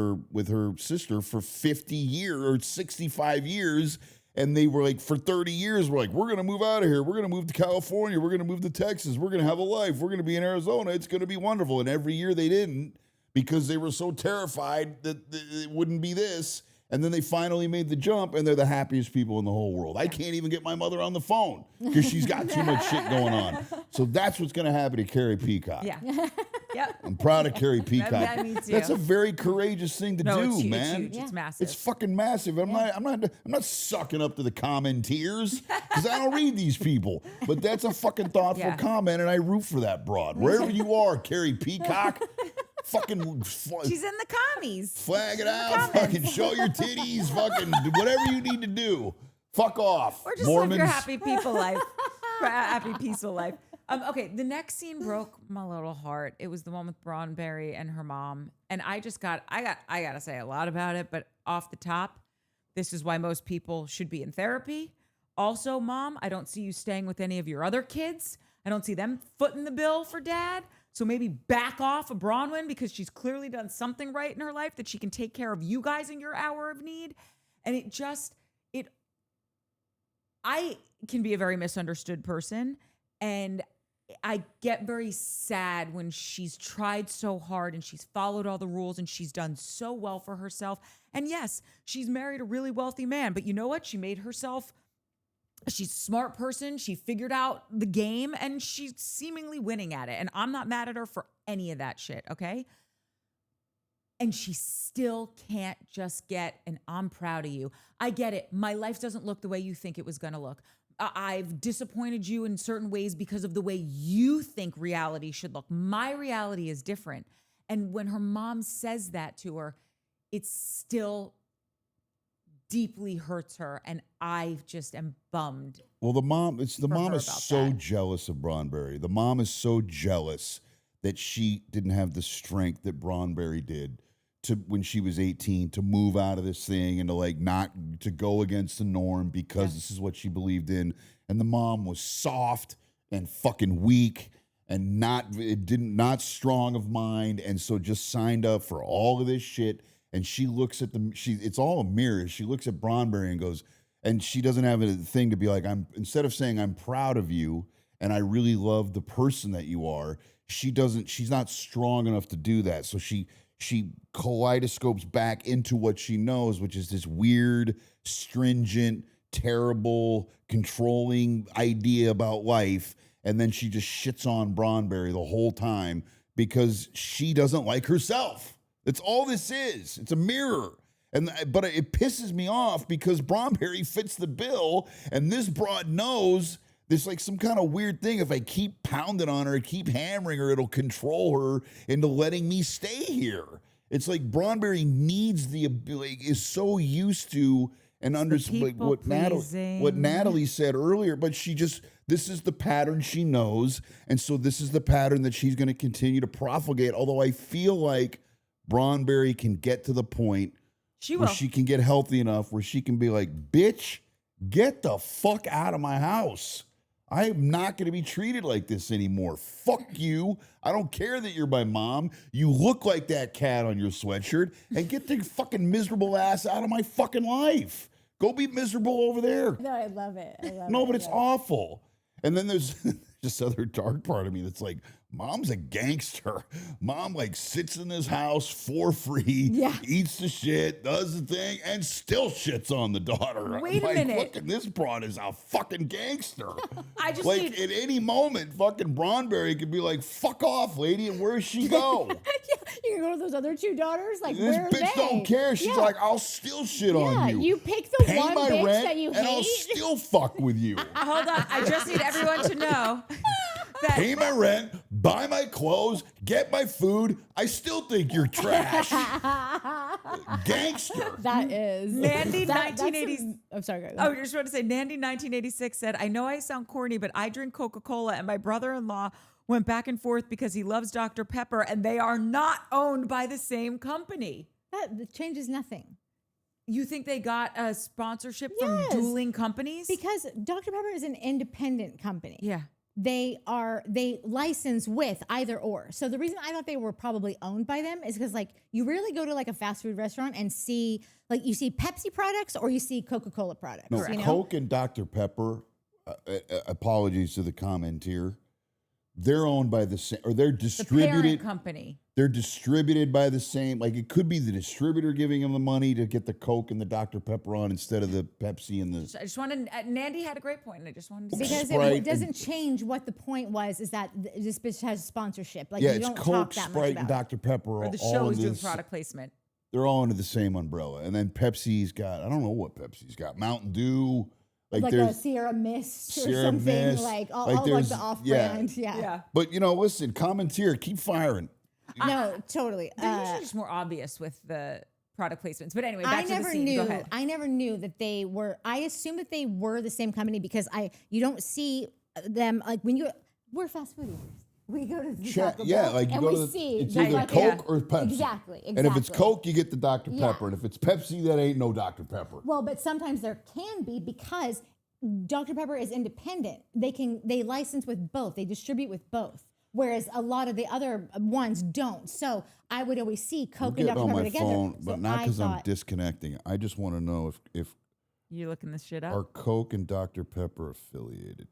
her sister for 50 years or 65 years. And they were like, for 30 years, we're like, we're going to move out of here. We're going to move to California. We're going to move to Texas. We're going to have a life. We're going to be in Arizona. It's going to be wonderful. And every year they didn't because they were so terrified that it wouldn't be this. And then they finally made the jump, and they're the happiest people in the whole world. I can't even get my mother on the phone because she's got too much shit going on. So that's what's going to happen to Carrie Peacock. Yeah. Yep. I'm proud of Carrie Peacock. that means you. That's a very courageous thing to No, do, it's huge. man. It's huge. It's Yeah. massive. It's fucking massive. I'm not sucking up to the commenters because I don't read these people. But that's a fucking thoughtful Yeah. comment, and I root for that broad. Wherever you are, Carrie Peacock, fucking She's in the commies. flag it out, fucking show your titties, fucking do whatever you need to do. Fuck off, Or just Mormons. live your happy people life. Happy, peaceful life. Okay, the next scene broke my little heart. It was the one with Braunberry and her mom. And I gotta say a lot about it, but off the top, this is why most people should be in therapy. Also, Mom, I don't see you staying with any of your other kids. I don't see them footing the bill for Dad. So maybe back off of Bronwyn because she's clearly done something right in her life that she can take care of you guys in your hour of need. And I can be a very misunderstood person, and I get very sad when she's tried so hard and she's followed all the rules and she's done so well for herself. And yes, she's married a really wealthy man, but you know what? She's a smart person. She figured out the game and she's seemingly winning at it. And I'm not mad at her for any of that shit, okay? And she still can't just get an I'm proud of you. I get it. My life doesn't look the way you think it was going to look. I've disappointed you in certain ways because of the way you think reality should look. My reality is different. And when her mom says that to her, it still deeply hurts her. And I just am bummed. Well, the mom is about so that. jealous of Bronberry. The mom is so jealous that she didn't have the strength that Bronberry did to when she was 18 to move out of this thing and to like not to go against the norm because this is what she believed in. And the mom was soft and fucking weak and not strong of mind, and so just signed up for all of this shit. And she looks at it's all a mirror. She looks at Bronberry and goes, and she doesn't have a thing to be like, instead of saying I'm proud of you and I really love the person that you are, she's not strong enough to do that. So she kaleidoscopes back into what she knows, which is this weird, stringent, terrible, controlling idea about life. And then she just shits on Bronberry the whole time because she doesn't like herself. That's all this is. It's a mirror. But it pisses me off because Bronberry fits the bill, and this broad knows there's like some kind of weird thing. If I keep pounding on her, keep hammering her, it'll control her into letting me stay here. It's like Bronberry needs is so used to and understand like what Natalie said earlier, but this is the pattern she knows, and so this is the pattern that she's going to continue to propagate. Although I feel like Bronberry can get to the point where she can get healthy enough where she can be like, bitch, get the fuck out of my house. I am not going to be treated like this anymore. Fuck you. I don't care that you're my mom. You look like that cat on your sweatshirt, and get the fucking miserable ass out of my fucking life. Go be miserable over there. No, I love it. But it's awful. And then there's this other dark part of me that's like, Mom's a gangster. Mom like sits in this house for free, eats the shit, does the thing, and still shits on the daughter. Wait a minute. Look, this broad is a fucking gangster. I just like at any moment, fucking Bronberry could be like, fuck off, lady, and where's she go? You can go to those other two daughters. Like, this where are bitch they? don't care. She's like, I'll still shit on you. You pick the Pay one my bitch rent, that you and I'll hate. still fuck with you. Hold on. I just need everyone to know that Pay my rent, buy my clothes, get my food. I still think you're trash. Gangster. That is Nandy 1980s. I'm sorry. Go I just want to say, Nandy 1986 said, I know I sound corny, but I drink Coca-Cola, and my brother-in-law went back and forth because he loves Dr. Pepper, and they are not owned by the same company. That changes nothing. You think they got a sponsorship from dueling companies? Because Dr. Pepper is an independent company. Yeah. They license with either or. So the reason I thought they were probably owned by them is because like you rarely go to like a fast food restaurant and see like you see Pepsi products or you see Coca-Cola products. No, you know? Coke and Dr. Pepper, apologies to the commenteer, they're owned by the same, or they're The distributed. parent company. They're distributed by the same, like it could be the distributor giving them the money to get the Coke and the Dr. Pepper on instead of the Pepsi and the... I just wanted, Nandy had a great point, and I just wanted to say Because Sprite it doesn't change what the point was, is that this bitch has sponsorship. Like Yeah, you it's don't Coke, talk that Sprite, much and about. Dr. Pepper or are the all show is under doing the product placement. They're all under the same umbrella. And then Pepsi's got, I don't know what Pepsi's got, Mountain Dew. Like a there's Sierra Mist or Sierra something, Mist, like all like like there's- the off-brand. Yeah. But listen, commenteer, keep firing. No, totally. They're usually just more obvious with the product placements. But anyway, I back to the never scene. Go knew. ahead. I never knew that they were. I assumed that they were the same company because you don't see them like when we're fast foodies. We go to the Taco Bell like you and go we to see it's either like- Coke or Pepsi. Exactly. And if it's Coke, you get the Dr. Yeah. Pepper. And if it's Pepsi, that ain't no Dr. Pepper. Well, but sometimes there can be because Dr. Pepper is independent. They license with both. They distribute with both. Whereas a lot of the other ones don't. So I would always see I'm Coke and getting Dr. on Pepper my together. phone, So but not I because I'm thought- disconnecting. I just want to know if You looking this shit up? are Coke and Dr. Pepper affiliated.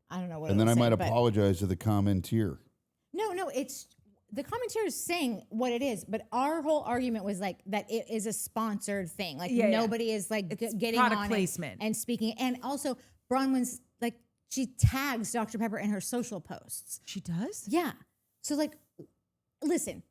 I don't know what. And then I it'll might say, but- apologize to the commenteer. No, it's the commentator is saying what it is, but our whole argument was like that it is a sponsored thing. Like Yeah, yeah. nobody is like It's getting product on placement. and speaking. And also, Bronwyn's like she tags Dr. Pepper in her social posts. She does? Yeah. So like, listen,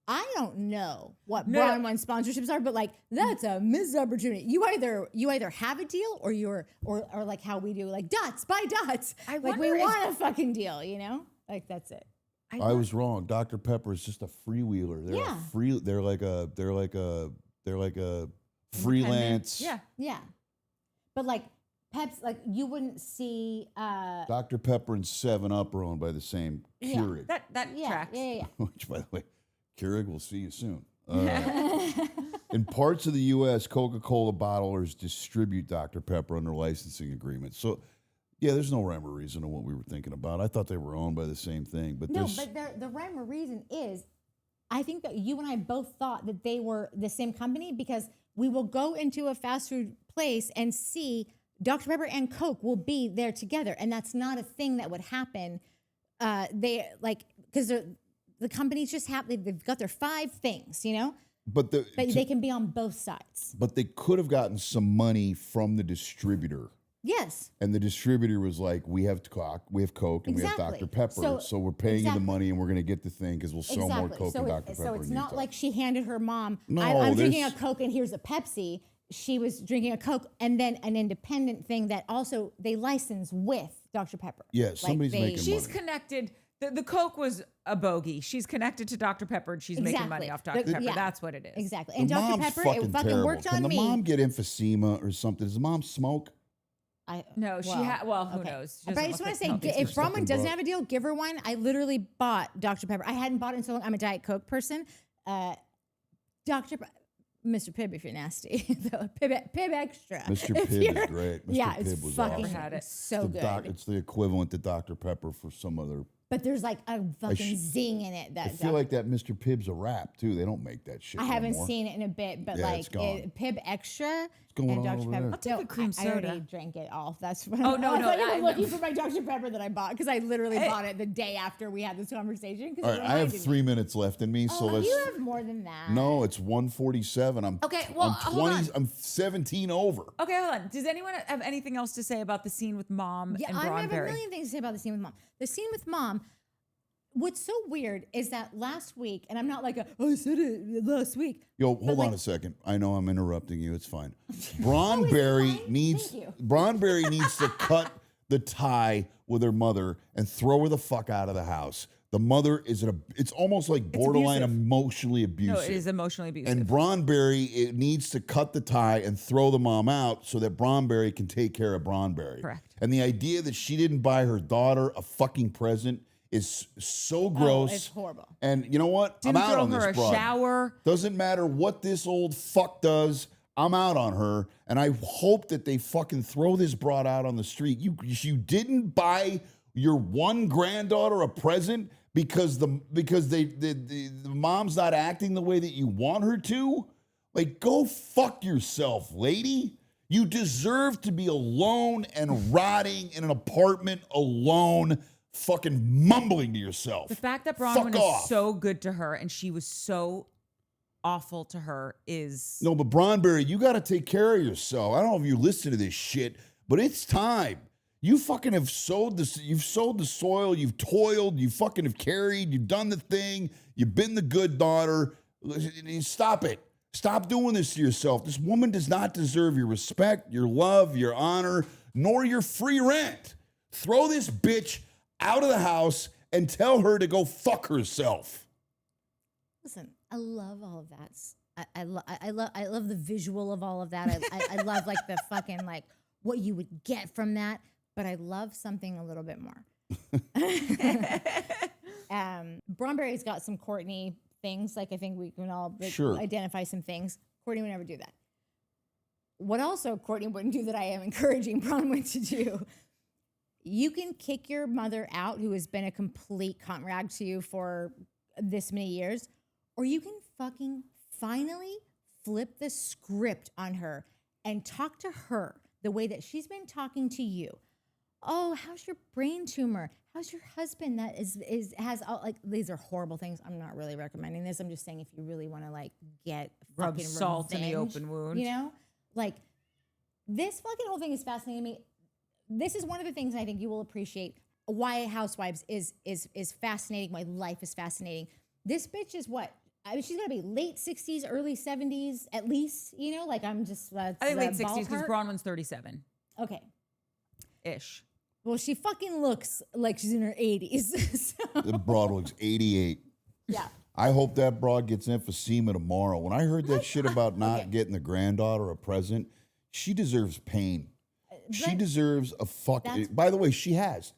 I don't know what Braun One sponsorships are, but like that's a missed opportunity. You either have a deal or you're or like how we do, like dots, buy dots. Like we want a fucking deal, you know? Like that's it. I was wrong. Dr. Pepper is just a freewheeler. They're like a freelance. Yeah. But like Pepsi, like you wouldn't see Dr. Pepper and 7-Up are owned by the same Keurig. That tracks. Yeah. Which, by the way, Keurig, we'll see you soon. In parts of the U.S., Coca-Cola bottlers distribute Dr. Pepper under licensing agreements. So, yeah, there's no rhyme or reason to what we were thinking about. I thought they were owned by the same thing. But the rhyme or reason is, I think that you and I both thought that they were the same company because we will go into a fast food place and see Dr. Pepper and Coke will be there together. And that's not a thing that would happen. Because the companies just have, they've got their 5 things, you know? But they can be on both sides. But they could have gotten some money from the distributor. Yes. And the distributor was like, we have Coke, and we have Dr. Pepper. So we're paying you the money and we're going to get the thing because we'll sell more Coke and Dr. Pepper. So it's not like she handed her mom, No, I'm drinking a Coke and here's a Pepsi. She was drinking a Coke and then an independent thing that also they license with Dr. Pepper. Yeah, somebody's making money. She's connected. The Coke was a bogey. She's connected to Dr. Pepper and she's making money off Dr. Pepper. Yeah. That's what it is. Exactly. And Dr. Pepper, it fucking terrible. worked on me. Can the mom get emphysema or something? Does the mom smoke? Who knows? She but I just want to say, if Bronwyn doesn't have a deal, give her one. I literally bought Dr. Pepper. I hadn't bought it in so long. I'm a Diet Coke person. Mr. Pibb, if you're nasty. Pibb Extra. Mr. Pibb is great. Mr. It's Pibb was fucking awesome. so good. It's the equivalent to Dr. Pepper for some other. But there's like a fucking zing in it. I feel like that Mr. Pibb's a rap too. They don't make that shit. I haven't anymore. seen it in a bit, but Yeah, it's gone. Pibb Extra going and on Dr. over Pepper. there? I'll take the cream I soda. already drank it all. That's what Oh, no. I'm looking for my Dr. Pepper that I bought because I literally bought it the day after we had this conversation. All right, I have 3 minutes left in me, so let's. You have more than that. No, it's 1:47. I'm 20. I'm 17 over. Okay, hold on. Does anyone have anything else to say about the scene with Mom and I have a Braunberry? million things to say about the scene with Mom. The scene with Mom. What's so weird is that last week, and I'm not like I said it last week. Yo, hold on a second. I know I'm interrupting you. It's fine. Braunberry needs to cut the tie with her mother and throw her the fuck out of the house. The mother is it's almost like borderline emotionally abusive. No, it is emotionally abusive. And Braunberry needs to cut the tie and throw the mom out so that Braunberry can take care of Braunberry. Correct. And the idea that she didn't buy her daughter a fucking present is so gross. It's horrible. And you know what? Didn't I'm out throw on her this a broad. shower. Doesn't matter what this old fuck does. I'm out on her, and I hope that they fucking throw this broad out on the street. You didn't buy your one granddaughter a present because the mom's not acting the way that you want her to. Like, go fuck yourself, lady. You deserve to be alone and rotting in an apartment alone, fucking mumbling to yourself. The fact that Bronwyn is so good to her and she was so awful to her is... No, but Braunberry, you got to take care of yourself. I don't know if you listen to this shit, but it's time. You fucking have sowed this. You've sowed the soil. You've toiled. You fucking have carried. You've done the thing. You've been the good daughter. Stop it. Stop doing this to yourself. This woman does not deserve your respect, your love, your honor, nor your free rent. Throw this bitch out of the house and tell her to go fuck herself. Listen, I love all of that. I love the visual of all of that. I love like the fucking like what you would get from that. But I love something a little bit more. Braunberry's got some Courtney things. Like I think we can all identify some things. Courtney would never do that. What also Courtney wouldn't do that I am encouraging Bronwyn to do. You can kick your mother out who has been a complete cunt rag to you for this many years. Or you can fucking finally flip the script on her and talk to her the way that she's been talking to you. Oh, how's your brain tumor? How's your husband that has all like these are horrible things. I'm not really recommending this. I'm just saying if you really want to like get rub fucking salt revenge, in the open wound. You know? Like this fucking whole thing is fascinating to me. This is one of the things I think you will appreciate why Housewives is fascinating, why life is fascinating. This bitch is what? I mean, she's got to be late 60s, early 70s at least, you know? Like, I'm just... I think late 60s because Bronwyn's 37. Okay. Ish. Well, she fucking looks like she's in her 80s. So. The broad looks 88. Yeah. I hope that broad gets emphysema tomorrow. When I heard that shit about not getting the granddaughter a present, she deserves pain. She deserves a fucking... By the way, she has.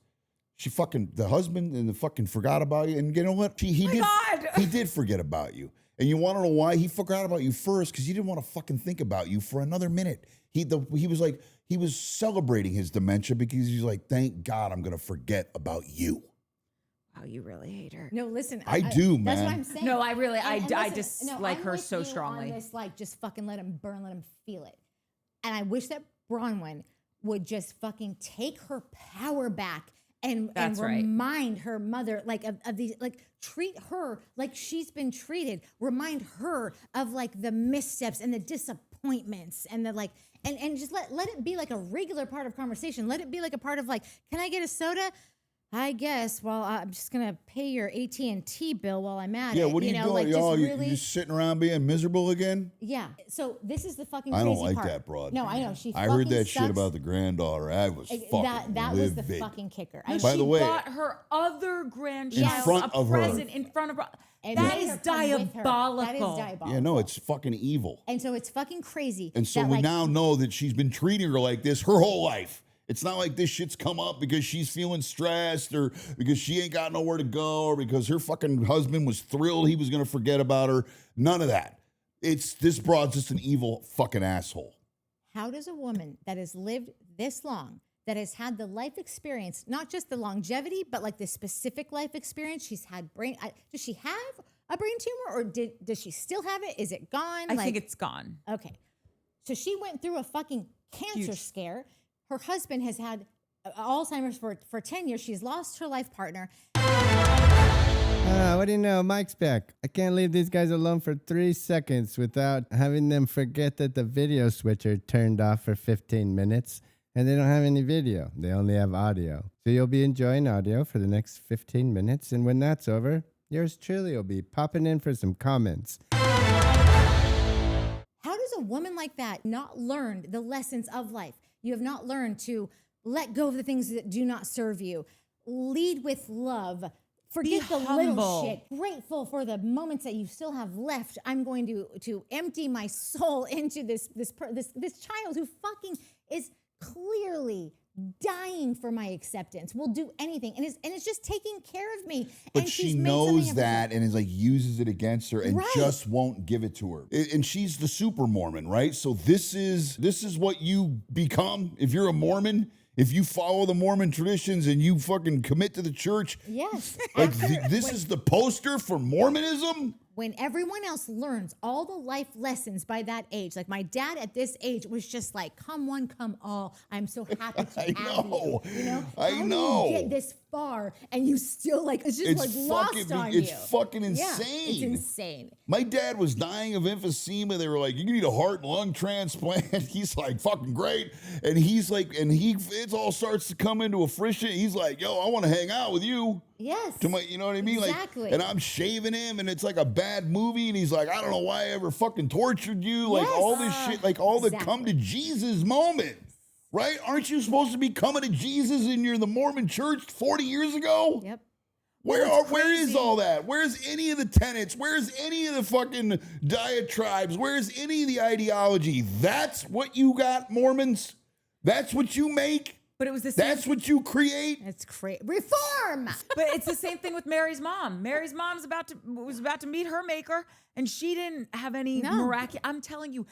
She fucking... The husband and the fucking forgot about you. And you know what? He did forget about you. And you want to know why? He forgot about you first because he didn't want to fucking think about you for another minute. He was like... He was celebrating his dementia because he's like, thank God I'm going to forget about you. Wow, you really hate her. No, listen. I do, man. That's what I'm saying. No, I really, I listen, dislike her so strongly. On this, like, just fucking let him burn, let him feel it. And I wish that Bronwyn would just fucking take her power back and remind her mother, like, of these, like, treat her like she's been treated. Remind her of, like, the missteps and the disappointments and the, like, and just let it be like a regular part of conversation. Let it be like a part of, like, can I get a soda? I guess. Well, I'm just gonna pay your AT&T bill while I'm at it. Yeah, what are you doing? Like, you just sitting around being miserable again? Yeah. So this is the fucking. I crazy don't like part. that broad. No, I know I heard that shit about the granddaughter. I was fucking that livid. was the fucking kicker. By the way, she bought her other grandchild front a of her. present in front of her. And That made is her come with her. diabolical. That is diabolical. yeah, no, it's fucking evil. And so it's fucking crazy. And so that, we like, now know that she's been treating her like this her whole life. It's not like this shit's come up because she's feeling stressed or because she ain't got nowhere to go or because her fucking husband was thrilled he was going to forget about her. None of that. This broad's just an evil fucking asshole. How does a woman that has lived this long, that has had the life experience, not just the longevity, but like the specific life experience, she's had does she have a brain tumor or does she still have it? Is it gone? I think it's gone. Okay. So she went through a fucking cancer scare. Her husband has had Alzheimer's for 10 years. She's lost her life partner. What do you know? Mike's back. I can't leave these guys alone for 3 seconds without having them forget that the video switcher turned off for 15 minutes and they don't have any video. They only have audio. So you'll be enjoying audio for the next 15 minutes. And when that's over, yours truly will be popping in for some comments. How does a woman like that not learn the lessons of life? You have not learned to let go of the things that do not serve you. Lead with love. Forget the little shit. Grateful for the moments that you still have left. I'm going to empty my soul into this child who fucking is clearly dying for my acceptance, will do anything, and it's just taking care of me. But and she knows that and is like uses it against her and just won't give it to her. And she's the super Mormon, right? So this is what you become if you're a Mormon. If you follow the Mormon traditions and you fucking commit to the church. Yes. Like this is the poster for Mormonism. When everyone else learns all the life lessons by that age, like my dad at this age was just like, come one, come all. I'm so happy to have you. You know? I know. How do you get this far and you still like, it's just lost on you. It's fucking insane. Yeah, it's insane. My dad was dying of emphysema. They were like, you need a heart and lung transplant. He's like, fucking great. And he's like, it all starts to come into fruition. He's like, yo, I want to hang out with you. Yes. You know what I mean? Exactly. Like, and I'm shaving him and it's like a bad movie. And he's like, I don't know why I ever fucking tortured you. Like all this shit, like all the come to Jesus moment. Right? Aren't you supposed to be coming to Jesus and you're the Mormon church 40 years ago? Yep. Where is all that? Where's any of the tenets? Where's any of the fucking diatribes? Where's any of the ideology? That's what you got, Mormons? That's what you make? But it was the same. That's what you create? It's crazy. Reform! But it's the same thing with Mary's mom. Mary's mom was about to meet her maker, and she didn't have any miraculous. I'm telling you,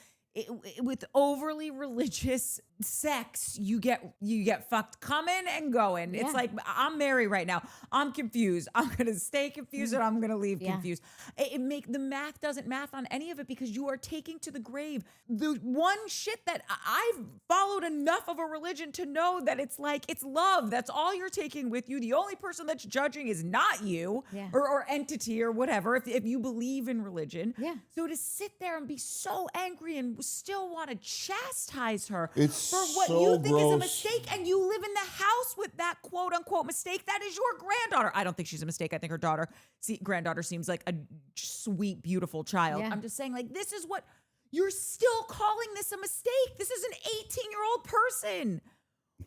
with overly religious sex, you get fucked coming and going. Yeah. It's like, I'm Mary right now. I'm confused. I'm gonna stay confused and I'm gonna leave confused. The math doesn't math on any of it because you are taking to the grave the one shit that I've followed enough of a religion to know that it's like, it's love. That's all you're taking with you. The only person that's judging is not you or entity or whatever, if you believe in religion. Yeah. So to sit there and be so angry and still want to chastise her It's for what so you think is a gross. mistake, and you live in the house with that quote unquote mistake. That is your granddaughter. I don't think she's a mistake. I think her granddaughter seems like a sweet, beautiful child. Yeah. I'm just saying, like, this is what you're still calling this a mistake. This is an 18-year-old person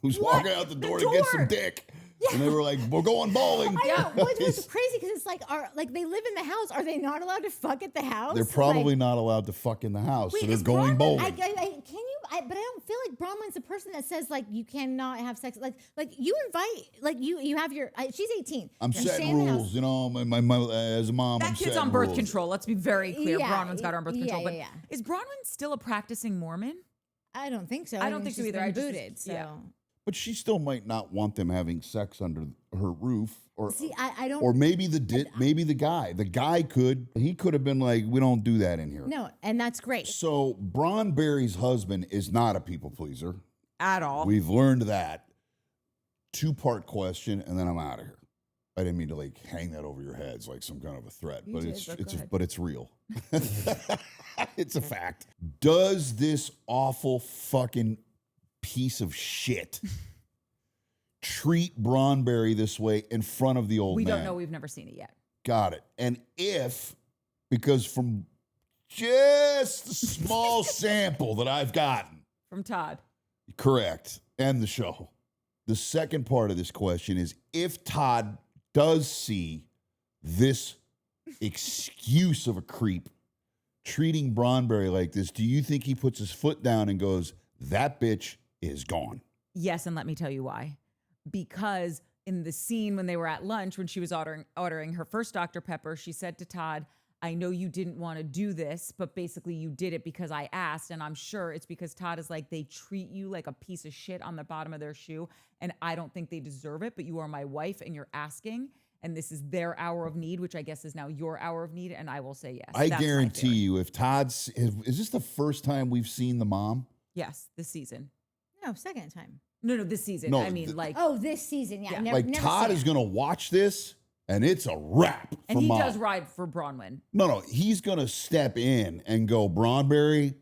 Who's What? walking out the door The to get some door. dick. And they were like, we're going bowling. I know. Which was crazy because it's like they live in the house. Are they not allowed to fuck at the house? They're probably not allowed to fuck in the house. Wait, so they're is going Bronwyn- bowling. but I don't feel like Bronwyn's the person that says like you cannot have sex. Like you invite, like you have your. She's 18. I'm You stay setting in the house. rules, you know. As a mom, That I'm kid's setting on birth rules. control. Let's be very clear. Yeah, Bronwyn's got her on birth yeah, control. yeah, But yeah. is Bronwyn still a practicing Mormon? I don't think so. I don't think so she's either. been I just- booted. So yeah. But she still might not want them having sex under her roof, or see, I don't. or maybe maybe the guy could. He could have been like, we don't do that in here. No, and that's great. So Bron Berry's husband is not a people pleaser. At all. We've learned that. 2-part question, and then I'm out of here. I didn't mean to like hang that over your heads like some kind of a threat, You but did, but go ahead. but it's real. It's a fact. Does this awful fucking piece of shit treat Bron Berry this way in front of the old We man? don't know. We've never seen it yet. Got it. And because from just a small sample that I've gotten, From Todd. correct, and the show. The second part of this question is if Todd does see this excuse of a creep treating Bron Berry like this, do you think he puts his foot down and goes, that bitch is gone? Yes, and let me tell you why. Because in the scene when they were at lunch, when she was ordering her first Dr. Pepper, she said to Todd, I know you didn't want to do this, but basically you did it because I asked. And I'm sure it's because Todd is like, they treat you like a piece of shit on the bottom of their shoe. And I don't think they deserve it, but you are my wife and you're asking. And this is their hour of need, which I guess is now your hour of need. And I will say yes. I That's my guarantee theory. you, if Todd's, is this the first time we've seen the mom? Yes, this season. No, second time. No, this season. No, I mean, like, Oh, this season, yeah. Yeah. Never, Like never Todd seen is it. going to watch this and it's a wrap and for he mom. does ride for Bronwyn. No, he's going to step in and go, Bron Berry,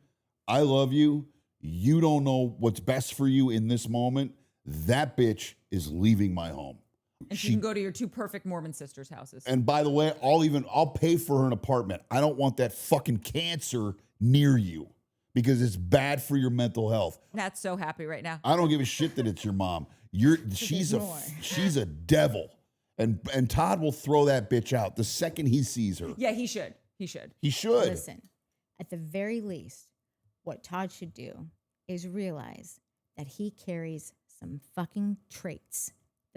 I love you. You don't know what's best for you in this moment. That bitch is leaving my home. And she can go to your two perfect Mormon sisters' houses. And by the way, I'll pay for her an apartment. I don't want that fucking cancer near you because it's bad for your mental health. That's so happy right now. I don't give a shit that it's your mom. She's ignore. she's a devil. And Todd will throw that bitch out the second he sees her. Yeah, he should. He should. He should. Listen, at the very least, what Todd should do is realize that he carries some fucking traits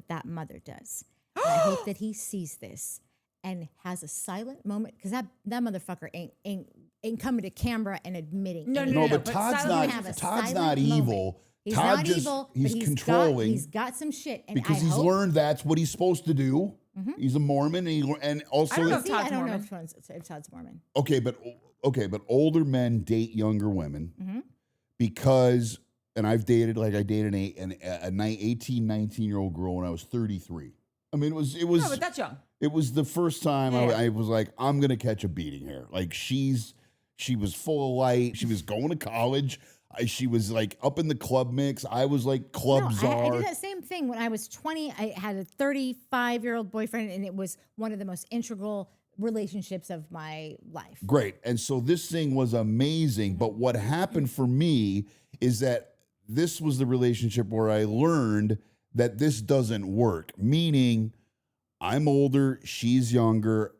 that mother does. And I hope that he sees this and has a silent moment because that motherfucker ain't coming to camera and admitting. No, anything. No, but but Todd's silent- not have a Todd's silent not moment. evil. He's Todd not just evil. he's but controlling He's got some shit, and because I he's hope, learned that's what he's supposed to do. He's a Mormon, and also I don't know if See, Todd's I don't Mormon. know if Todd's Mormon. okay, but older men date younger women because, and I dated a 18, 19-year-old girl when I was 33. I mean, it was No, but that's young. it was the first time Yeah. I was like, I'm gonna catch a beating here. Like she was full of light. She was going to college. She was like up in the club mix. I was like club No, I czar. did that same thing when I was 20. I had a 35-year-old boyfriend, and it was one of the most integral relationships of my life. Great. And so this thing was amazing. But what happened for me is that this was the relationship where I learned that this doesn't work. Meaning, I'm older, she's younger,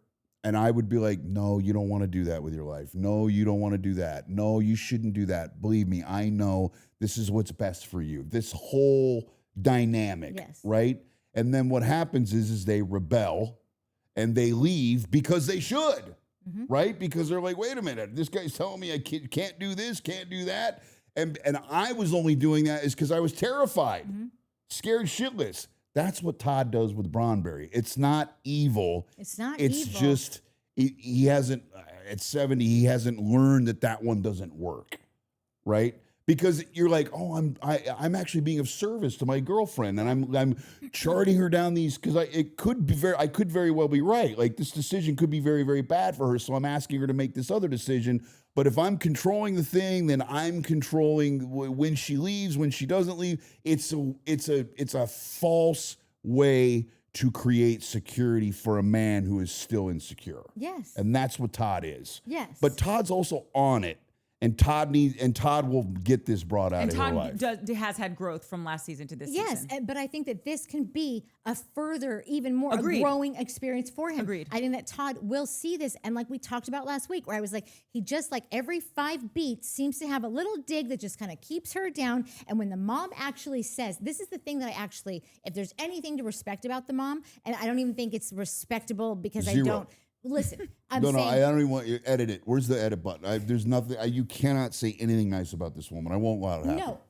and I would be like, no, you don't want to do that with your life. No, you don't want to do that. No, you shouldn't do that. Believe me, I know this is what's best for you. This whole dynamic, Yes. right? And then what happens is they rebel and they leave because they should, right? Because they're like, wait a minute, this guy's telling me I can't do this, can't do that. And I was only doing that is because I was terrified, scared shitless. That's what Todd does with Bron Berry. It's not evil. It's not It's evil. just he hasn't at 70. He hasn't learned that one doesn't work, right? Because you're like, oh, I'm actually being of service to my girlfriend, and I'm charting her down these because I could very well be right. Like this decision could be very, very bad for her, so I'm asking her to make this other decision. But if I'm controlling the thing, then I'm controlling when she leaves, when she doesn't leave. It's a false way to create security for a man who is still insecure. Yes. And that's what Todd is. Yes. But Todd's also on it. And Todd will get this brought out And of her Todd life. has had growth from last season to this Yes, season. but I think that this can be a further, even more Agreed. a growing experience for him. Agreed. I think that Todd will see this, and like we talked about last week, where I was like, he just like every 5 beats seems to have a little dig that just kind of keeps her down. And when the mom actually says, this is the thing that I actually, if there's anything to respect about the mom, and I don't even think it's respectable because Zero. I don't. Listen, I'm No, saying. I don't even want you to edit it. Where's the edit button? There's nothing. You cannot say anything nice about this woman. I won't allow it to happen. No.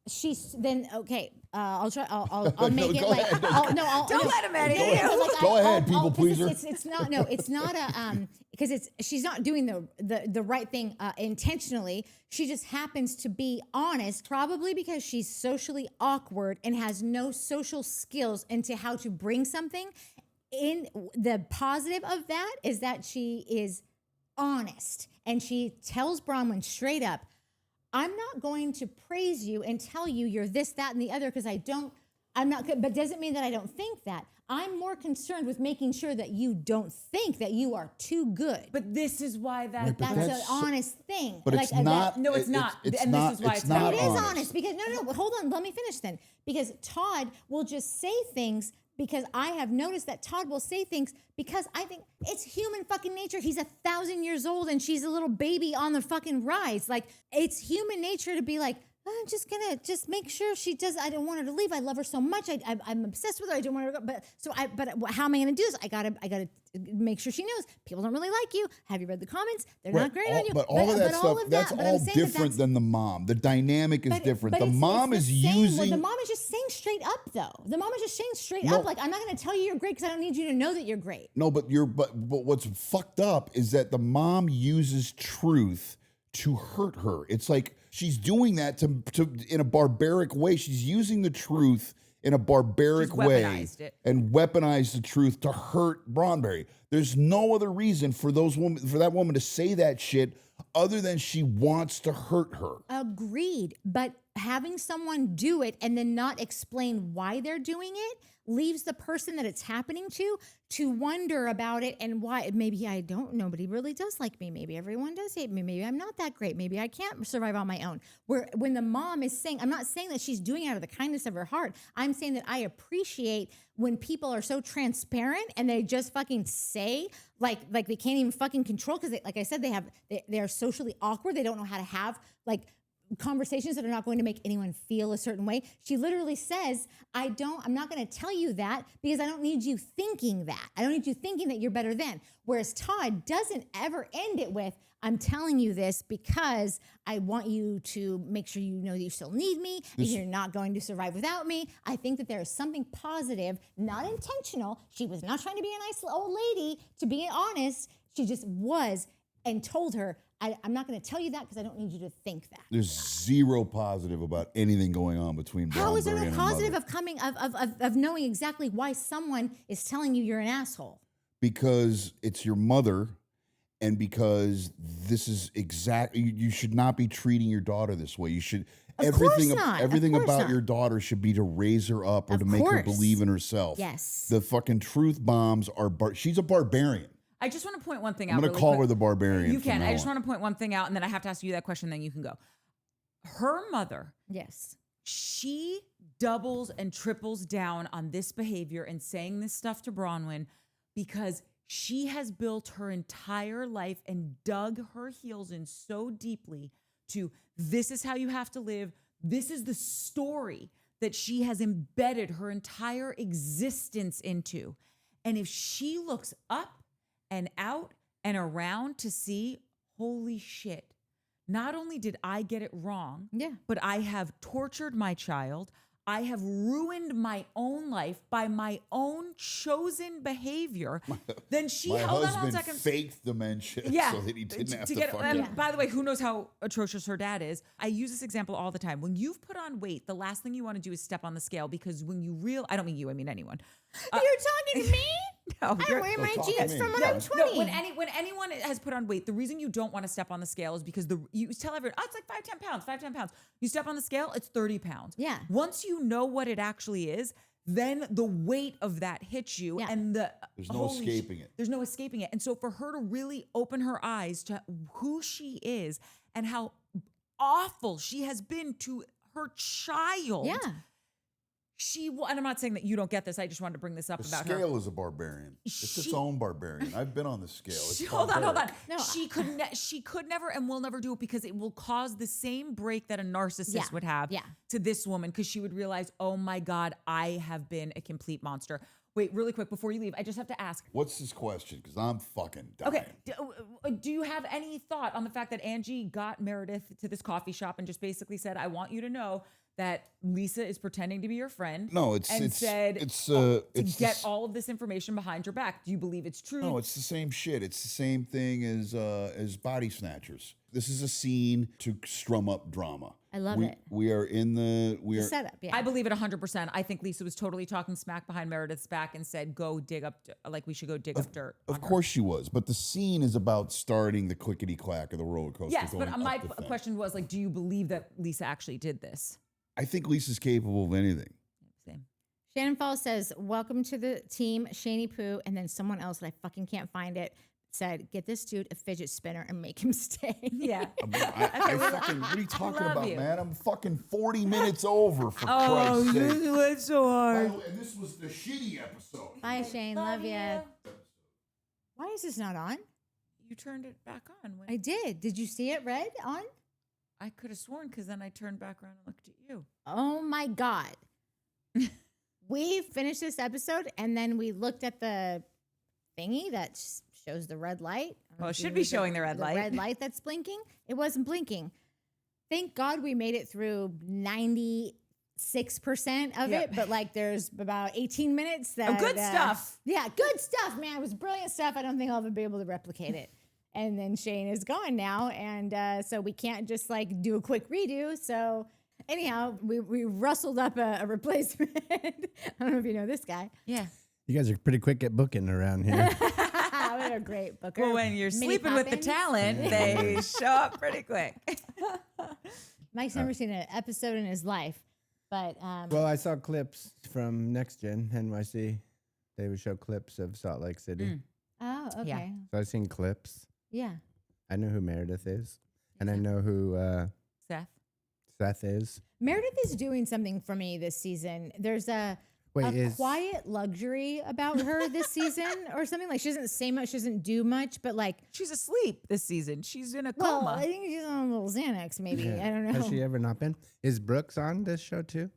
She's then okay. I'll try. I'll make it go like. ahead. Don't let him edit you. Go ahead, people pleaser. It's not. No, it's not a. Because she's not doing the right thing intentionally. She just happens to be honest, probably because she's socially awkward and has no social skills into how to bring something. In the positive of that is that she is honest and she tells Bronwyn straight up, I'm not going to praise you and tell you you're this, that, and the other because I'm not good, but doesn't mean that I don't think that. I'm more concerned with making sure that you don't think that you are too good. But this is why Right, but that's an honest thing. But it's not. No, it's not. It's And not. this is why it's it's not not. It is honest. honest because no, hold on, let me finish then. Because Todd will just say things because I have noticed that Todd will say things because I think it's human fucking nature. He's 1,000 years old and she's a little baby on the fucking rise. Like it's human nature to be like, I'm just gonna make sure she does. I don't want her to leave. I love her so much. I'm obsessed with her. I don't want her to go. But how am I gonna do this? I gotta make sure she knows people don't really like you. Have you read the comments? They're not great on you. But all of that stuff, that's but I'm all saying different than the mom. The dynamic is different. The mom is using. Well, the mom is just saying straight up, though. The mom is just saying straight up, like, I'm not going to tell you you're great because I don't need you to know that you're great. No, but what's fucked up is that the mom uses truth to hurt her. It's like she's doing that to in a barbaric way. She's using the truth in a barbaric She's way weaponized it. and weaponized the truth to hurt Bronberry. There's no other reason for that woman to say that shit other than she wants to hurt her. Agreed. But having someone do it and then not explain why they're doing it leaves the person that it's happening to wonder about it and why. Maybe I don't, nobody really does like me. Maybe everyone does hate me. Maybe I'm not that great. Maybe I can't survive on my own. When the mom is saying, I'm not saying that she's doing it out of the kindness of her heart. I'm saying that I appreciate when people are so transparent and they just fucking say like they can't even fucking control because like I said, they're socially awkward. They don't know how to have like conversations that are not going to make anyone feel a certain way. She literally says, I'm not going to tell you that because I don't need you thinking that. I don't need you thinking that you're better than. Whereas Todd doesn't ever end it with, I'm telling you this because I want you to make sure you know that you still need me and you're not going to survive without me. I think that there is something positive, not intentional. She was not trying to be a nice old lady, to be honest. She just was and told her, I'm not going to tell you that because I don't need you to think that. There's zero positive about anything going on between How is there Bronberry no and her positive mother. of knowing exactly why someone is telling you you're an asshole? Because it's your mother, and because this is exactly you should not be treating your daughter this way. You should everything about not. your daughter should be to raise her up or Of to make her course. believe in herself. Yes. The fucking truth bombs are she's a barbarian. I just want to point one thing I'm out. going to really call quick. her the barbarian. You from can. now I just on. want to point one thing out, and then I have to ask you that question, then you can go. Her mother, Yes. she doubles and triples down on this behavior and saying this stuff to Bronwyn because she has built her entire life and dug her heels in so deeply to this is how you have to live. This is the story that she has embedded her entire existence into. And if she looks up and out and around to see, holy shit, not only did I get it wrong, Yeah. but I have tortured my child. I have ruined my own life by my own chosen behavior. Then she My held on a husband second. faked dementia Yeah. so that he didn't have to get. fucking. And Yeah. by the way, who knows how atrocious her dad is? I use this example all the time. When you've put on weight, the last thing you want to do is step on the scale because when you I don't mean you, I mean anyone. You're talking to me? No, I you're- wear my talk to jeans me. from when Yeah. I'm 20. No, when anyone has put on weight, the reason you don't want to step on the scale is because you tell everyone, oh, it's like 5-10 pounds, 5-10 pounds. You step on the scale, it's 30 pounds. Yeah. Once you know what it actually is, then the weight of that hits you, Yeah. and There's no holy escaping it. There's no escaping it. And so for her to really open her eyes to who she is and how awful she has been to her child. yeah. And I'm not saying that you don't get this. I just wanted to bring this up The about her. scale is a barbarian. It's its own barbarian. I've been on the scale. It's Hold on. barbaric. No, she could never and will never do it because it will cause the same break that a narcissist Yeah, would have yeah. to this woman because she would realize, oh my God, I have been a complete monster. Wait, really quick before you leave, I just have to ask. What's this question? Because I'm fucking dying. Okay, do you have any thought on the fact that Angie got Meredith to this coffee shop and just basically said, I want you to know that Lisa is pretending to be your friend. No, and said to get all of this information behind your back. Do you believe it's true? No, it's the same shit. It's the same thing as Body Snatchers. This is a scene to strum up drama. I love it. We are in the The setup, yeah. I believe it 100%. I think Lisa was totally talking smack behind Meredith's back and said, go dig up, like we should go dig up dirt. Of course she was, but the scene is about starting the clickety clack of the roller coaster. Yes, but going my up the thing. question was like, do you believe that Lisa actually did this? I think Lisa's capable of anything. Same. Shannon Falls says, welcome to the team, Shani Poo. And then someone else that I fucking can't find it said, get this dude a fidget spinner and make him stay. Yeah. I fucking, what are you talking love about, you. man? I'm fucking 40 minutes over, for Oh, Christ's sake. you went so By hard. the way, and this was the shitty episode. Bye, Shane. Love ya. Why is this not on? You turned it back on. When I did. Did you see it red on? I could have sworn because then I turned back around and looked at you. Oh my God. We finished this episode and then we looked at the thingy that shows the red light. I don't know Well, it if you should be read showing the red light. The red light that's blinking. It wasn't blinking. Thank God we made it through 96% of Yep. it, but like there's about 18 minutes that good stuff. Yeah, good stuff, man. It was brilliant stuff. I don't think I'll ever be able to replicate it. And then Shane is gone now, and so we can't just like do a quick redo. So anyhow, we rustled up a replacement. I don't know if you know this guy. Yeah. You guys are pretty quick at booking around here. We had a great booker. Well, when you're Mini sleeping with the Poppins. talent, they show up pretty quick. Mike's never seen an episode in his life, but Well, I saw clips from Next Gen NYC. They would show clips of Salt Lake City. oh, okay, Yeah. So I've seen clips. yeah. I know who Meredith is, and I know who Seth. Seth is. Meredith is doing something for me this season. There's a quiet luxury about her this season or something. Like she doesn't say much, she doesn't do much, but like, She's asleep this season. She's in a well, coma. I think she's on a little Xanax maybe. Yeah. I don't know. Has she ever not been? Is Brooks on this show too?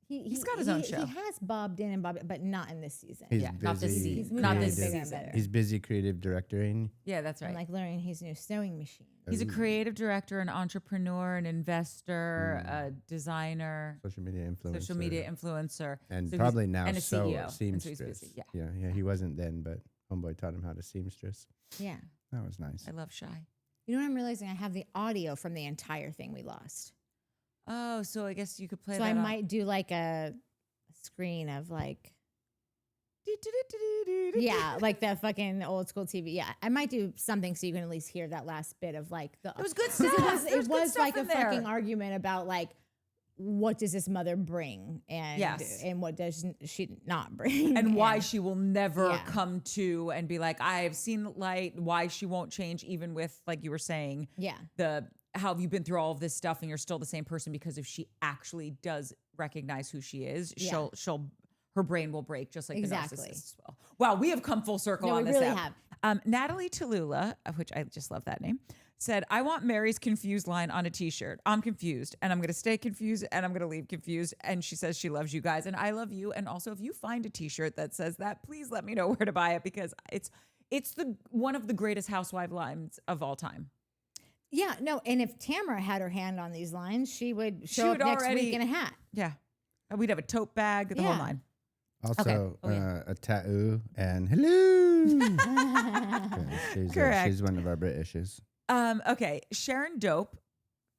He's got his own show. He has bobbed in and bobbed, but not in this season. He's Yeah, not this busy season. He's moving Not on this to bigger season. and better. He's busy creative directing. Yeah, that's I'm right. like learning his new sewing machine. He's a creative director, an entrepreneur, an investor, a designer, Social media influencer. social media influencer, And So probably he's- now and a so CEO. And so he's seamstress. busy. Yeah, yeah. He wasn't then, but homeboy taught him how to seamstress. Yeah. That was nice. I love Shy. You know what I'm realizing? I have the audio from the entire thing we lost. Oh, so I guess you could play So that. I on- might do like a screen of like, yeah, like that fucking old school TV. Yeah, I might do something so you can at least hear that last bit of like the. It was good 'cause stuff. There It was good was stuff like a in there. fucking argument about like, what does this mother bring, and Yes. and what does she not bring, and why she will never Yeah. come to and be like, I have seen the light. Why she won't change, even with like you were saying, Yeah. how have you been through all of this stuff and you're still the same person? Because if she actually does recognize who she is, Yeah. her brain will break just like Exactly. the narcissist will. Wow, we have come full circle No, on we this really app. have. Natalie Tallulah, of which I just love that name, said, I want Mary's confused line on a t-shirt. I'm confused and I'm going to stay confused and I'm going to leave confused. And she says she loves you guys and I love you. And also if you find a t-shirt that says that, please let me know where to buy it because it's one of the greatest housewife lines of all time. Yeah, no, and if Tamara had her hand on these lines, she would She show would up next already- week in a hat. Yeah. And we'd have a tote bag, the whole Yeah. line. Also, Oh, yeah. a tattoo and hello. Yeah, Correct. She's one of our Britishes. Okay. Sharon Dope,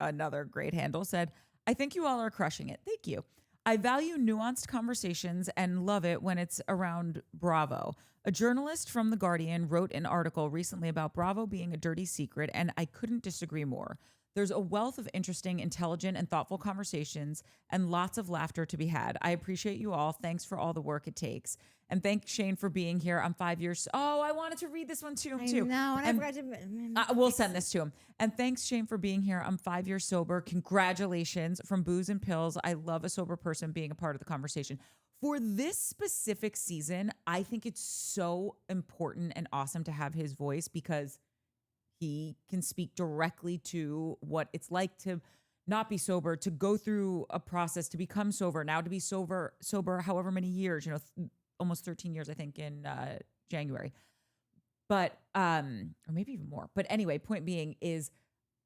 another great handle, said, I think you all are crushing it. Thank you. I value nuanced conversations and love it when it's around Bravo. A journalist from The Guardian wrote an article recently about Bravo being a dirty secret, and I couldn't disagree more. There's a wealth of interesting, intelligent, and thoughtful conversations and lots of laughter to be had. I appreciate you all. Thanks for all the work it takes. And thank Shane for being here. I'm 5 years. Oh, I wanted to read this one too. I know, and I forgot to. We'll send this to him. And thanks, Shane, for being here. I'm 5 years sober. Congratulations from Booze and Pills. I love a sober person being a part of the conversation. For this specific season, I think it's so important and awesome to have his voice because he can speak directly to what it's like to not be sober, to go through a process, to become sober, now to be sober however many years, almost 13 years, I think, in January. But, or maybe even more. But anyway, point being is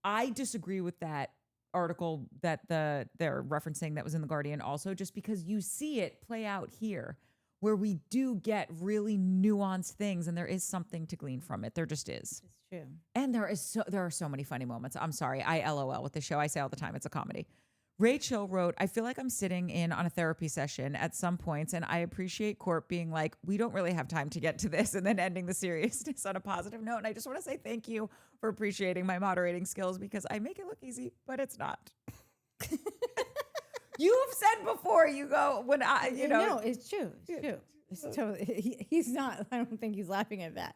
I disagree with that article that they're referencing that was in The Guardian also, just because you see it play out here where we do get really nuanced things and there is something to glean from it. There just is. It's true. And there are so many funny moments. I'm sorry. I LOL with the show. I say all the time, it's a comedy. Rachel wrote, I feel like I'm sitting in on a therapy session at some points, and I appreciate Court being like, we don't really have time to get to this, and then ending the seriousness on a positive note. And I just want to say thank you for appreciating my moderating skills because I make it look easy, but it's not. You have said before, you go, when No, it's true. It's true. It's totally, he's not, I don't think he's laughing at that.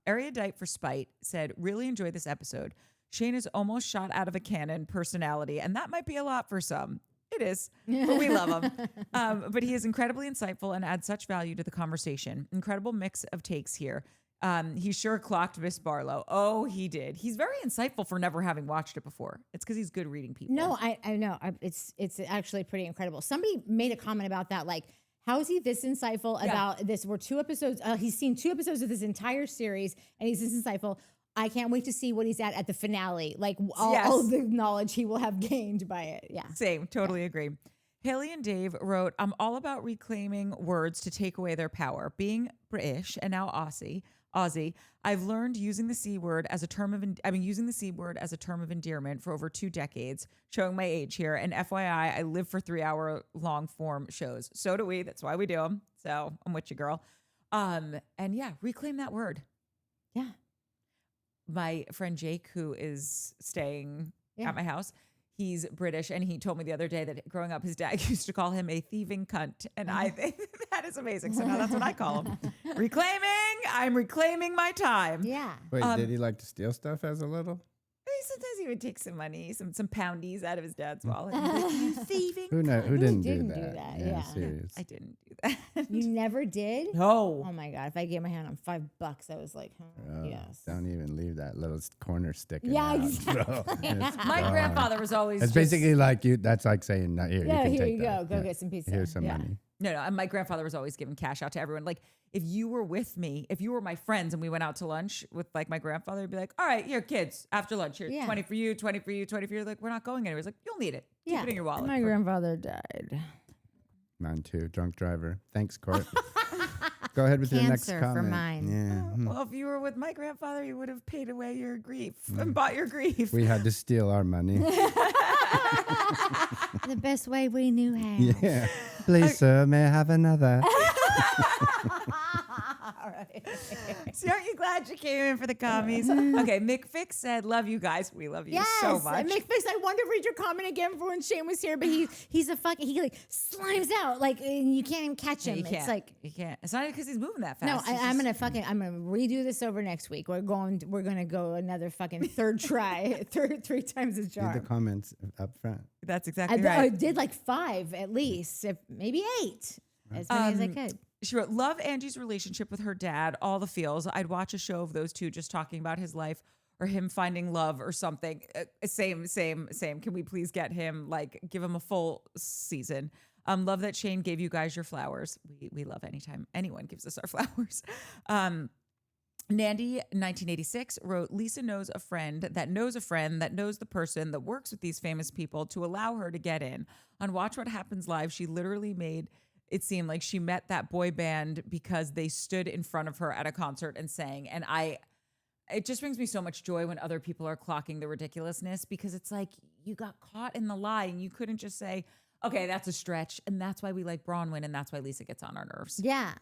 Erudite for Spite said, really enjoyed this episode. Shane is almost shot out of a cannon personality, and that might be a lot for some. It is, but we love him. But he is incredibly insightful and adds such value to the conversation. Incredible mix of takes here. He sure clocked Miss Barlow. Oh, he did. He's very insightful for never having watched it before. It's because he's good reading people. No, I know. It's actually pretty incredible. Somebody made a comment about that, like, how is he this insightful about this? We're 2 episodes. He's seen 2 episodes of this entire series, and he's this insightful. I can't wait to see what he's at the finale. Like all the knowledge he will have gained by it. Yeah. Same. Totally agree. Haley and Dave wrote, I'm all about reclaiming words to take away their power. Being British and now Aussie, I've learned using the C word as a term of using the C word as a term of endearment for over 2 decades, showing my age here. And FYI, I live for 3-hour long form shows. So do we. That's why we do them. So I'm with you, girl. And yeah, reclaim that word. Yeah. My friend Jake, who is staying at my house, he's British, and he told me the other day that growing up, his dad used to call him a thieving cunt, and I think that is amazing. So now that's what I call him. I'm reclaiming my time. Yeah. Wait, did he like to steal stuff as a little? Sometimes he would take some money, some poundies out of his dad's wallet. And be like, you thieving Who didn't do that? Yeah. Serious. I didn't do that. You never did? No. Oh my God. If I gave my hand on $5, I was like, yes. Don't even leave that little corner sticking Yeah, out, exactly. bro. My grandfather was always It's basically like you. That's like saying, no, here, Yeah, you can here take you that. go. Go get some pizza. Here's some money. No, and my grandfather was always giving cash out to everyone. Like, if you were with me, if you were my friends and we went out to lunch with like my grandfather, he'd be like, all right, here, kids, after lunch, here, 20 for you, 20 for you, 20 for you. Like, we're not going anywhere. He's like, you'll need it. Keep it in your wallet. My grandfather died. Mine too. Drunk driver. Thanks, Court. Go ahead with your next Cancer comment. for mine. Yeah. Well, if you were with my grandfather, you would have paid away your grief and bought your grief. We had to steal our money. The best way we knew how. Yeah. Please, sir, may I have another? All right. See, aren't you glad you came in for the commies? Okay, McFix said, love you guys. We love you so much. McFix, I wanted to read your comment again for when Shane was here, but he's a fucking, he like slimes out. Like, and you can't even catch him. It's like, you can't. It's not because he's moving that fast. No, I'm gonna redo this over next week. We're gonna go another fucking third try, 3 times as Read the charm. comments up front. That's exactly I right. did like 5 at least, maybe 8, as many as I could. She wrote, love Angie's relationship with her dad, all the feels. I'd watch a show of those two just talking about his life or him finding love or something. Same. Can we please get him, like, give him a full season? Love that Shane gave you guys your flowers. We love anytime anyone gives us our flowers. Nandy, 1986, wrote, Lisa knows a friend that knows a friend that knows the person that works with these famous people to allow her to get in. On Watch What Happens Live, she literally made it seemed like she met that boy band because they stood in front of her at a concert and sang. And it just brings me so much joy when other people are clocking the ridiculousness, because it's like you got caught in the lie and you couldn't just say, Okay, that's a stretch. And that's why we like Bronwyn, and that's why Lisa gets on our nerves. Yeah.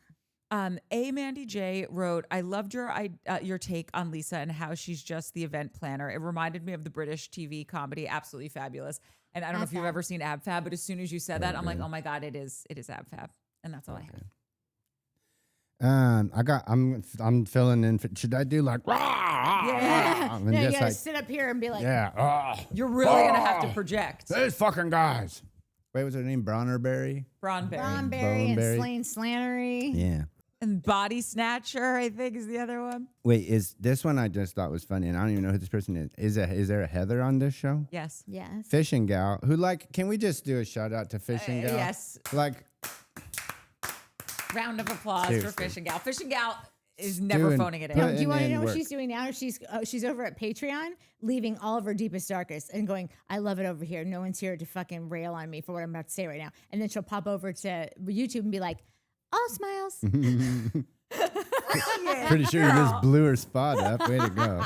A Mandy J wrote, I loved your take on Lisa and how she's just the event planner. It reminded me of the British TV comedy, Absolutely Fabulous. And I don't know if you've ever seen Ab Fab, but as soon as you said that, I'm like, oh my God, it is Ab Fab. And that's all I have. I'm filling in. Should I do like? Yeah. And No, you just gotta like, sit up here and be like, yeah. You're really going to have to project. These fucking guys. Wait, was her name Bronnerberry? Bronberry. Bronberry and Boneberry. Slain Slannery. Yeah. And Body Snatcher, I think, is the other one. Wait, is this one I just thought was funny, and I don't even know who this person is. Is there a Heather on this show? Yes. Yes. Fishing Gal, who can we just do a shout out to Fishing Gal? Yes. Like, Round of applause Seriously. for Fishing Gal. Fishing Gal is never Doing- phoning it in. put No, do you want to in know what work. she's doing now? She's over at Patreon, leaving all of her deepest, darkest, and going, I love it over here. No one's here to fucking rail on me for what I'm about to say right now. And then she'll pop over to YouTube and be like, all smiles. pretty sure you just blew her spot up. Way to go.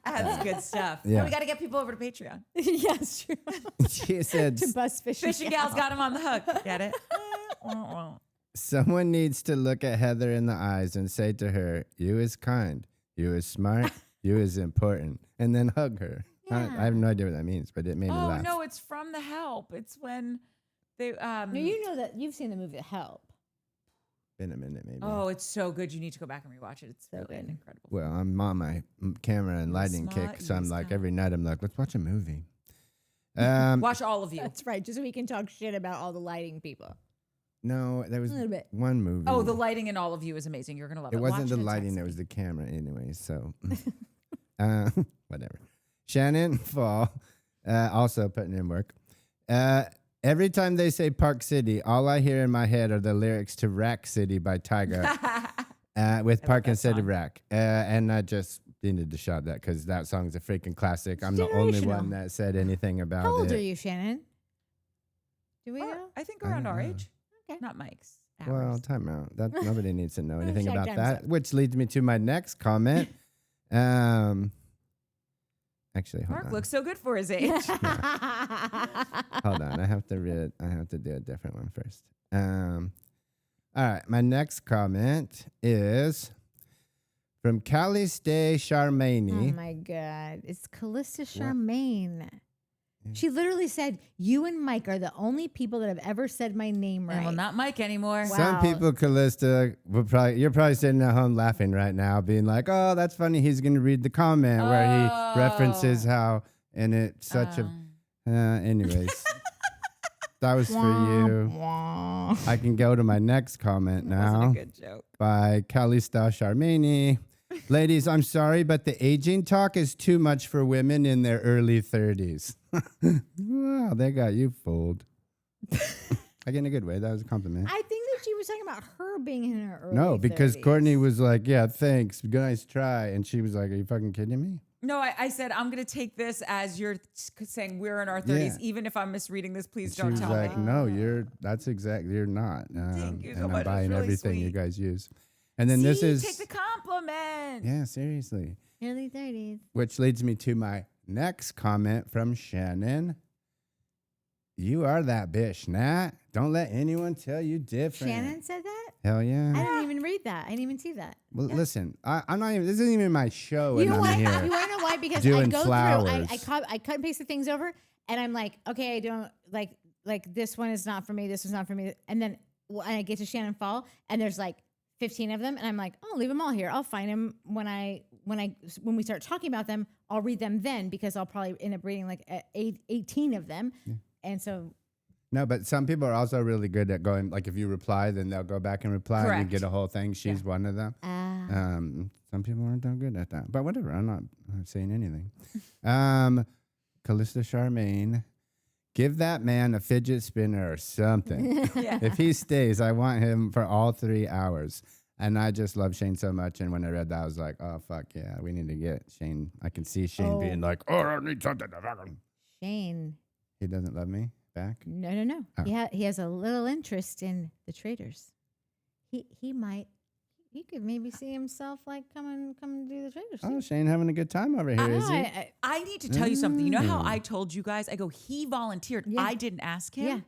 That's good stuff. Yeah. And we got to get people over to Patreon. Yes, true. She said, To bust fishing. Fishing Gal's got him on the hook. Get it? someone needs to look at Heather in the eyes and say to her, you is kind, you is smart, you is important, and then hug her. Yeah. I have no idea what that means, but it made me Oh, laugh. no, it's from The Help. It's when they. No, you know that you've seen the movie The Help. Been a minute, maybe. Oh, it's so good. You need to go back and rewatch it. It's So really good. incredible. Well, I'm on my camera and You lighting smart, kick, you so I'm was like, kind. every night I'm like, let's watch a movie. Watch all of you. That's right. Just so we can talk shit about all the lighting people. No, there was A little bit. one movie. Oh, the lighting in all of you is amazing. You're going to love it. It wasn't Watch the it and lighting, text it me. was the camera anyway, so whatever. Shannon Fall, also putting in work. Every time they say Park City, all I hear in my head are the lyrics to Rack City by Tyga with Park that instead of song. Rack. And I just needed to shout that because that song's a freaking classic. I'm the only one generational. that said anything about How old it. are you, Shannon? Do we Oh, know? I think I around don't our know. age. Okay. Not Mike's. Well, Ours. time out. That nobody needs to know anything Check about time's that. up. Which leads me to my next comment. Actually, hold Mark on. looks so good for his age. Hold on. I have to do a different one first. All right. My next comment is from Caliste Oh Charmaine. my God. It's Callista Charmaine. She literally said, you and Mike are the only people that have ever said my name right. And well, not Mike anymore. Wow. Some people, Callista, you're probably sitting at home laughing right now, being like, "Oh, that's funny. He's going to read the comment where he references how," and it's such a. Anyways, that was for you. I can go to my next comment That wasn't now a good joke. by Calista Charmaine. Ladies, I'm sorry, but the aging talk is too much for women in their early 30s. Wow, they got you fooled. Like in a good way. That was a compliment. I think that she was talking about her being in her early No, because 30s. Courtney was like, yeah, thanks. Nice try. And she was like, are you fucking kidding me? No, I said, I'm going to take this as you're saying we're in our 30s. Yeah. Even if I'm misreading this, please She don't was tell like, me. no, you're not. Thank you so and much. I'm That's buying really everything you sweet. guys use. And then this See, is, take the compliment. yeah, seriously. Early 30s. Which leads me to my next comment from Shannon. You are that bitch, Nat. Don't let anyone tell you different. Shannon said that? Hell yeah. I didn't even read that. I didn't even see that. Well, listen, I'm not even, this isn't even my show. You know and why? I'm You here. want to know why? Because I doing go flowers. through, I cut and paste the things over, and I'm like, okay, I don't like this one is not for me. This is not for me. And then I get to Shannon Fall, and there's like 15 of them, and I'm like, oh, leave them all here. I'll find them when we start talking about them. I'll read them then because I'll probably end up reading like 18 of them, and so. No, but some people are also really good at going, like if you reply, then they'll go back and reply and Correct. you get a whole thing. She's one of them. Some people aren't that good at that. But whatever, I'm not saying anything. Callista Charmaine, give that man a fidget spinner or something. Yeah. If he stays, I want him for all 3 hours. And I just love Shane so much. And when I read that, I was like, oh, fuck yeah, we need to get Shane. I can see Shane being like, oh, I need something to fuck him. Shane. He doesn't love me back. No. Oh. He has a little interest in the traders. He could maybe see himself like come and do the traders. Oh, Shane having a good time over here, is he? I need to tell you something. You know how I told you guys? I go, he volunteered. Yeah. I didn't ask him. Yeah.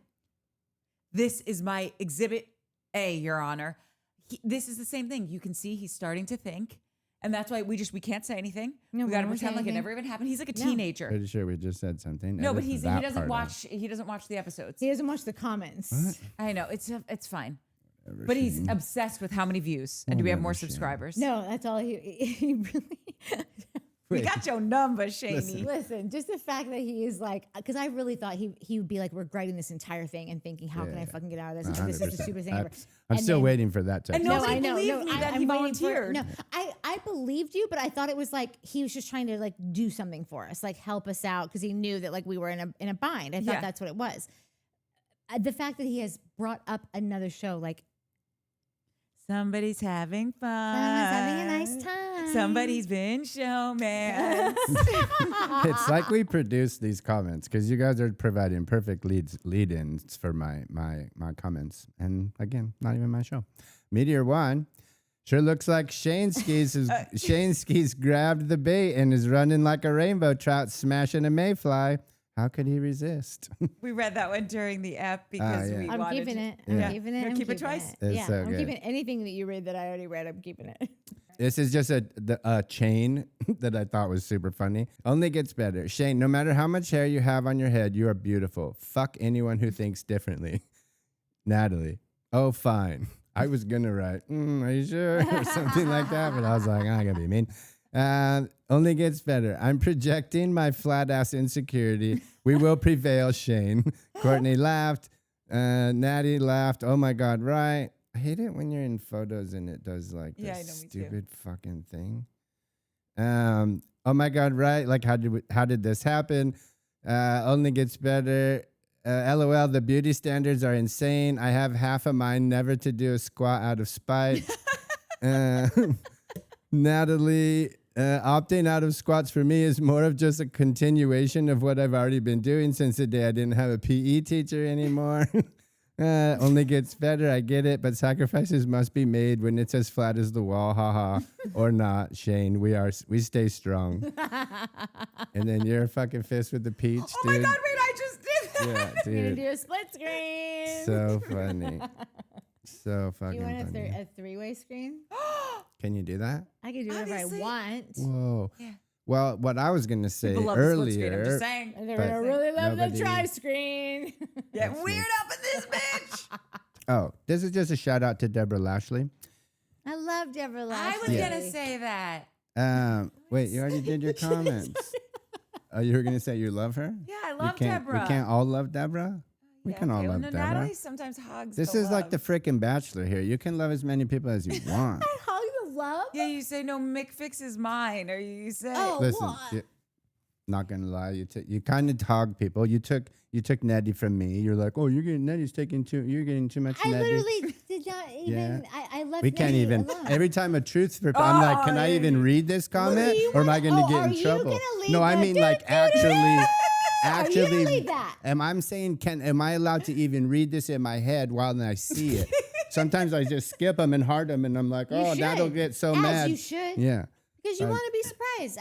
This is my exhibit A, Your Honor. This is the same thing. You can see he's starting to think. And that's why we can't say anything. No, we got to we won't say pretend like it anything. never even happened. He's like a teenager. Pretty sure we just said something. No, but Edit he that doesn't part watch. He doesn't watch the episodes. He doesn't watch the comments. I know it's fine. But he's obsessed with how many views and do we have more subscribers? No, that's all he really. We got your number, Shaney. Listen, just the fact that he is like, because I really thought he would be like regretting this entire thing and thinking, how can I fucking get out of this? This is the 100%. stupidest thing ever. I'm And still then- waiting for that to And happen. nobody I know. believed me that he I'm waiting volunteered. No, I believed you, but I thought it was like he was just trying to like do something for us, like help us out because he knew that like we were in a bind. I thought Yeah. that's what it was. The fact that he has brought up another show, like Somebody's having fun. someone's having a nice time. Somebody's been showman. It's like we produced these comments because you guys are providing perfect lead-ins for my comments. And again, not even my show. Meteor One sure looks like Shane Skis grabbed the bait and is running like a rainbow trout smashing a mayfly. How could he resist? We read that one during the app because yeah. we I'm wanted keeping to. it. Yeah. I'm keeping it. You'll I'm keep it keeping twice? It. It's Yeah, so I'm good. keeping anything that you read that I already read. I'm keeping it. This is just a chain that I thought was super funny. Only gets better. Shane, no matter how much hair you have on your head, you are beautiful. Fuck anyone who thinks differently. Natalie, oh, fine. I was going to write, are you sure? Or something like that, but I was like, I'm going to be mean. Only gets better. I'm projecting my flat ass insecurity. We will prevail, Shane. Courtney laughed. Natty laughed. Oh my God, right. I hate it when you're in photos and it does like Yeah, I this know, me too. stupid fucking thing. Oh my God, right. Like how did this happen? Only gets better. LOL, the beauty standards are insane. I have half a mind never to do a squat out of spite. Natalie, opting out of squats for me is more of just a continuation of what I've already been doing since the day I didn't have a PE teacher anymore. Only gets better, I get it, but sacrifices must be made when it's as flat as the wall, haha, or not, Shane. We stay strong. And then you're a fucking fist with the peach, Oh dude. my God! Wait, I just did that. Yeah, I'm gonna dude. do a split screen. So funny. So Do fucking you want funny. a three-way screen? Can you do that? I can do whatever I Obviously. want. Whoa. Yeah. Well, what I was going to say People love the split screen. I'm earlier. just saying. And they're But gonna really love the nobody- tri-screen. Get weird up in this bitch. Oh, this is just a shout out to Deborah Lashley. I love Deborah Lashley. I was gonna say that. Wait, you already did your comments. Oh, you were going to say you love her? Yeah, I love Deborah. We can't all love Deborah? We Yeah, can all okay, love well, Deborah. Natalie sometimes hogs. This the is like the love. freaking Bachelor here. You can love as many people as you want. Hug the love. Yeah, you say no. Mick fixes mine, or you say. Oh, Listen, what? not gonna lie, you kind of hog people. You took Nettie from me. You're like, oh, you're getting you're getting too much I Nettie. literally did not even. I left. We can't Nettie even. alone. Every time a truth I'm like, can I even read this comment, you or am I wanna- going to oh, get are in you trouble? gonna leave No, I that? mean like actually. Are you gonna leave Actually, that? am I saying am I allowed to even read this in my head while I see it? Sometimes I just skip them and heart them, and I'm like, You oh, that'll should. get so As mad. you should. Yeah. Because you want to be surprised.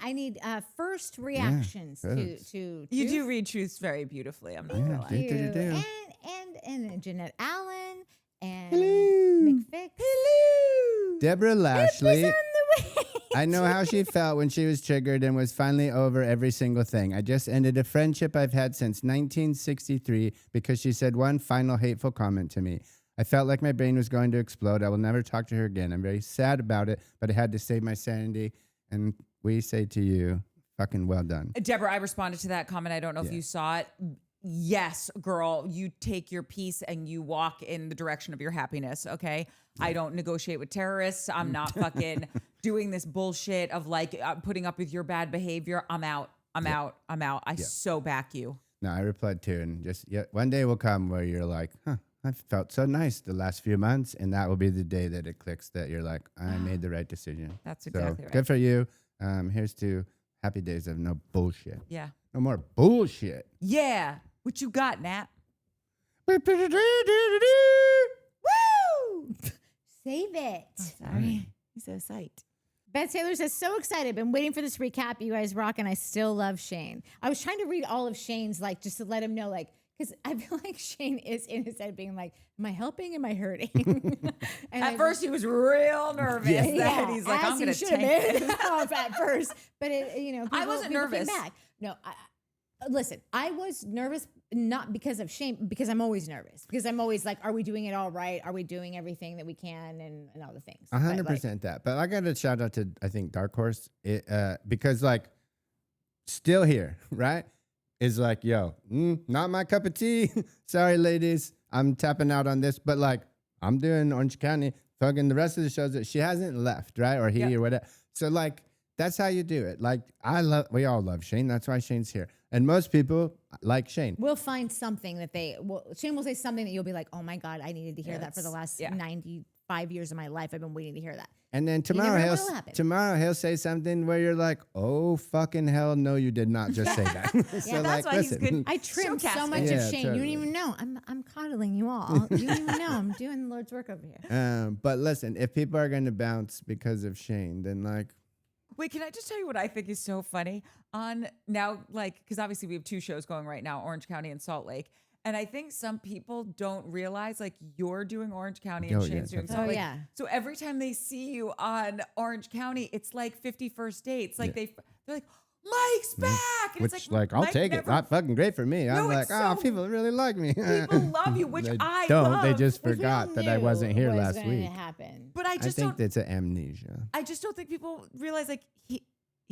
I need first reactions feuds. to You truth. do read truths very beautifully. I'm not Yeah, gonna lie. do, do, do, do. And Jeanette Allen and Hello. McFix. Deborah Lashley. On the way. I know how she felt when she was triggered and was finally over every single thing. I just ended a friendship I've had since 1963 because she said one final hateful comment to me. I felt like my brain was going to explode. I will never talk to her again. I'm very sad about it, but I had to save my sanity. And we say to you, fucking well done. Deborah, I responded to that comment. I don't know if you saw it. Yes, girl, you take your peace and you walk in the direction of your happiness, okay? I don't negotiate with terrorists. I'm not fucking doing this bullshit of like putting up with your bad behavior. I'm out. I'm out. I so back you. No, I replied to, and just one day will come where you're like, I felt so nice the last few months, and that will be the day that it clicks that you're like, I made the right decision. That's So exactly right. good for you. Here's to happy days of no bullshit. Yeah. No more bullshit. Yeah. What you got, Nat? Woo! Save it. Sorry. He's so psyched. Beth Taylor says, so excited. Been waiting for this recap. You guys rock, and I still love Shane. I was trying to read all of Shane's, like, just to let him know, like, because I feel like Shane is in his head being like, am I helping? Am I hurting? And At first, he was real nervous. yeah, He's like, I'm as going he to should have tank been it. off at first, but I wasn't people came nervous. back. No, listen, I was nervous not because of shame, because I'm always nervous, because I'm always like, are we doing it all right? Are we doing everything that we can and all the things? But, 100% that. But I got to shout out to, I think, Dark Horse, because like still here, right? Is like, yo, not my cup of tea. Sorry, ladies. I'm tapping out on this. But like, I'm doing Orange County. Fucking the rest of the shows that she hasn't left, right? Or he or whatever. So like, that's how you do it. Like, we all love Shane. That's why Shane's here. And most people like Shane. We'll find something that Shane will say something that you'll be like, oh my God, I needed to hear that for the last 95 years of my life. I've been waiting to hear that. And then never know what'll happen. tomorrow he'll say something where you're like, oh, fucking hell, no, you did not just say that. So that's why he's good. I trim so Showcasting. much Yeah, of Shane. You don't totally. even know. I'm coddling you all. You don't even know. I'm doing the Lord's work over here. But listen, if people are going to bounce because of Shane, then like, Wait, can I just tell you what I think is so funny? On now, like, because obviously we have 2 shows going right now, Orange County and Salt Lake. And I think some people don't realize, like, you're doing Orange County and Oh, yeah, Shane's doing definitely. Salt Oh, Lake. yeah. So every time they see you on Orange County, it's like 51st dates. Like they're like, Mike's back. And which it's like, I'll Mike take it. never- Not fucking great for me. I'm No, like, it's oh, so- people really like me. People love you, which They I don't. love. They just Which we forgot all that I knew wasn't here was last gonna week. happen. But I I just think don't. that's an amnesia. I just don't think people realize, like,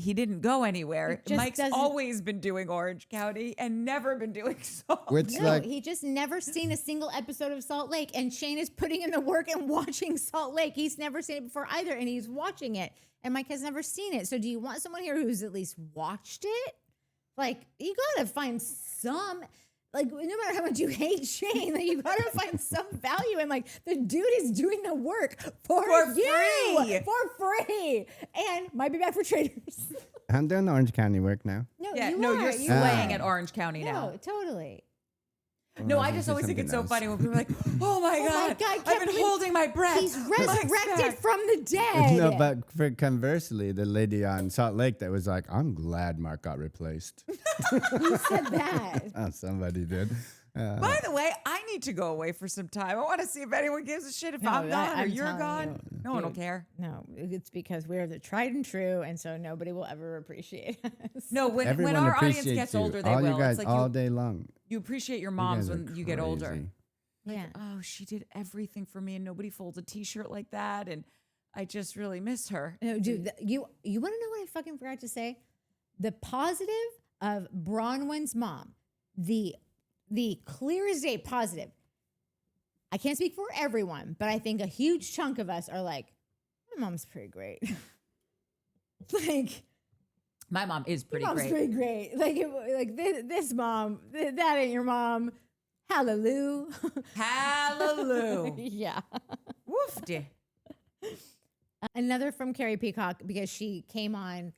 he didn't go anywhere. just Mike's doesn't- always been doing Orange County and never been doing Salt. Which No, like, he just never seen a single episode of Salt Lake, and Shane is putting in the work and watching Salt Lake. He's never seen it before either, and he's watching it, and Mike has never seen it. So do you want someone here who's at least watched it? Like, you gotta find some, like, no matter how much you hate Shane, like, you gotta find some value in, like, the dude is doing the work for you, free. for free, and might be back for traders. I'm doing Orange County work now. No, Yeah, you no, are. you're You slaying are. at Orange County No, now. totally. No, I I'll just say always think it's so something else. funny when people are like, "Oh my god, God, I've been Kevin, holding my breath." He's Mike's resurrected back." from the dead. No, but for conversely, the lady on Salt Lake that was like, I'm glad Mark got replaced. Who said that? Oh, somebody did. By the way, I need to go away for some time. I want to see if anyone gives a shit if I'm gone or I'm you're telling gone. you, No one will dude, care. No, it's because we're the tried and true, and so nobody will ever appreciate us. No, when Everyone our audience appreciates gets you. older, they all will. you guys It's like all day long. you appreciate your You moms guys are when you get older. crazy. Yeah. Oh, she did everything for me, and nobody folds a T-shirt like that, and I just really miss her. No, dude, you want to know what I fucking forgot to say? The positive of Bronwyn's mom, the clear as day positive. I can't speak for everyone, but I think a huge chunk of us are like, my mom's pretty great. Like, My mom is pretty your mom's great. pretty great. Like this mom, that ain't your mom. Hallelujah. Hallelujah. Yeah. Woof dear. Another from Carrie Peacock, because she came on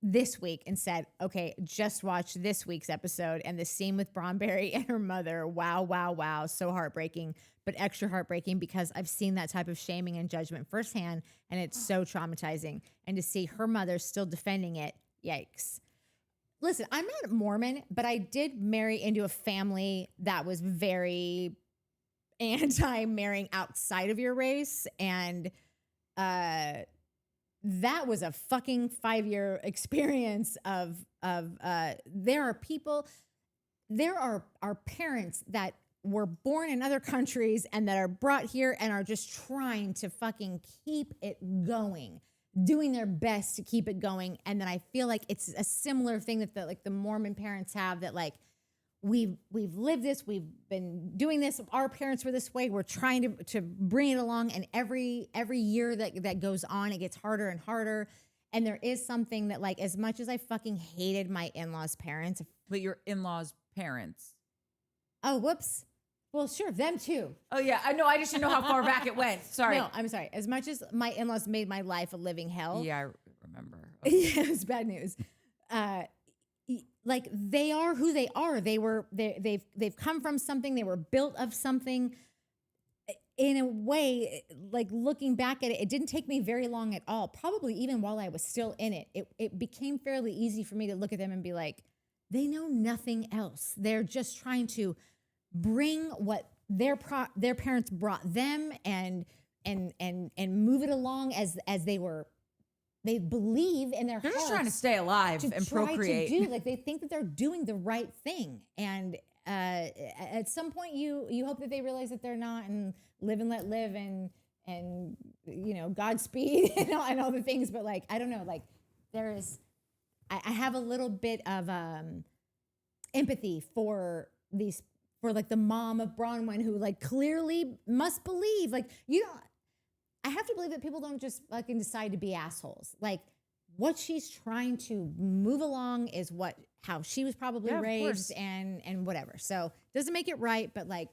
this week and said, okay, just watch this week's episode and the scene with Bromberry and her mother. Wow, wow, wow. So heartbreaking, but extra heartbreaking because I've seen that type of shaming and judgment firsthand, and it's so traumatizing. And to see her mother still defending it, yikes. Listen, I'm not Mormon, but I did marry into a family that was very anti-marrying outside of your race, and that was a fucking 5-year experience of there are parents that were born in other countries and that are brought here and are just trying to fucking keep it going, doing their best to keep it going. And then I feel like it's a similar thing that the Mormon parents have, that like, we've lived this, we've been doing this, our parents were this way, we're trying to bring it along, and every year that goes on, it gets harder and harder. And there is something that, like, as much as I fucking hated my in-laws' parents, But your in-laws' parents. oh, whoops. Well, sure, them too. Oh yeah, I know. I just didn't know how far back it went. Sorry. No, I'm sorry. As much as my in-laws made my life a living hell. Yeah, I remember. Yeah, it was bad news. Like, they are who they are. They've come from something. They were built of something. In a way, like, looking back at it, it didn't take me very long at all. Probably even while I was still in it, it became fairly easy for me to look at them and be like, they know nothing else. They're just trying to bring what their parents brought them and move it along as they believe in their They're hearts. just trying to stay alive and procreate. Like they think that they're doing the right thing. And at some point you hope that they realize that they're not, and live and let live, and Godspeed and all the things. But like, I don't know, like I have a little bit of empathy for like the mom of Bronwyn, who like clearly must believe, like, I have to believe that people don't just fucking decide to be assholes. Like, what she's trying to move along is how she was probably raised and whatever. So doesn't make it right, but like,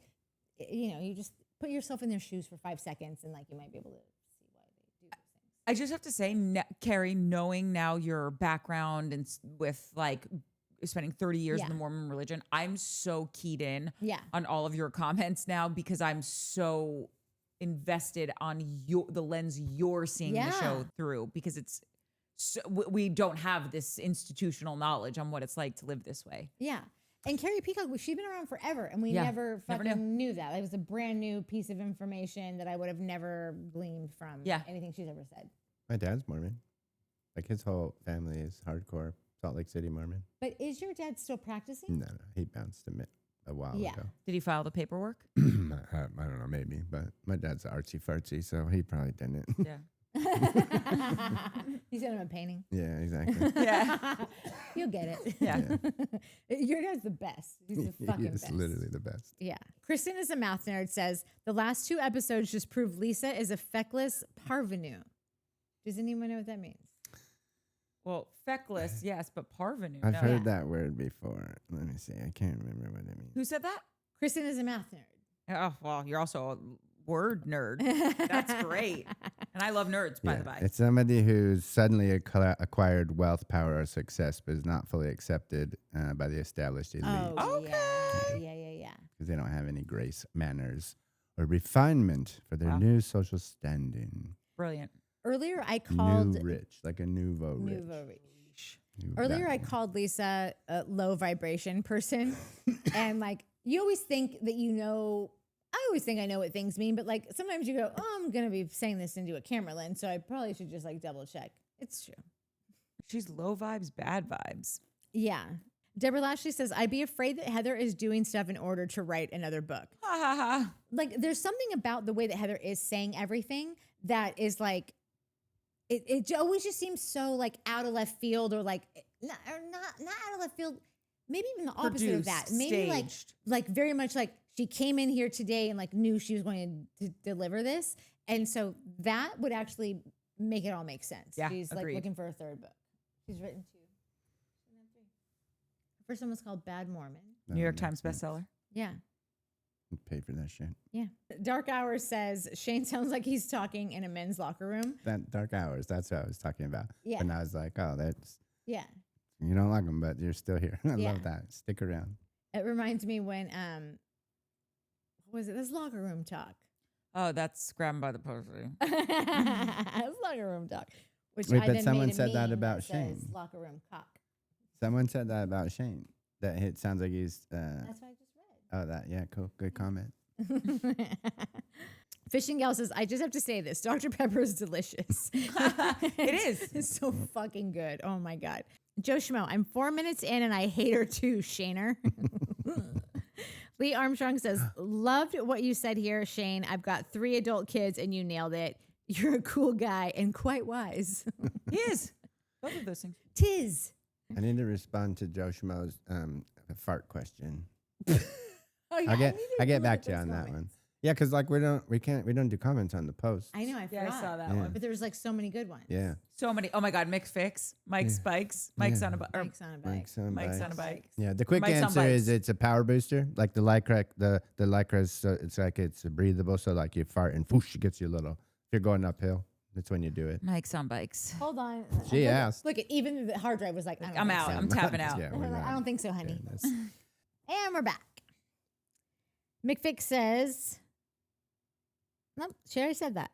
you just put yourself in their shoes for 5 seconds and like you might be able to see why they do those things. I just have to say, Carrie, knowing now your background and with like spending 30 years in the Mormon religion, I'm so keyed in on all of your comments now because I'm so invested on the lens you're seeing the show through, because it's we don't have this institutional knowledge on what it's like to live this way. Yeah. And Carrie Peacock, she's been around forever, and we never knew that. It was a brand new piece of information that I would have never gleaned from anything she's ever said. My dad's Mormon. Like, his whole family is hardcore Salt Lake City Mormon. But is your dad still practicing? No, he bounced a while ago. Did he file the paperwork? I don't know, maybe, but my dad's artsy fartsy, so he probably didn't. Yeah. You sent him a painting. Yeah, exactly. Yeah. You'll get it. Yeah. Your dad's the best. He's the fucking best. He's literally the best. Yeah. Kristen is a math nerd, says, the last 2 episodes just prove Lisa is a feckless parvenu. Does anyone know what that means? Well, feckless, yes, but parvenu. I've heard that word before. Let me see. I can't remember what it means. Who said that? Kristen is a math nerd. Oh, well, you're also a word nerd. That's great. And I love nerds, by the way. It's somebody who's suddenly acquired wealth, power, or success, but is not fully accepted by the established elite. Oh, okay. Yeah. Because they don't have any grace, manners, or refinement for their new social standing. Brilliant. Earlier, I called New rich, like a nouveau rich. Nouveau rich. Earlier, I called Lisa a low vibration person, and like, you always think that I always think I know what things mean, but like sometimes you go, oh, I'm gonna be saying this into a camera lens, so I probably should just like double check. It's true. She's low vibes, bad vibes. Yeah. Deborah Lashley says, I'd be afraid that Heather is doing stuff in order to write another book. Ha ha ha. Like, there's something about the way that Heather is saying everything that is like, it always just seems so like out of left field, or like not out of left field. Maybe even the opposite of that. Maybe staged. like very much like she came in here today and like knew she was going to deliver this, and so that would actually make it all make sense. Yeah, She's agreed. like looking for a 3rd book. She's written 2. Her first one was called Bad Mormon. New York Times bestseller. Yeah. Pay for that shit. Yeah. Dark Hours says Shane sounds like he's talking in a men's locker room. That Dark Hours, that's what I was talking about. Yeah. And I was like, oh, Yeah. you don't like them, but you're still here. I Yeah. love that. Stick around. It reminds me when what was it? This locker room talk. Oh, that's grabbing by the pussy. It's locker room talk. Which Wait, I but then someone made a said that meme about says Shane. Locker room cock. Someone said that about Shane. That it sounds like he's. That's what I just Oh, that. Yeah, cool. Good comment. read. Fishing Gal says, I just have to say this. Dr. Pepper is delicious. It is. It's so fucking good. Oh my God. Joe Schmo, I'm 4 minutes in and I hate her too, Shaner. Lee Armstrong says, loved what you said here, Shane. I've got 3 adult kids and you nailed it. You're a cool guy and quite wise. He is. Both of those things. Tis. I need to respond to Joe Schmo's fart question. Oh, yeah, I get back to you on that one. Yeah, because like we don't do comments on the post. I know, I forgot. Yeah, I saw that Yeah. one. But there was like so many good ones. Yeah. So many. Oh my God, Mick Fix, Mike Spikes, Mike's on a bike. Mike's on a bike. Mike's on a bike. Yeah, the quick Mike's on answer is bikes. it's a power booster. Like the Lycra, the Lycra is it's like it's breathable. So like you fart and whoosh, it gets you a little. If you're going uphill, that's when you do it. Mike's on bikes. Hold on. She asked. Look, even the hard drive was like, I don't I'm think out. so. I'm tapping out. Yeah, we're I not don't think so, honey. doing this. And we're back. McFix says, nope, she already said that.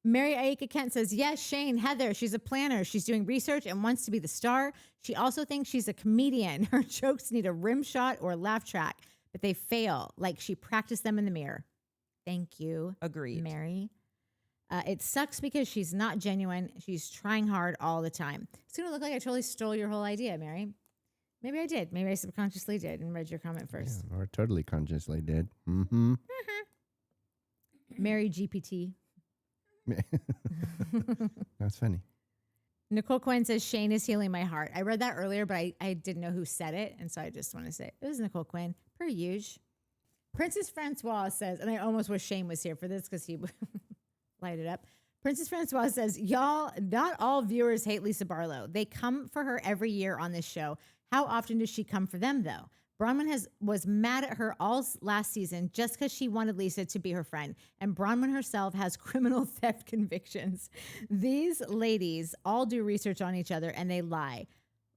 Mary Aika Kent says, yes, Shane, Heather, she's a planner. She's doing research and wants to be the star. She also thinks she's a comedian. Her jokes need a rim shot or a laugh track, but they fail. Like she practiced them in the mirror. Thank you. Agreed. Mary. It sucks because she's not genuine. She's trying hard all the time. It's going to look like I totally stole your whole idea, Mary. Maybe I did. Maybe I subconsciously did and read your comment first. Yeah, or totally consciously did. Mm-hmm. Mary GPT. That's funny. Nicole Quinn says, Shane is healing my heart. I read that earlier, but I didn't know who said it. And so I just want to say it was Nicole Quinn. Per usual. Princess Francois says, and I almost wish Shane was here for this because he would light it up. Princess Francois says, y'all, not all viewers hate Lisa Barlow. They come for her every year on this show. How often does she come for them, though? Bronwyn was mad at her all last season just because she wanted Lisa to be her friend. And Bronwyn herself has criminal theft convictions. These ladies all do research on each other and they lie.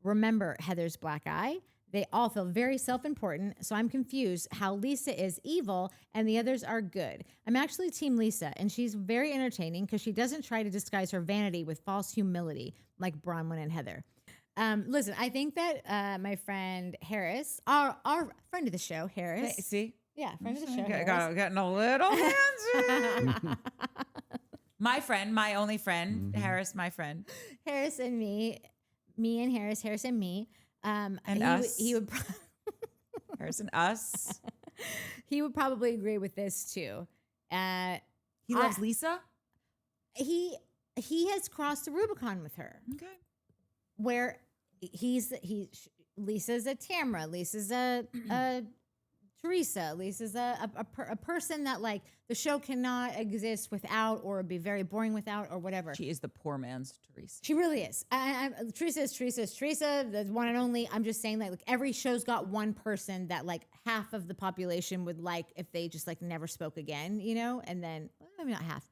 Remember Heather's black eye? They all feel very self-important, so I'm confused how Lisa is evil and the others are good. I'm actually Team Lisa, and she's very entertaining because she doesn't try to disguise her vanity with false humility like Bronwyn and Heather. Listen, I think that my friend Harris, our friend of the show, Harris. See? Yeah, friend of the show. Getting a little handsy. My friend, my only friend, Harris, my friend. Harris and me and Harris and me. And us. He would Harris and us. He would probably agree with this too. He loves Lisa? He has crossed the Rubicon with her. Okay. Where Lisa's a Tamra, Lisa's a Teresa, Lisa's a person that like the show cannot exist without or be very boring without or whatever. She is the poor man's Teresa. She really is. Teresa is Teresa, the one and only. I'm just saying like every show's got one person that like half of the population would like if they just like never spoke again, you know? And then, well, maybe not half.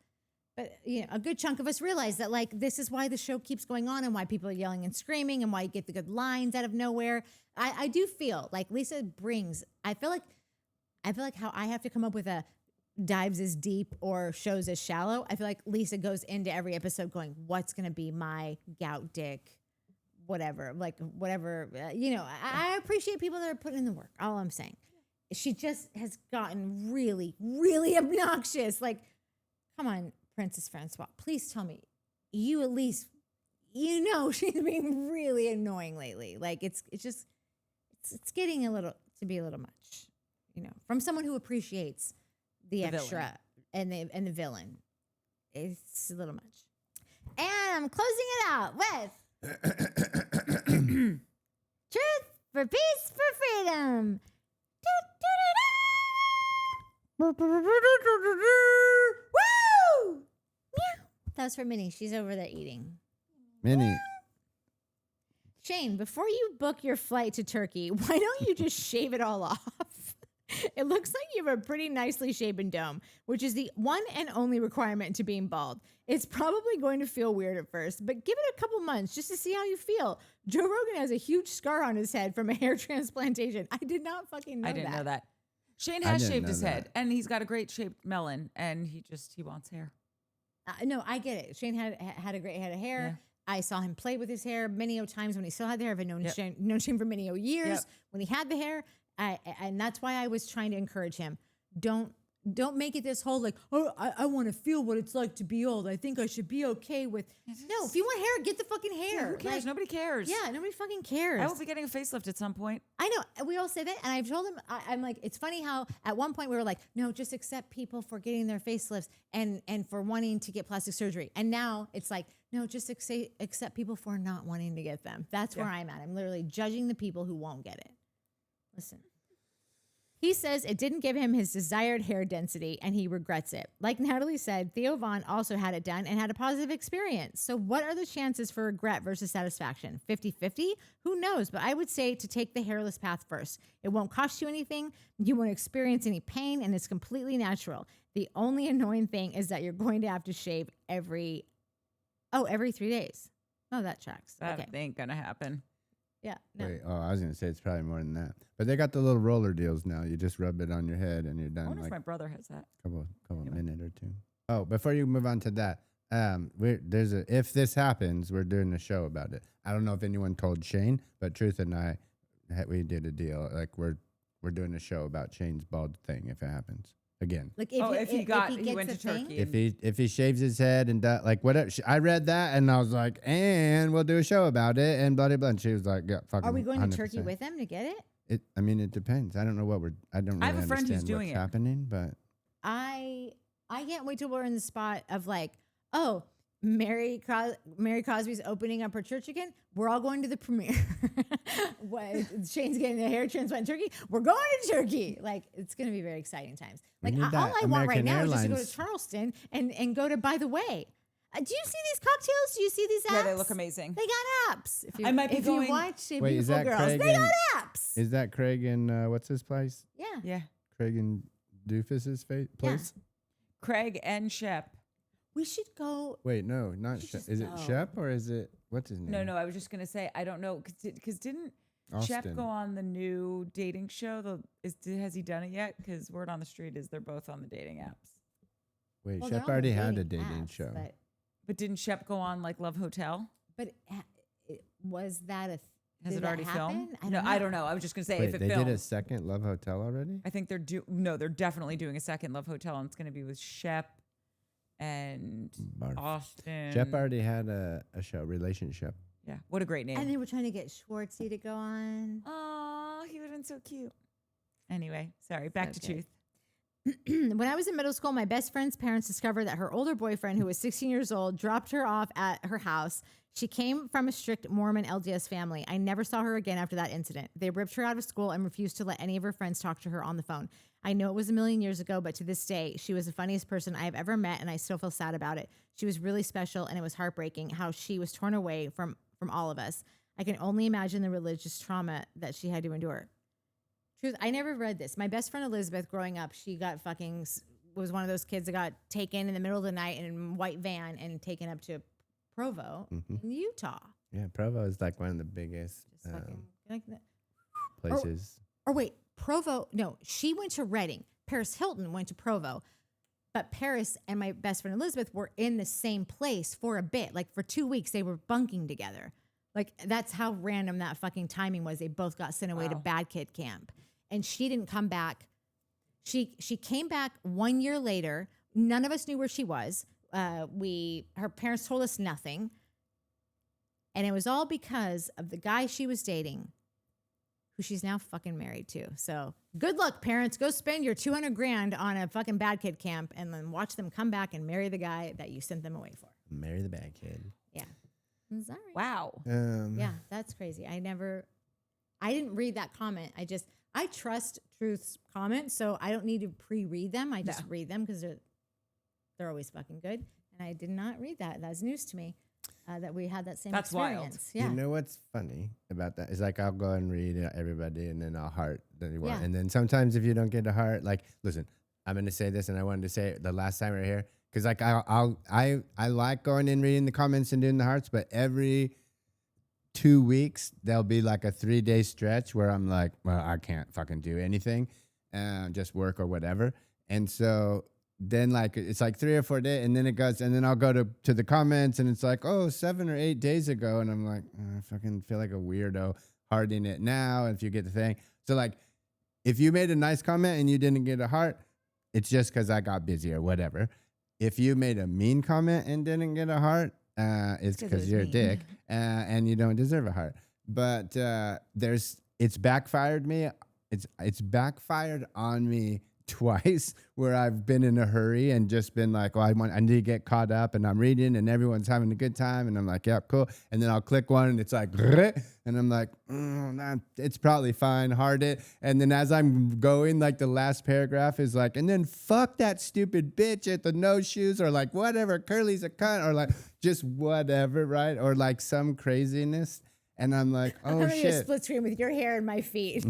But, you know, a good chunk of us realize that, like, this is why the show keeps going on and why people are yelling and screaming and why you get the good lines out of nowhere. I do feel like Lisa brings, I feel like how I have to come up with a dives as deep or shows as shallow. I feel like Lisa goes into every episode going, what's going to be my gout dick, whatever, you know, I appreciate people that are putting in the work. All I'm saying. She just has gotten really, really obnoxious. Like, come on, Princess Francois, please tell me you at least, you know, she's being really annoying lately. Like it's getting to be a little much, you know, from someone who appreciates the extra villain. and the villain. It's a little much. And I'm closing it out with Truth for Peace for Freedom. Woo! That was for Minnie. She's over there eating. Minnie. Shane, before you book your flight to Turkey, why don't you just shave it all off? It looks like you have a pretty nicely shaven dome, which is the one and only requirement to being bald. It's probably going to feel weird at first, but give it a couple months just to see how you feel. Joe Rogan has a huge scar on his head from a hair transplantation. I did not fucking know that. I didn't know that. Shane has shaved his head, and he's got a great shaped melon, and he wants hair. No, I get it. Shane had a great head of hair. Yeah. I saw him play with his hair many times when he still had the hair. I've known Shane for many years when he had the hair. And that's why I was trying to encourage him. Don't make it this whole like, oh, I want to feel what it's like to be old. I think I should be okay with. No, if you want hair, get the fucking hair. Yeah, who cares? Like, nobody cares. Yeah, nobody fucking cares. I will be getting a facelift at some point. I know. We all say that. And I've told him, I'm like, it's funny how at one point we were like, no, just accept people for getting their facelifts and for wanting to get plastic surgery. And now it's like, no, just accept people for not wanting to get them. That's where I'm at. I'm literally judging the people who won't get it. Listen. He says it didn't give him his desired hair density and he regrets it. Like Natalie said, Theo Von also had it done and had a positive experience. So what are the chances for regret versus satisfaction? 50-50? Who knows? But I would say to take the hairless path first. It won't cost you anything. You won't experience any pain and it's completely natural. The only annoying thing is that you're going to have to shave every 3 days. Oh, that tracks. That ain't going to happen. Yeah. No. Wait, I was going to say it's probably more than that. But they got the little roller deals now. You just rub it on your head and you're done. I wonder if my brother has that. Couple minute or two. Oh, before you move on to that, If this happens, we're doing a show about it. I don't know if anyone told Shane, but Truth and I, we did a deal. Like we're doing a show about Shane's bald thing if it happens again. Like He went to thing? Turkey. If he shaves his head and like whatever. I read that and I was like, and we'll do a show about it and blah blah blah. And she was like, yeah, fucking. Are we going 100%. to Turkey with him to get it? It depends. I don't know what I don't really I have a friend who's understand doing what's it. happening, but I can't wait till we're in the spot of like, oh, Mary Cosby's opening up her church again. We're all going to the premiere. Shane's getting a hair transplant in Turkey. We're going to Turkey. Like, it's going to be very exciting times. Like, all I want right now is just to go to Charleston and go to By the Way. Do you see these cocktails? Do you see these apps? Yeah, they look amazing. They got apps. I might be if going. you watch Wait, is Beautiful that Girls, Craig they got and- apps. is that Craig and what's his place? Yeah. Yeah. Craig and Doofus's place? Craig and Shep. We should go. Wait, no, not should Shep. just Is it go. Shep or is it what's his name? No, I was just gonna say I don't know because didn't Shep Austin. go on the new dating show? Has he done it yet? Because word on the street is they're both on the dating apps. Wait, Well, they're Shep on the already had a dating apps, show. But didn't Shep go on like Love Hotel? Was that a? Has did it that already filmed? happen? I don't know. I was just gonna say Wait, if it they filmed. did a second Love Hotel already? I think they're definitely doing a second Love Hotel, and it's gonna be with Shep and Barf. Austin. Shep already had a show, Relationship. Yeah, what a great name. And they were trying to get Schwartzy to go on. Oh, he would have been so cute. Anyway, sorry. Back to Okay. truth. When I was in middle school, my best friend's parents discovered that her older boyfriend, who was 16 years old, dropped her off at her house. She came from a strict Mormon LDS family. I never saw her again after that incident. They ripped her out of school and refused to let any of her friends talk to her on the phone. I know it was a million years ago, but to this day, she was the funniest person I have ever met, and I still feel sad about it. She was really special, and it was heartbreaking how she was torn away from all of us. I can only imagine the religious trauma that she had to endure. Truth, I never read this. My best friend Elizabeth, growing up, she got was one of those kids that got taken in the middle of the night in a white van and taken up to Provo in Utah. Yeah, Provo is like one of the biggest Just fucking like that. places. Or wait, Provo. No, she went to Redding. Paris Hilton went to Provo. But Paris and my best friend Elizabeth were in the same place for a bit. Like for 2 weeks, they were bunking together. Like that's how random that fucking timing was. They both got sent away to bad kid camp. And she didn't come back. She came back 1 year later. None of us knew where she was. Her parents told us nothing. And it was all because of the guy she was dating, who she's now fucking married to. So good luck, parents. Go spend your $200,000 on a fucking bad kid camp and then watch them come back and marry the guy that you sent them away for. Marry the bad kid. Yeah. I'm sorry. Wow. Yeah, that's crazy. I didn't read that comment. I trust Truth's comments, so I don't need to pre-read them. I just read them because they're always fucking good. And I did not read that. That's news to me that we had that same That's wild. experience. Yeah. You know what's funny about that? It's like I'll go and read everybody and then I'll heart that you want. Yeah. And then sometimes if you don't get a heart, like, listen, I'm going to say this and I wanted to say it the last time we were here. Because like I like going and reading the comments and doing the hearts, but every 2 weeks, there'll be like a 3-day stretch where I'm like, well, I can't fucking do anything, just work or whatever. And so then like, it's like 3 or 4 days and then it goes, and then I'll go to the comments and it's like, oh, 7 or 8 days ago. And I'm like, I fucking feel like a weirdo hearting it now. If you get the thing. So like, if you made a nice comment and you didn't get a heart, it's just because I got busy or whatever. If you made a mean comment and didn't get a heart, it's because you're a dick and you don't deserve a heart. But it's backfired me. It's backfired on me twice where I've been in a hurry and just been like, oh, I need to get caught up and I'm reading and everyone's having a good time and I'm like, yeah, cool. And then I'll click one and it's like, and I'm like, it's probably fine, heart it. And then as I'm going, like the last paragraph is like, and then fuck that stupid bitch at the no shoes or like whatever, Curly's a cunt or like just whatever, right? Or like some craziness. And I'm like, oh I'm shit. a split screen with your hair and my feet.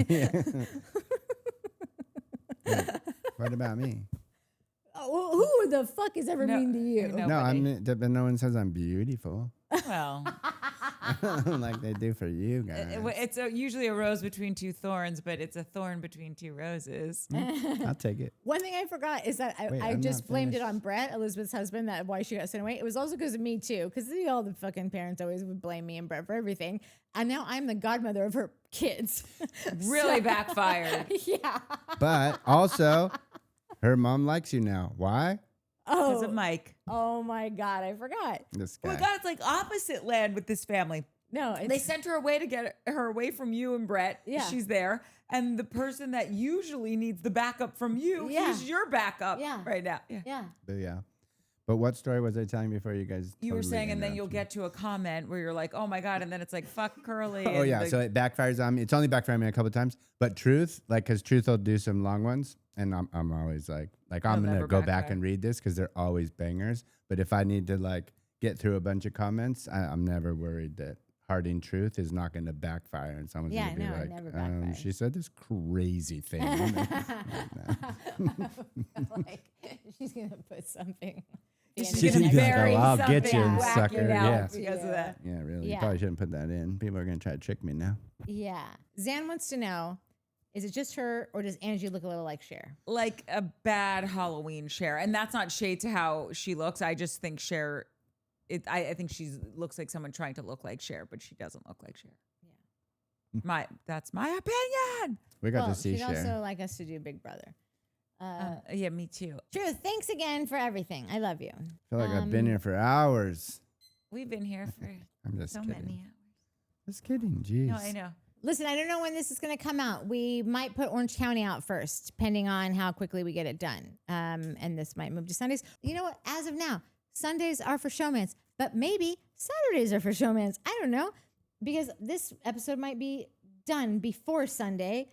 What about me? Who the fuck is ever mean to you? no. No, Nobody. but no one says I'm beautiful. Well, like they do for you guys. It's usually a rose between two thorns, but it's a thorn between two roses. I'll take it. One thing I forgot is that Wait, I I'm just not blamed it finished. on Brett, Elizabeth's husband, that why she got sent away. It was also because of me too, because all the fucking parents always would blame me and Brett for everything. And now I'm the godmother of her kids. Really backfired. Yeah. But also, her mom likes you now. Why? Because of Mike. Oh my God, I forgot. This Oh guy. my God, it's like opposite land with this family. No, They it's, sent her away to get her away from you and Brett. Yeah. She's there. And the person that usually needs the backup from you, Yeah. he's your backup Yeah. right now. Yeah. yeah. But yeah. But what story was I telling before you guys? You were totally saying, and then you'll interrupted me? get to a comment where you're like, oh my God. And then it's like, fuck Curly. Oh and yeah, so it backfires on me. It's only backfired on me a couple times, but Truth, like, cause Truth will do some long ones, and I'm always like I'm gonna never go back backfire. and read this because they're always bangers. But if I need to like get through a bunch of comments, I'm never worried that Harding Truth is not gonna backfire, and someone's Yeah, gonna be no, it like, never backfires. she said this crazy thing. Like she's gonna put something. She's She's gonna gonna go, bury "I'll get something you, wacky sucker." now Yeah. because of that. Yeah, really. You Yeah. probably shouldn't put that in. People are gonna try to trick me now. Yeah. Zan wants to know, is it just her or does Angie look a little like Cher? Like a bad Halloween Cher. And that's not shade to how she looks. I just think Cher, I think she looks like someone trying to look like Cher, but she doesn't look like Cher. Yeah. That's my opinion. We got Well, to see she'd Cher. also like us to do Big Brother. Yeah, me too. Truth, thanks again for everything. I love you. I feel like I've been here for hours. We've been here for I'm just so kidding. many hours. Just kidding. Jeez. No, I know. Listen, I don't know when this is going to come out. We might put Orange County out first, depending on how quickly we get it done. And this might move to Sundays. You know what? As of now, Sundays are for Showmance, but maybe Saturdays are for Showmance. I don't know, because this episode might be done before Sunday.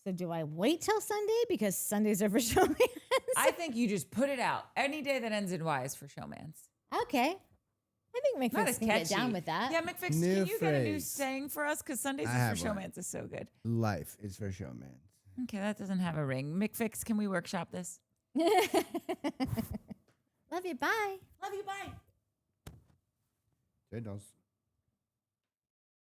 So do I wait till Sunday because Sundays are for Showmance? I think you just put it out. Any day that ends in Y is for Showmance. Okay. I think Not McFix as can catchy. get down with that. Yeah, McFix, New can you get a new phrase. saying for us? Because Sundays I is have for one. Showmance is so good. Life is for showman. Okay, that doesn't have a ring. McFix, can we workshop this? Love you. Bye. Love you, bye. Toodles.